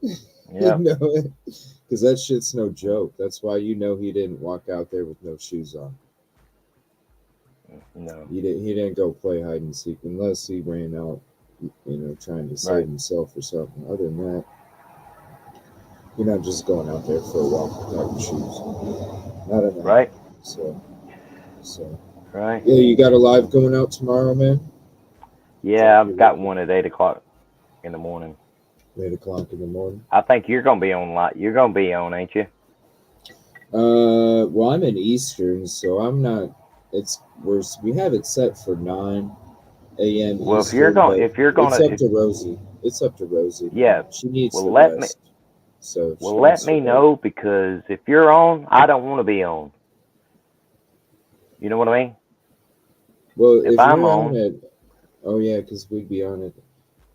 know, Yeah. you know it. Because that shit's no joke. That's why you know he didn't walk out there with no shoes on. No. He didn't go play hide and seek unless he ran out trying to save himself or something. Other than that, you're not just going out there for a walk without your shoes. Not enough. Right. So Right. yeah, you got a live going out tomorrow, man? Yeah, I've got one at 8 o'clock in the morning. 8 o'clock in the morning. I think you're gonna be on You're gonna be on, ain't you? Well, I'm in Eastern, so I'm not. We have it set for 9 a.m. Well, Eastern, it's up to Rosie. It's up to Rosie. Yeah. She needs Well, the let rest. let me know, because if you're on, I don't want to be on. You know what I mean? Well, if I'm you're on it, oh yeah, because we'd be on it.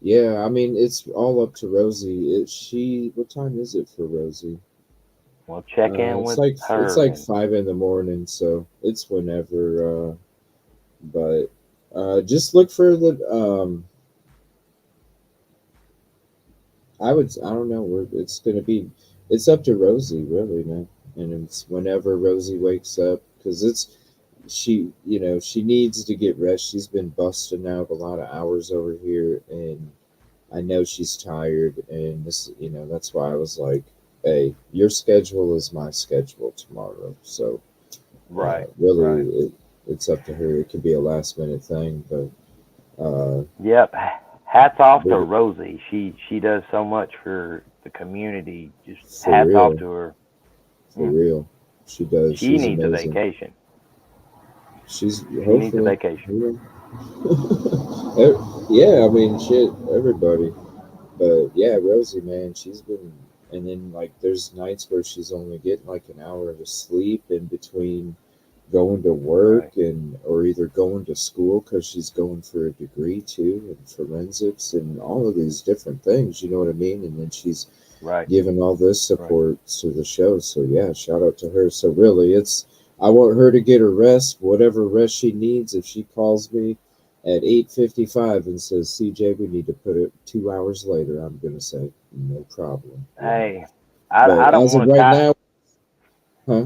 Yeah, I mean it's all up to Rosie. What time is it for Rosie? Well, check in with her. It's like 5 in the morning, so it's whenever. But just look for the. I don't know. It's gonna be. It's up to Rosie, really, man. And it's whenever Rosie wakes up, because she needs to get rest. She's been busting out a lot of hours over here, and I know she's tired. And that's why I was like, hey, your schedule is my schedule tomorrow. So really, it's up to her. It could be a last minute thing, but yep. Hats off to Rosie. She does so much for the community. Just hats off to her. For real, she does. She needs amazing. A vacation. She needs a vacation. Yeah, I mean, shit, everybody. But yeah, Rosie, man, she's been. And then there's nights where she's only getting like an hour of sleep in between going to work or either going to school, because she's going for a degree too in forensics and all of these different things, you know what I mean? And then she's giving all this support to the show. So yeah, shout out to her. So really, I want her to get her rest, whatever rest she needs. If she calls me at 8:55 and says, CJ, we need to put it 2 hours later, I'm gonna say no problem. Hey, I don't want to now, huh?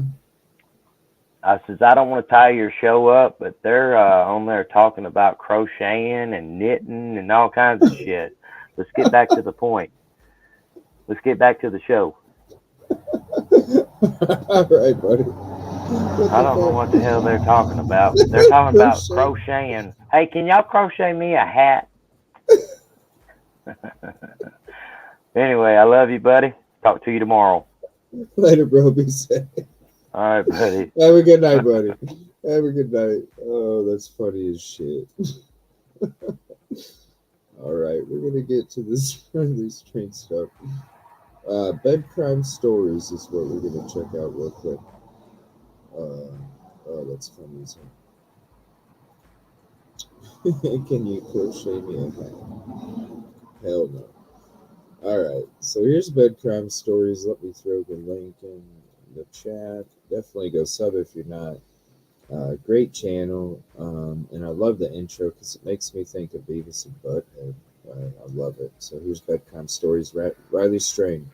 I says, I don't want to tie your show up, but they're on there talking about crocheting and knitting and all kinds of shit. Let's get back to the point. Let's get back to the show. All right, buddy. I don't know what the hell they're talking about. They're talking about crocheting. Hey, can y'all crochet me a hat? Anyway, I love you, buddy. Talk to you tomorrow. Later, bro. Be safe. All right, buddy. Have a good night, buddy. Have a good night. Oh, that's funny as shit. All right, we're gonna get to this really strange stuff. Bed crime stories is what we're gonna check out real quick. Oh, that's funny as hell. Can you crochet me a hat? Hell no. All right, so here's bed crime stories. Let me throw the link in the chat. Definitely go sub if you're not. Great channel, and I love the intro because it makes me think of Beavis and Butthead. I love it. So here's bed crime stories. Riley Strain.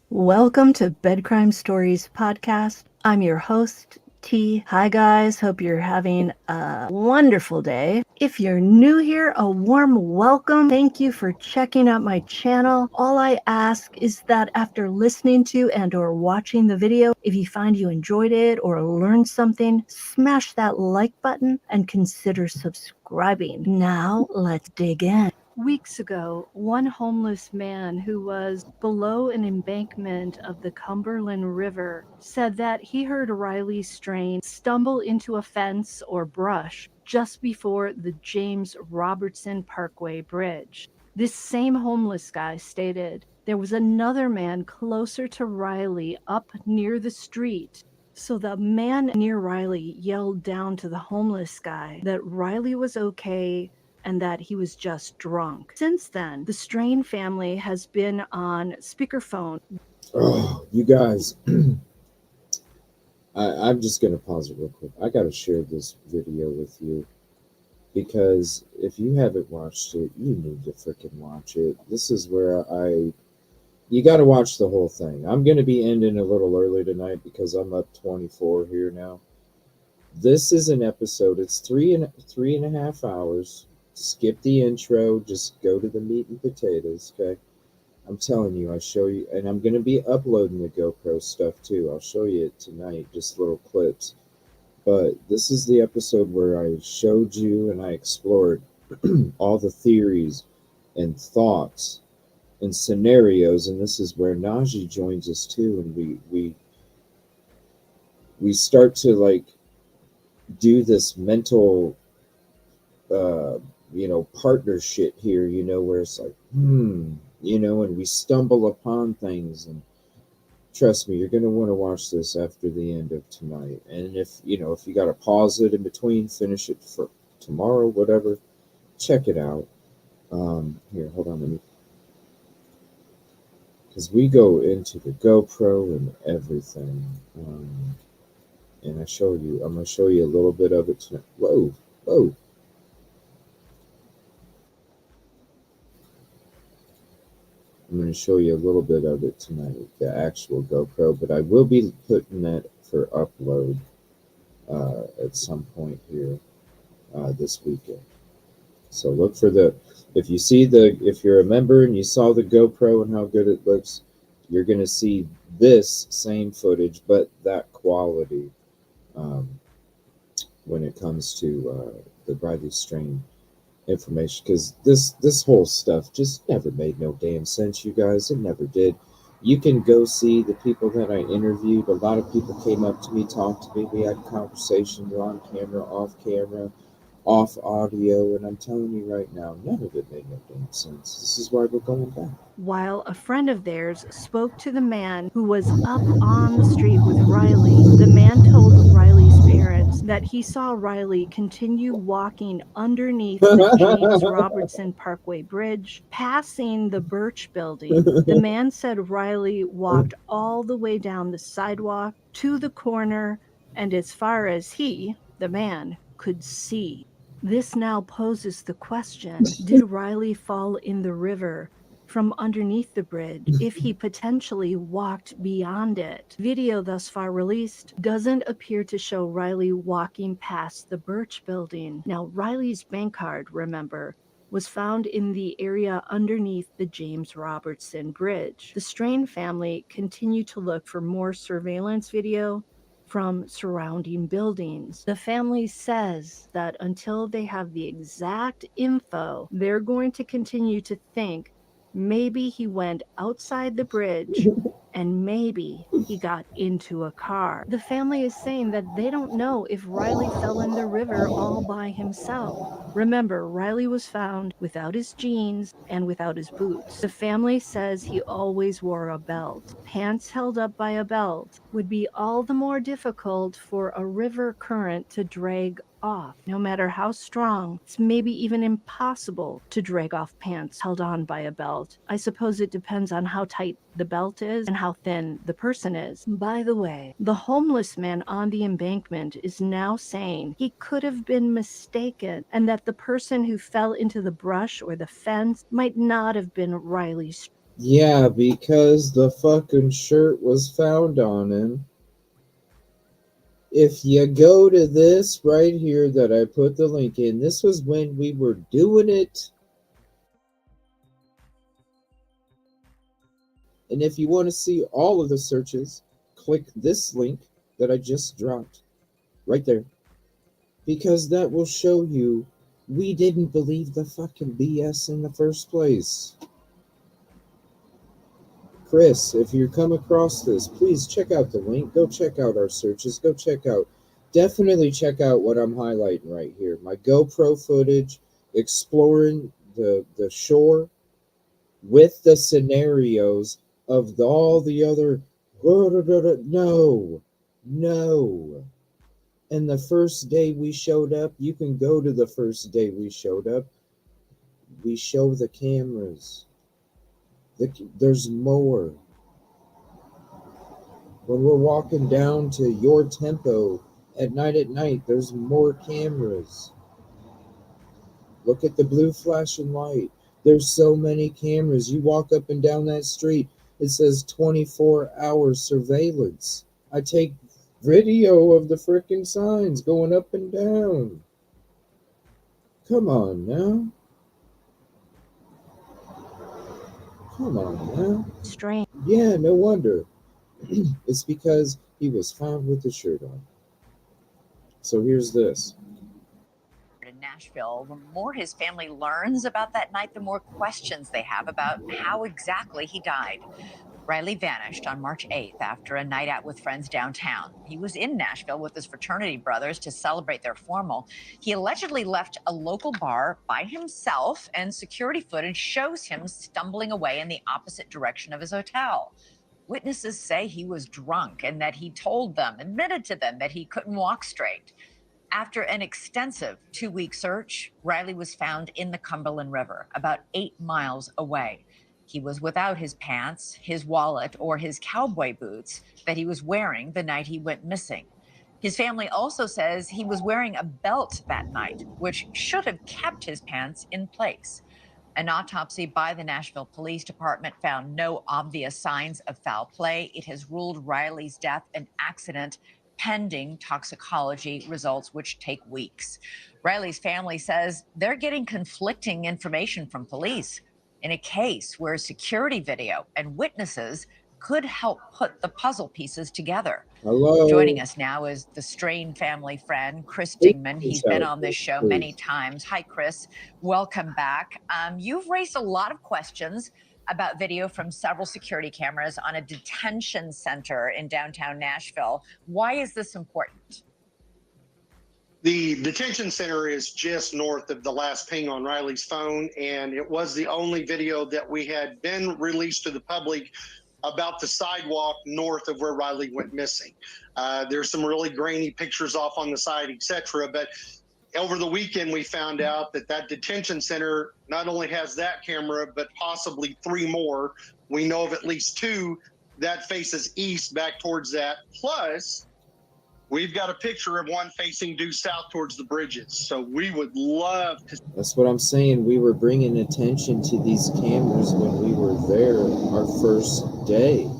Welcome to Bed Crime Stories podcast. I'm your host, T. Hi guys, hope you're having a wonderful day. If you're new here, a warm welcome. Thank you for checking out my channel. All I ask is that after listening to and or watching the video, if you find you enjoyed it or learned something, smash that like button and consider subscribing. Now let's dig in. Weeks ago, one homeless man who was below an embankment of the Cumberland River said that he heard Riley Strain stumble into a fence or brush just before the James Robertson Parkway Bridge. This same homeless guy stated there was another man closer to Riley up near the street. So the man near Riley yelled down to the homeless guy that Riley was okay and that he was just drunk. Since then, the Strain family has been on speakerphone. Oh, you guys, I'm just going to pause it real quick. I got to share this video with you because if you haven't watched it, you need to freaking watch it. This is where you got to watch the whole thing. I'm going to be ending a little early tonight because I'm up 24 here now. This is an episode. It's three and a half hours. Skip the intro. Just go to the meat and potatoes. Okay. I'm telling you, I show you, and I'm going to be uploading the GoPro stuff too. I'll show you it tonight, just little clips. But this is the episode where I showed you and I explored all the theories and thoughts and scenarios, and this is where Najee joins us too, and we start to like do this mental partnership here, where it's like and we stumble upon things, and trust me, you're going to want to watch this after the end of tonight. And if you got to pause it in between, finish it for tomorrow, whatever, check it out. Here, hold on, because we go into the GoPro and everything, and I'm going to show you a little bit of it tonight. Whoa. I'm going to show you a little bit of it tonight, the actual GoPro, but I will be putting that for upload at some point here this weekend. So look for if you're a member and you saw the GoPro and how good it looks, you're going to see this same footage, but that quality when it comes to the Riley strain information, because this whole stuff just never made no damn sense, you guys. It never did. You can go see the people that I interviewed. A lot of people came up to me, talked to me. We had conversations on camera, off audio, and I'm telling you right now, none of it made no damn sense. This is why we're going back. While a friend of theirs spoke to the man who was up on the street with Riley, the man told Riley's parents that he saw Riley continue walking underneath the James Robertson Parkway Bridge, passing the Birch Building. The man said Riley walked all the way down the sidewalk to the corner and as far as he, the man, could see. This now poses the question, did Riley fall in the river from underneath the bridge if he potentially walked beyond it? Video thus far released doesn't appear to show Riley walking past the Birch Building. Now, Riley's bank card, remember, was found in the area underneath the James Robertson Bridge. The Strain family continued to look for more surveillance video from surrounding buildings. The family says that until they have the exact info, they're going to continue to think maybe he went outside the bridge and maybe he got into a car. The family is saying that they don't know if Riley fell in the river all by himself. Remember, Riley was found without his jeans and without his boots. The family says he always wore a belt. Pants held up by a belt would be all the more difficult for a river current to drag off. No matter how strong, it's maybe even impossible to drag off pants held on by a belt. I suppose it depends on how tight the belt is and how thin the person is. By the way, the homeless man on the embankment is now saying he could have been mistaken and that the person who fell into the brush or the fence might not have been Riley's. Yeah, because the fucking shirt was found on him. If you go to this right here that I put the link in, this was when we were doing it. And if you want to see all of the searches, click this link that I just dropped right there. Because that will show you we didn't believe the fucking BS in the first place. Chris, if you come across this, please check out the link. Go check out our searches. Definitely check out what I'm highlighting right here. My GoPro footage exploring the shore with the scenarios of all the other. No. And the first day we showed up, you can go to the first day we showed up. We show the cameras. There's more. When we're walking down to your tempo at night, there's more cameras. Look at the blue flashing light. There's so many cameras. You walk up and down that street, it says 24-hour surveillance. I take video of the frickin' signs going up and down. Come on now. Come on now. Strange. Yeah, no wonder. It's because he was found with the shirt on. So here's this. In Nashville, the more his family learns about that night, the more questions they have about how exactly he died. Riley vanished on March 8th after a night out with friends downtown. He was in Nashville with his fraternity brothers to celebrate their formal. He allegedly left a local bar by himself, and security footage shows him stumbling away in the opposite direction of his hotel. Witnesses say he was drunk and that he admitted to them that he couldn't walk straight. After an extensive 2-week search, Riley was found in the Cumberland River, about 8 miles away. He was without his pants, his wallet, or his cowboy boots that he was wearing the night he went missing. His family also says he was wearing a belt that night, which should have kept his pants in place. An autopsy by the Nashville Police Department found no obvious signs of foul play. It has ruled Riley's death an accident, pending toxicology results, which take weeks. Riley's family says they're getting conflicting information from police in a case where security video and witnesses could help put the puzzle pieces together. Hello. Joining us now is the Strain family friend, Chris Dingman. He's been on this show many times. Hi, Chris. Welcome back. You've raised a lot of questions about video from several security cameras on a detention center in downtown Nashville. Why is this important? The detention center is just north of the last ping on Riley's phone, and it was the only video that we had been released to the public about the sidewalk north of where Riley went missing. There's some really grainy pictures off on the side, etc. But over the weekend, we found out that that detention center not only has that camera, but possibly 3 more. We know of at least 2 that faces east back towards that. Plus, we've got a picture of one facing due south towards the bridges. So we would love to. That's what I'm saying. We were bringing attention to these cameras when we were there our first day.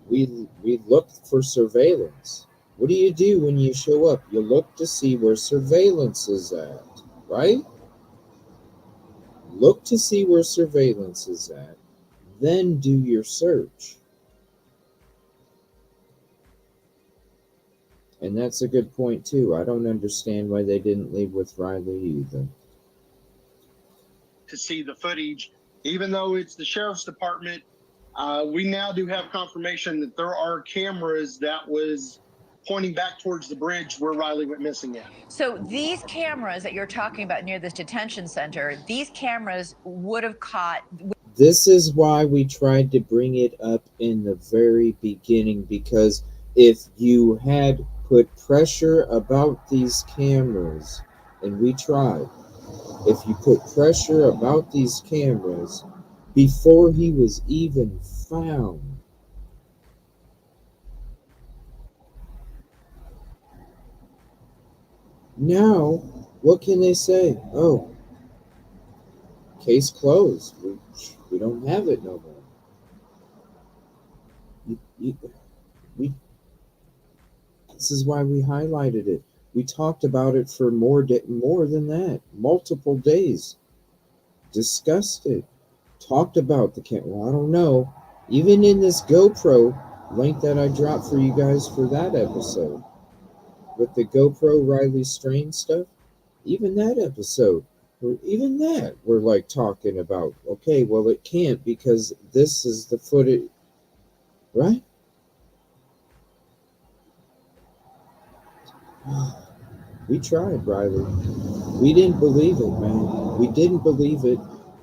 We looked for surveillance. What do you do when you show up? You look to see where surveillance is at, right? Look to see where surveillance is at, then do your search. And that's a good point, too. I don't understand why they didn't leave with Riley either. To see the footage, even though it's the sheriff's department, we now do have confirmation that there are cameras that was pointing back towards the bridge where Riley went missing at. So these cameras that you're talking about near this detention center, these cameras would have caught. This is why we tried to bring it up in the very beginning, because if you had put pressure about these cameras, and we tried, if you put pressure about these cameras before he was even found, now, what can they say? Oh, case closed. We don't have it no more. This is why we highlighted it. We talked about it for more than that, multiple days. Discussed it. Talked about the camera. Well, I don't know. Even in this GoPro link that I dropped for you guys for that episode, with the GoPro Riley Strain stuff, even that episode, we're like talking about, okay, well, it can't because this is the footage, right? We tried, Riley. We didn't believe it, man. We didn't believe it.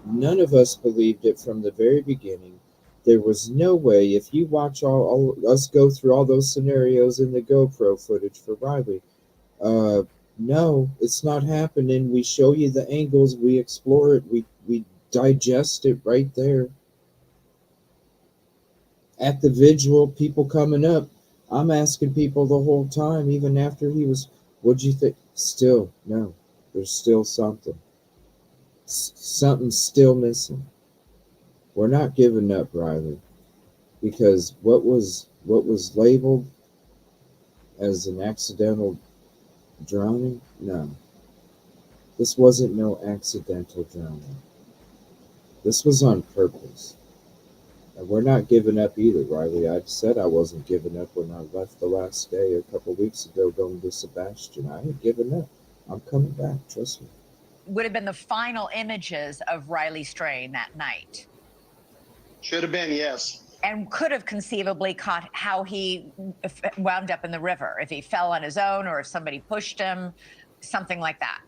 None of us believed it from the very beginning. There was no way, if you watch all us go through all those scenarios in the GoPro footage for Riley, no, it's not happening. We show you the angles, we explore it, we digest it right there. At the vigil, people coming up, I'm asking people the whole time, even after he was, what'd you think? Still, no. There's still something. Something's still missing. We're not giving up, Riley, because what was labeled as an accidental drowning? No. This wasn't no accidental drowning. This was on purpose. And we're not giving up either, Riley. I said I wasn't giving up when I left the last day a couple weeks ago going to Sebastain. I ain't giving up. I'm coming back, trust me. Would have been the final images of Riley straying that night. Should have been, yes. And could have conceivably caught how he wound up in the river, if he fell on his own or if somebody pushed him, something like that.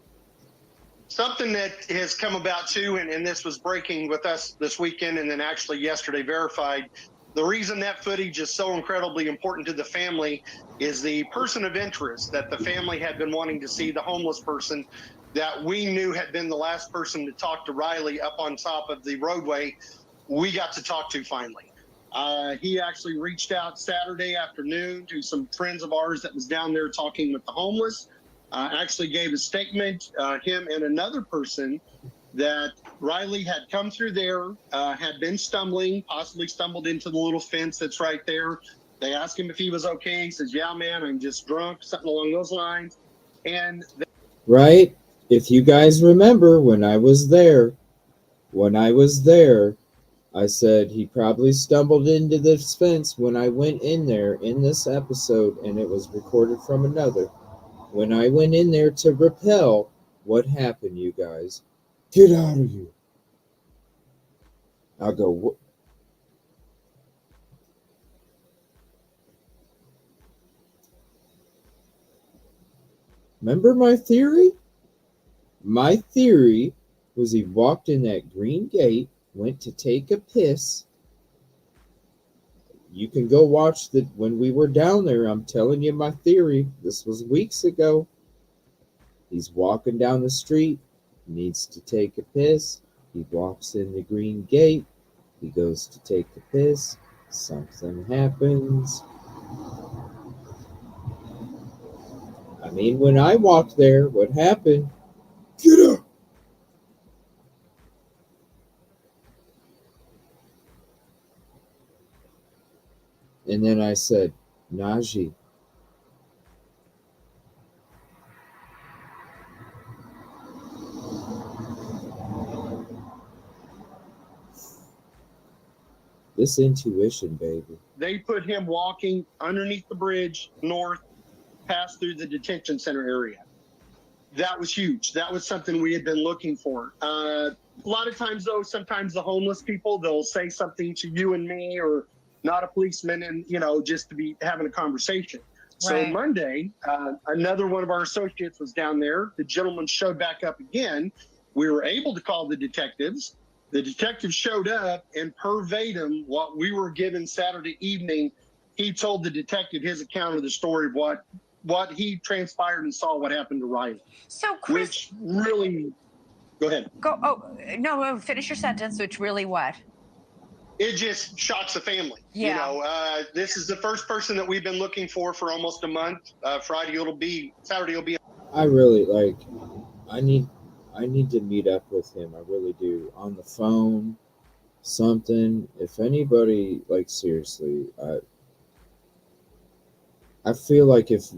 Something that has come about too, and this was breaking with us this weekend and then actually yesterday verified. The reason that footage is so incredibly important to the family is the person of interest that the family had been wanting to see, the homeless person that we knew had been the last person to talk to Riley up on top of the roadway. We got to talk to finally. He actually reached out Saturday afternoon to some friends of ours that was down there talking with the homeless. Actually gave a statement, him and another person, that Riley had come through there, had been stumbling, possibly stumbled into the little fence that's right there. They asked him if he was okay. He says, yeah, man, I'm just drunk, something along those lines. And right? If you guys remember when I was there, I said he probably stumbled into this fence when I went in there in this episode, and it was recorded from another. When I went in there to repel, what happened, you guys? Get out of here. I'll go, what? Remember my theory? My theory was he walked in that green gate, went to take a piss. You can go watch when we were down there. I'm telling you my theory. This was weeks ago. He's walking down the street, needs to take a piss. He walks in the green gate. He goes to take a piss. Something happens. I mean, when I walked there, what happened? Get up! And then I said, Najee. This intuition, baby. they put him walking underneath the bridge north, past through the detention center area. That was huge. That was something we had been looking for. A lot of times, though, sometimes the homeless people, they'll say something to you and me, or not a policeman, and, you know, just to be having a conversation. Right. So Monday, another one of our associates was down there. The gentleman showed back up again. We were able to call the detectives. The detectives showed up, and verbatim what we were given Saturday evening, he told the detective his account of the story of what he transpired and saw what happened to Riley. So, Chris, which really, go ahead. No, finish your sentence. Which really what? It just shocks the family. Yeah. You know, this is the first person that we've been looking for almost a month. Saturday it'll be. I really like. I need to meet up with him. I really do, on the phone, something. If anybody, like, seriously, I feel like if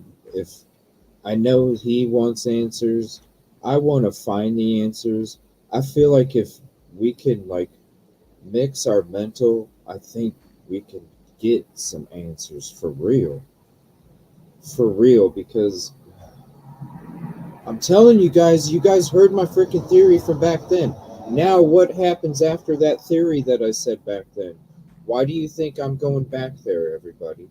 I know he wants answers, I want to find the answers. I feel like if we can, like, mix our mental, I think we can get some answers for real. For real, because I'm telling you guys heard my freaking theory from back then. Now what happens after that theory that I said back then? Why do you think I'm going back there, everybody?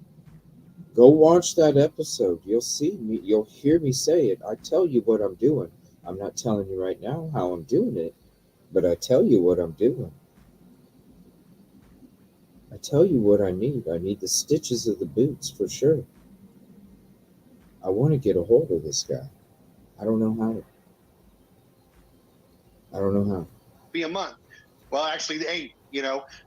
Go watch that episode. You'll see me. You'll hear me say it. I tell you what I'm doing. I'm not telling you right now how I'm doing it, but I tell you what I'm doing. I tell you what I need. I need the stitches of the boots for sure. I want to get a hold of this guy. I don't know how. Be a month. Well, actually,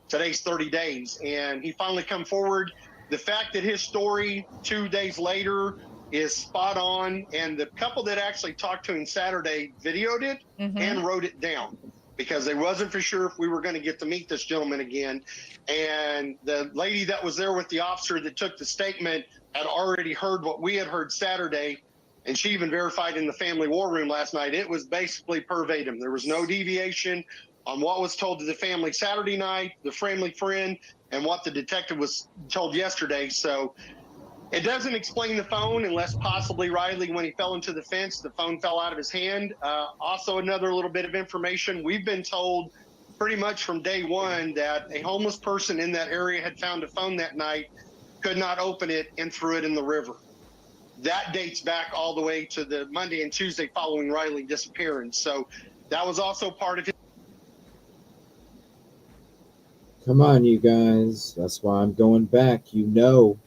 today's 30 days, and he finally come forward. The fact that his story 2 days later is spot on. And the couple that actually talked to him Saturday videoed it and wrote it down because they wasn't for sure if we were going to get to meet this gentleman again. And the lady that was there with the officer that took the statement had already heard what we had heard Saturday. And she even verified in the family war room last night. It was basically verbatim. There was no deviation on what was told to the family Saturday night, the family friend, and what the detective was told yesterday. So it doesn't explain the phone unless possibly Riley, when he fell into the fence, the phone fell out of his hand. Also, another little bit of information. We've been told pretty much from day one that a homeless person in that area had found a phone that night, could not open it, and threw it in the river. That dates back all the way to the Monday and Tuesday following Riley disappearing. So that was also part of his. Come on, you guys. That's why I'm going back. You know.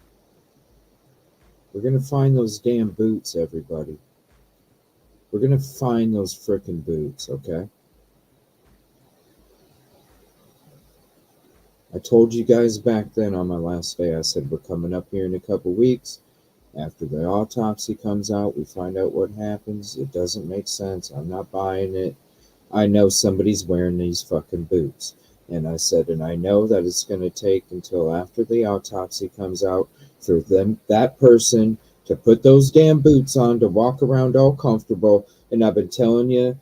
We're going to find those damn boots, everybody. We're going to find those frickin' boots, okay? I told you guys back then on my last day, I said we're coming up here in a couple weeks. After the autopsy comes out, we find out what happens. It doesn't make sense. I'm not buying it. I know somebody's wearing these fucking boots. And I said, and I know that it's going to take until after the autopsy comes out for that person to put those damn boots on to walk around all comfortable. And I've been telling you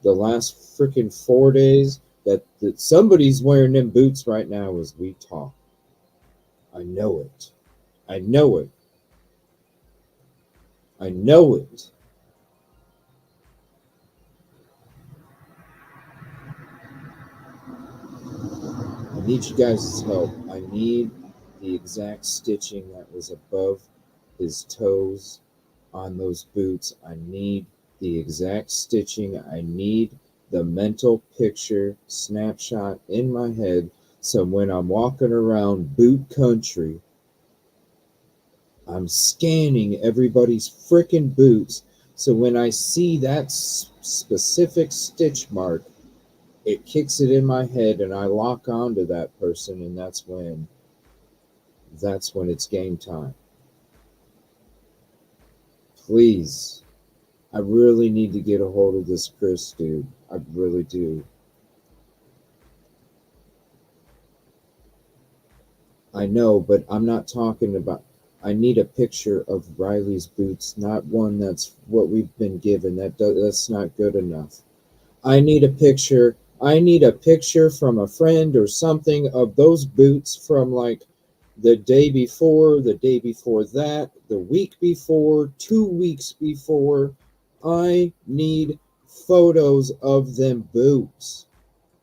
the last freaking 4 days that somebody's wearing them boots right now as we talk. I know it. I know it. I know it. I need you guys' help. I need the exact stitching that was above his toes on those boots. I need the exact stitching. I need the mental picture snapshot in my head so when I'm walking around boot country, I'm scanning everybody's frickin' boots so when I see that specific stitch mark, it kicks it in my head and I lock onto that person, and that's when it's game time. Please, I really need to get a hold of this Chris dude. I really do. I know, but I'm not talking about. I need a picture of Riley's boots, not one that's what we've been given. That's not good enough. I need a picture. I need a picture from a friend or something of those boots from like the day before that, the week before, 2 weeks before. I need photos of them boots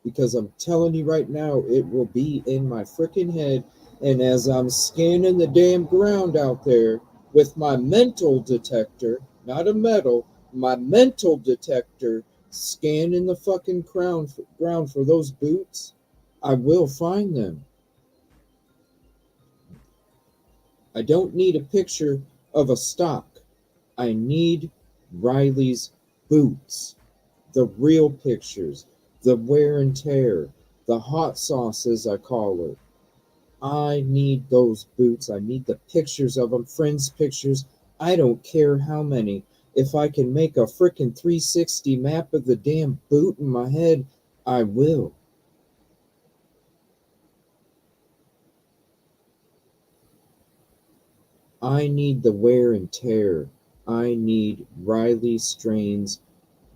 because I'm telling you right now, it will be in my freaking head. And as I'm scanning the damn ground out there with my mental detector, not a metal, my mental detector, scanning the fucking ground for those boots, I will find them. I don't need a picture of a stock. I need Riley's boots. The real pictures, the wear and tear, the hot sauce as I call it. I need those boots. I need the pictures of them, friends' pictures. I don't care how many. If I can make a frickin' 360 map of the damn boot in my head, I will. I need the wear and tear. I need Riley Strain's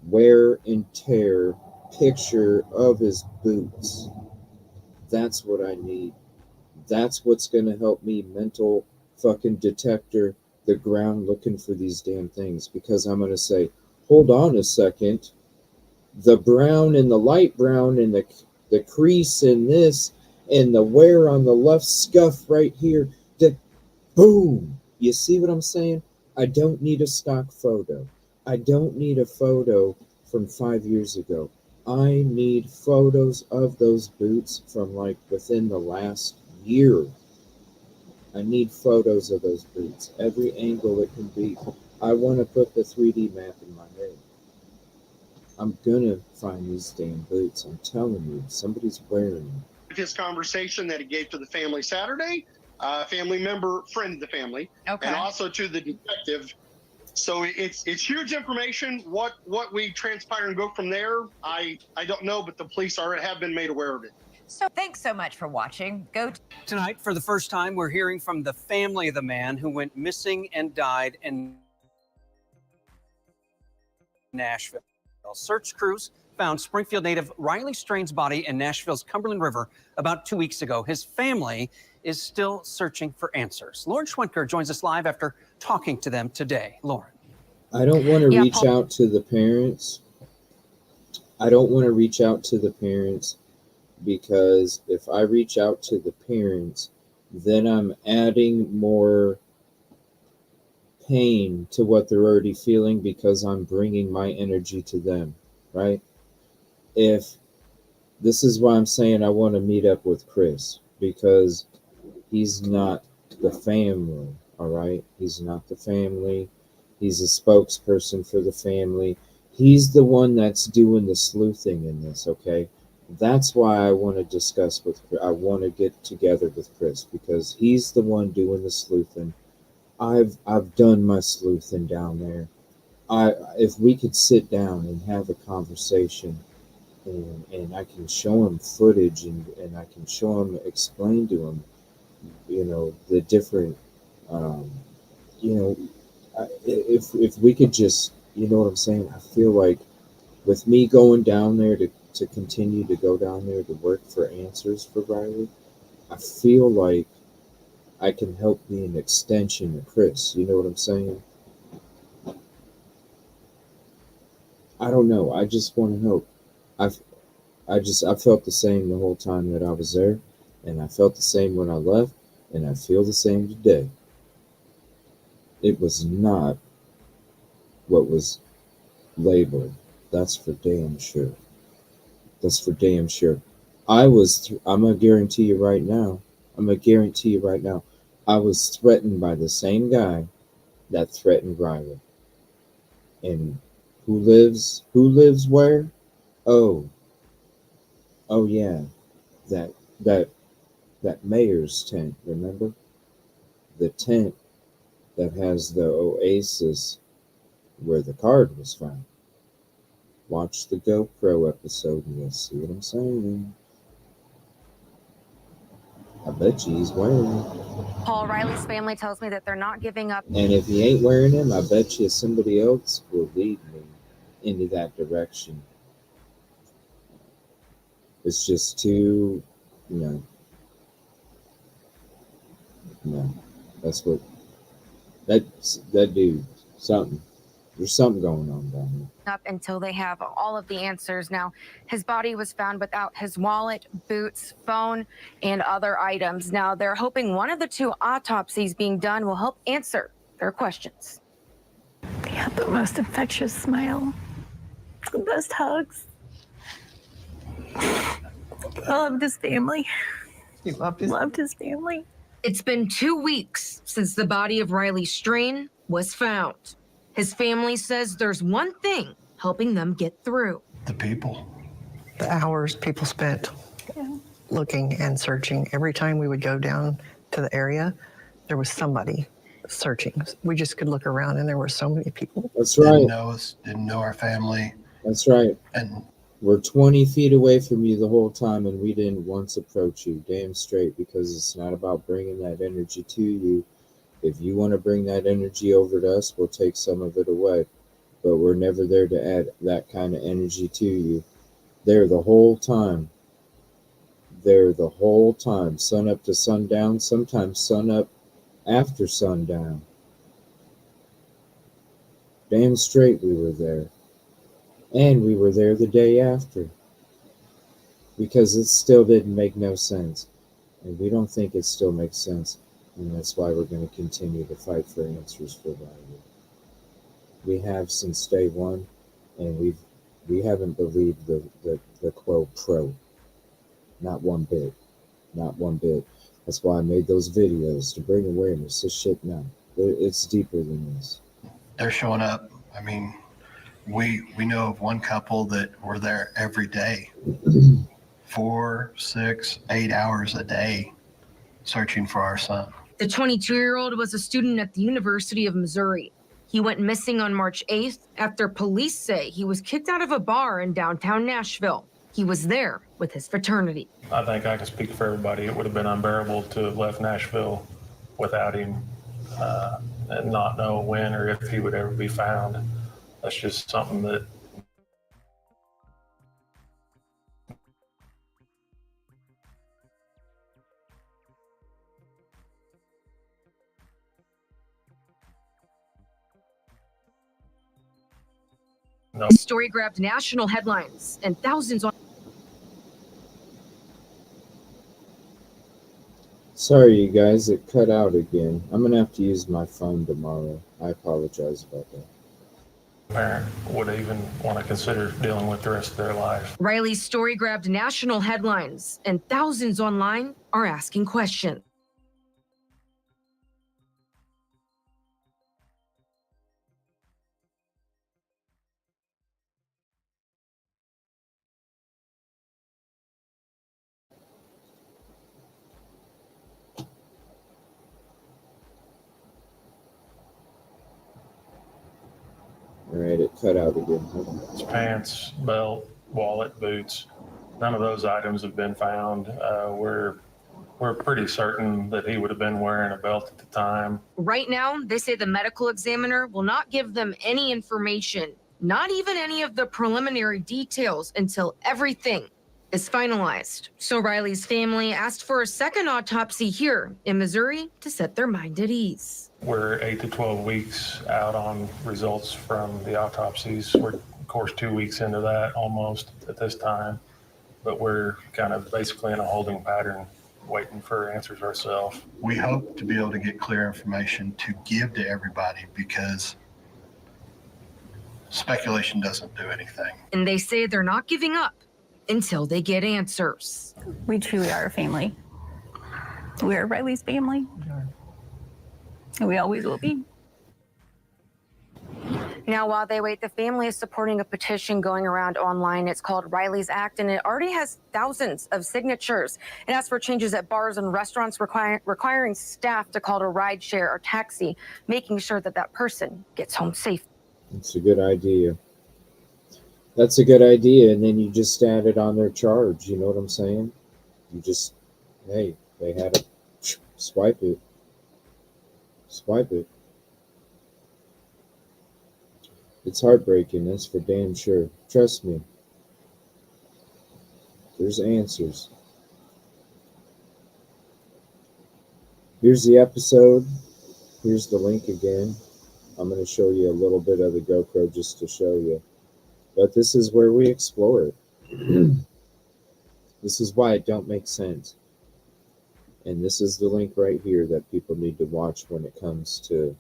wear and tear picture of his boots. That's what I need. That's what's going to help me mental fucking detector the ground looking for these damn things, because I'm going to say, hold on a second. The brown and the light brown and the crease in this and the wear on the left scuff right here. Boom. You see what I'm saying? I don't need a stock photo. I don't need a photo from 5 years ago. I need photos of those boots from like within the last year. I need photos of those boots. Every angle it can be. I want to put the 3D map in my head. I'm going to find these damn boots. I'm telling you, somebody's wearing them. His conversation that he gave to the family Saturday, family member, friend of the family, Okay. and also to the detective. So it's huge information. What we transpire and go from there, I don't know, but the police have been made aware of it. So thanks so much for watching. Tonight, for the first time, we're hearing from the family of the man who went missing and died in Nashville. Search crews found Springfield native Riley Strain's body in Nashville's Cumberland River about 2 weeks ago. His family is still searching for answers. Lauren Schwenker joins us live after talking to them today. Lauren. I don't want to reach out to the parents. Because if I reach out to the parents, then I'm adding more pain to what they're already feeling because I'm bringing my energy to them, right? This is why I'm saying I want to meet up with Chris, because he's not the family, all right? He's not the family. He's a spokesperson for the family. He's the one that's doing the sleuthing in this, okay? That's why I want to discuss I want to get together with Chris, because he's the one doing the sleuthing. I've done my sleuthing down there. If we could sit down and have a conversation, and I can show him footage and I can show him, explain to him, the different, if we could just, you know what I'm saying? I feel like with me going down there to continue to go down there to work for answers for Riley, I feel like I can help be an extension of Chris. You know what I'm saying? I don't know. I just want to help. I felt the same the whole time that I was there, and I felt the same when I left, and I feel the same today. It was not what was labeled. That's for damn sure. I'm gonna guarantee you right now, I was threatened by the same guy that threatened Riley. And who lives where? Oh yeah, that mayor's tent, remember? The tent that has the oasis where the card was found. Watch the GoPro episode and you'll see what I'm saying. I bet you he's wearing it. Paul Riley's family tells me that they're not giving up. And if he ain't wearing him, I bet you somebody else will lead me into that direction. It's just too, no. That's what, that dude, something. There's something going on down there. Up until they have all of the answers. Now, his body was found without his wallet, boots, phone, and other items. Now, they're hoping one of the 2 autopsies being done will help answer their questions. He had the most infectious smile, the best hugs. I loved his family. He loved his family. It's been 2 weeks since the body of Riley Strain was found. His family says there's one thing helping them get through. The people. The hours people spent looking and searching. Every time we would go down to the area, there was somebody searching. We just could look around and there were so many people. That's right. Didn't know us, didn't know our family. That's right. And we're 20 feet away from you the whole time and we didn't once approach you. Damn straight, because it's not about bringing that energy to you. If you want to bring that energy over to us, we'll take some of it away. But we're never there to add that kind of energy to you. There the whole time. Sun up to sundown, sometimes sun up after sundown. Damn straight we were there. And we were there the day after. Because it still didn't make no sense. And we don't think it still makes sense. And that's why we're going to continue to fight for answers for Riley. We have since day one, and we haven't believed the quote pro. Not one bit. That's why I made those videos, to bring awareness. This shit, no. It's deeper than this. they're showing up. I mean, we know of one couple that were there every day, 4, 6, 8 hours a day, searching for our son. The 22-year-old was a student at the University of Missouri. He went missing on March 8th after police say he was kicked out of a bar in downtown Nashville. He was there with his fraternity. I think I can speak for everybody. It would have been unbearable to have left Nashville without him and not know when or if he would ever be found. That's just something that The story grabbed national headlines and thousands on. Sorry, you guys, it cut out again. I'm going to have to use my phone tomorrow. I apologize about that. parent would even want to consider dealing with the rest of their life. Riley's story grabbed national headlines and thousands online are asking questions. All right, it cut out again. His pants, belt, wallet, boots, none of those items have been found. We're pretty certain that he would have been wearing a belt at the time. Right now, they say the medical examiner will not give them any information, not even any of the preliminary details until everything is finalized. So Riley's family asked for a second autopsy here in Missouri to set their mind at ease. We're 8 to 12 weeks out on results from the autopsies. We're, of course, 2 weeks into that almost at this time, but we're kind of basically in a holding pattern, waiting for answers ourselves. We hope to be able to get clear information to give to everybody because speculation doesn't do anything. And they say they're not giving up until they get answers. We truly are a family. We are Riley's family. And we always will be. Now, while they wait, the family is supporting a petition going around online. It's called Riley's Act, and it already has thousands of signatures. It asks for changes at bars and restaurants requiring staff to call a ride share or taxi, making sure that that person gets home safe. It's a good idea. That's a good idea, and then you just add it on their charge. You know what I'm saying? You just, hey, they had to swipe it. Swipe it. It's heartbreaking, that's for damn sure. Trust me. There's answers. Here's the episode. Here's the link again. I'm going to show you a little bit of the GoPro just to show you. But this is where we explore it. This is why it don't make sense. And this is the link right here that people need to watch when it comes to...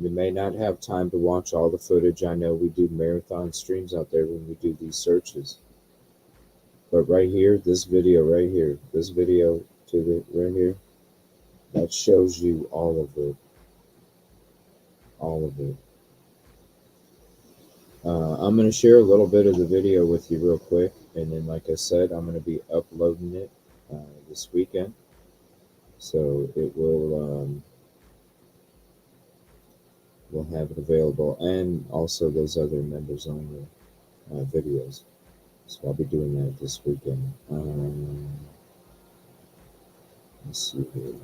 You may not have time to watch all the footage. I know we do marathon streams out there when we do these searches. But right here, this video right here, this video to the right here, that shows you all of it. All of it. I'm going to share a little bit of the video with you real quick. And then, like I said, I'm going to be uploading it this weekend. So it will... we'll have it available, and also those other members only videos. So I'll be doing that this weekend. Let's see here.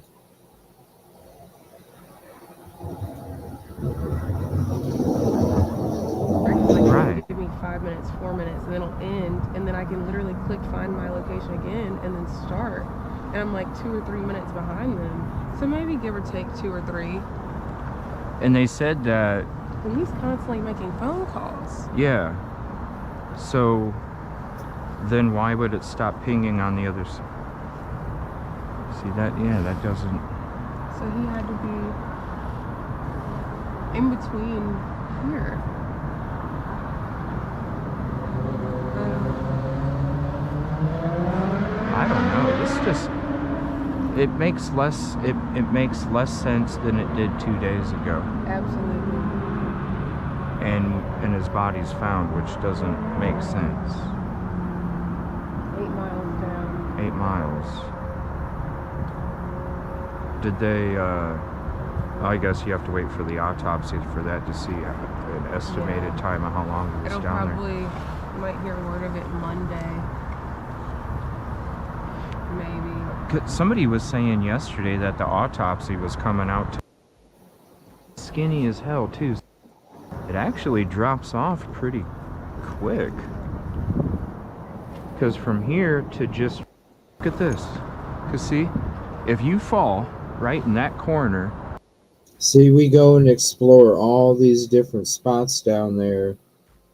Right. Give me 5 minutes, 4 minutes, and then it'll end, and then I can literally click find my location again and then start. And I'm like 2 or 3 minutes behind them. So maybe give or take 2 or 3. And they said that... And he's constantly making phone calls. Yeah. So then why would it stop pinging on the other side? See that? Yeah, that doesn't... So he had to be in between here. I don't know. This just... It makes less sense than it did 2 days ago. Absolutely. And his body's found, which doesn't make sense. 8 miles down. 8 miles. Did they, I guess you have to wait for the autopsy for that to see an estimated time of how long it was It'll down probably, you might hear word of it Monday. Maybe. Somebody was saying yesterday that the autopsy was coming out skinny as hell too. It actually drops off pretty quick. Because from here to just, look at this. Because see, if you fall right in that corner. See, we go and explore all these different spots down there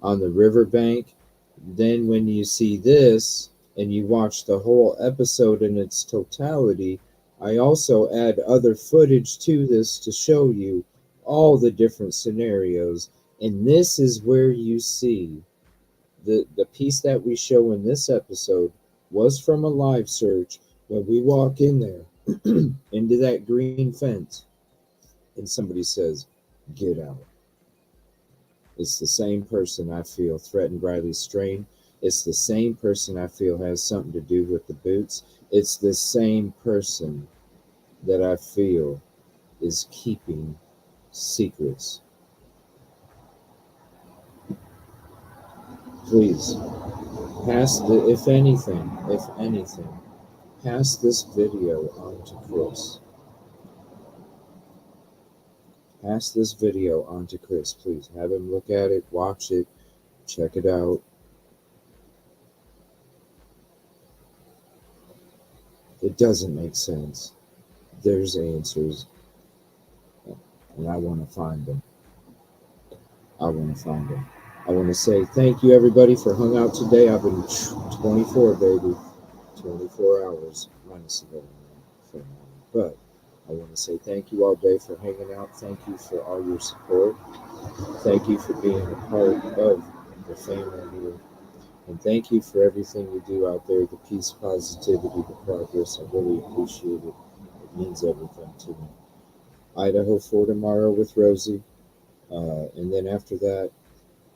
on the riverbank. Then when you see this and you watch the whole episode in its totality, I also add other footage to this to show you all the different scenarios. And this is where you see the piece that we show in this episode was from a live search. When we walk in there into that green fence and somebody says, "Get out." It's the same person I feel threatened Riley Strain. It's the same person I feel has something to do with the boots. It's the same person that I feel is keeping secrets. Please, if anything, pass this video on to Chris. Pass this video on to Chris, please. Have him look at it, watch it, check it out. It doesn't make sense. There's answers, and I want to find them. I want to say thank you, everybody, for hung out today. I've been 24, baby. 24 hours, minus 11. But I want to say thank you all day for hanging out. Thank you for all your support. Thank you for being a part of the family here. And thank you for everything you do out there, the peace, positivity, the progress. I really appreciate it. It means everything to me. Idaho for tomorrow with Rosie. And then after that,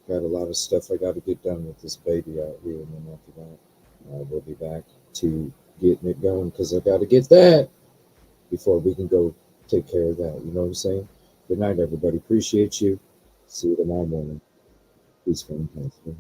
got a lot of stuff I got to get done with this baby out here. And then after that, we'll be back to getting it going because I got to get that before we can go take care of that. You know what I'm saying? Good night, everybody. Appreciate you. See you tomorrow morning. Peace, fantastic.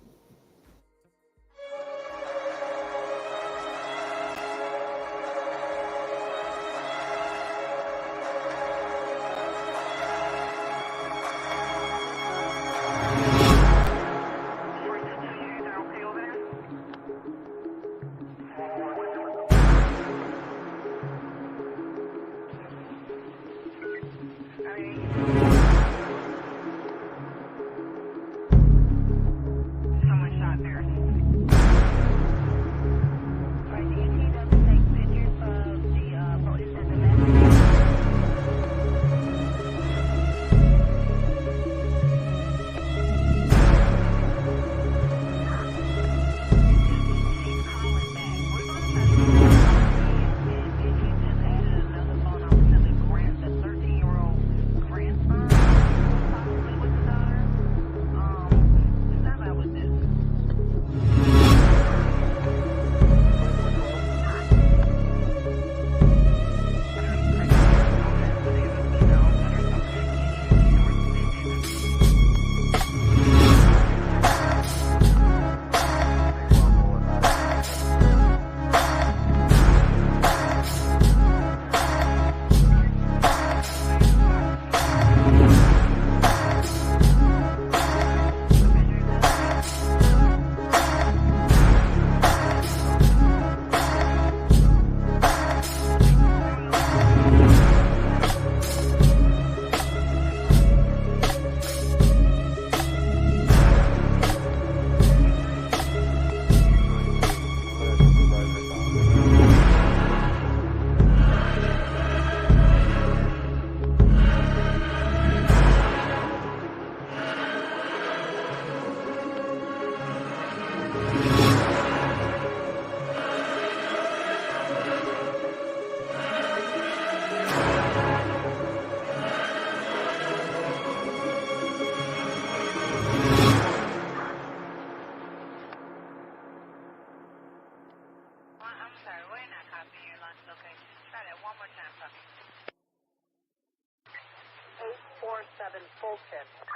10.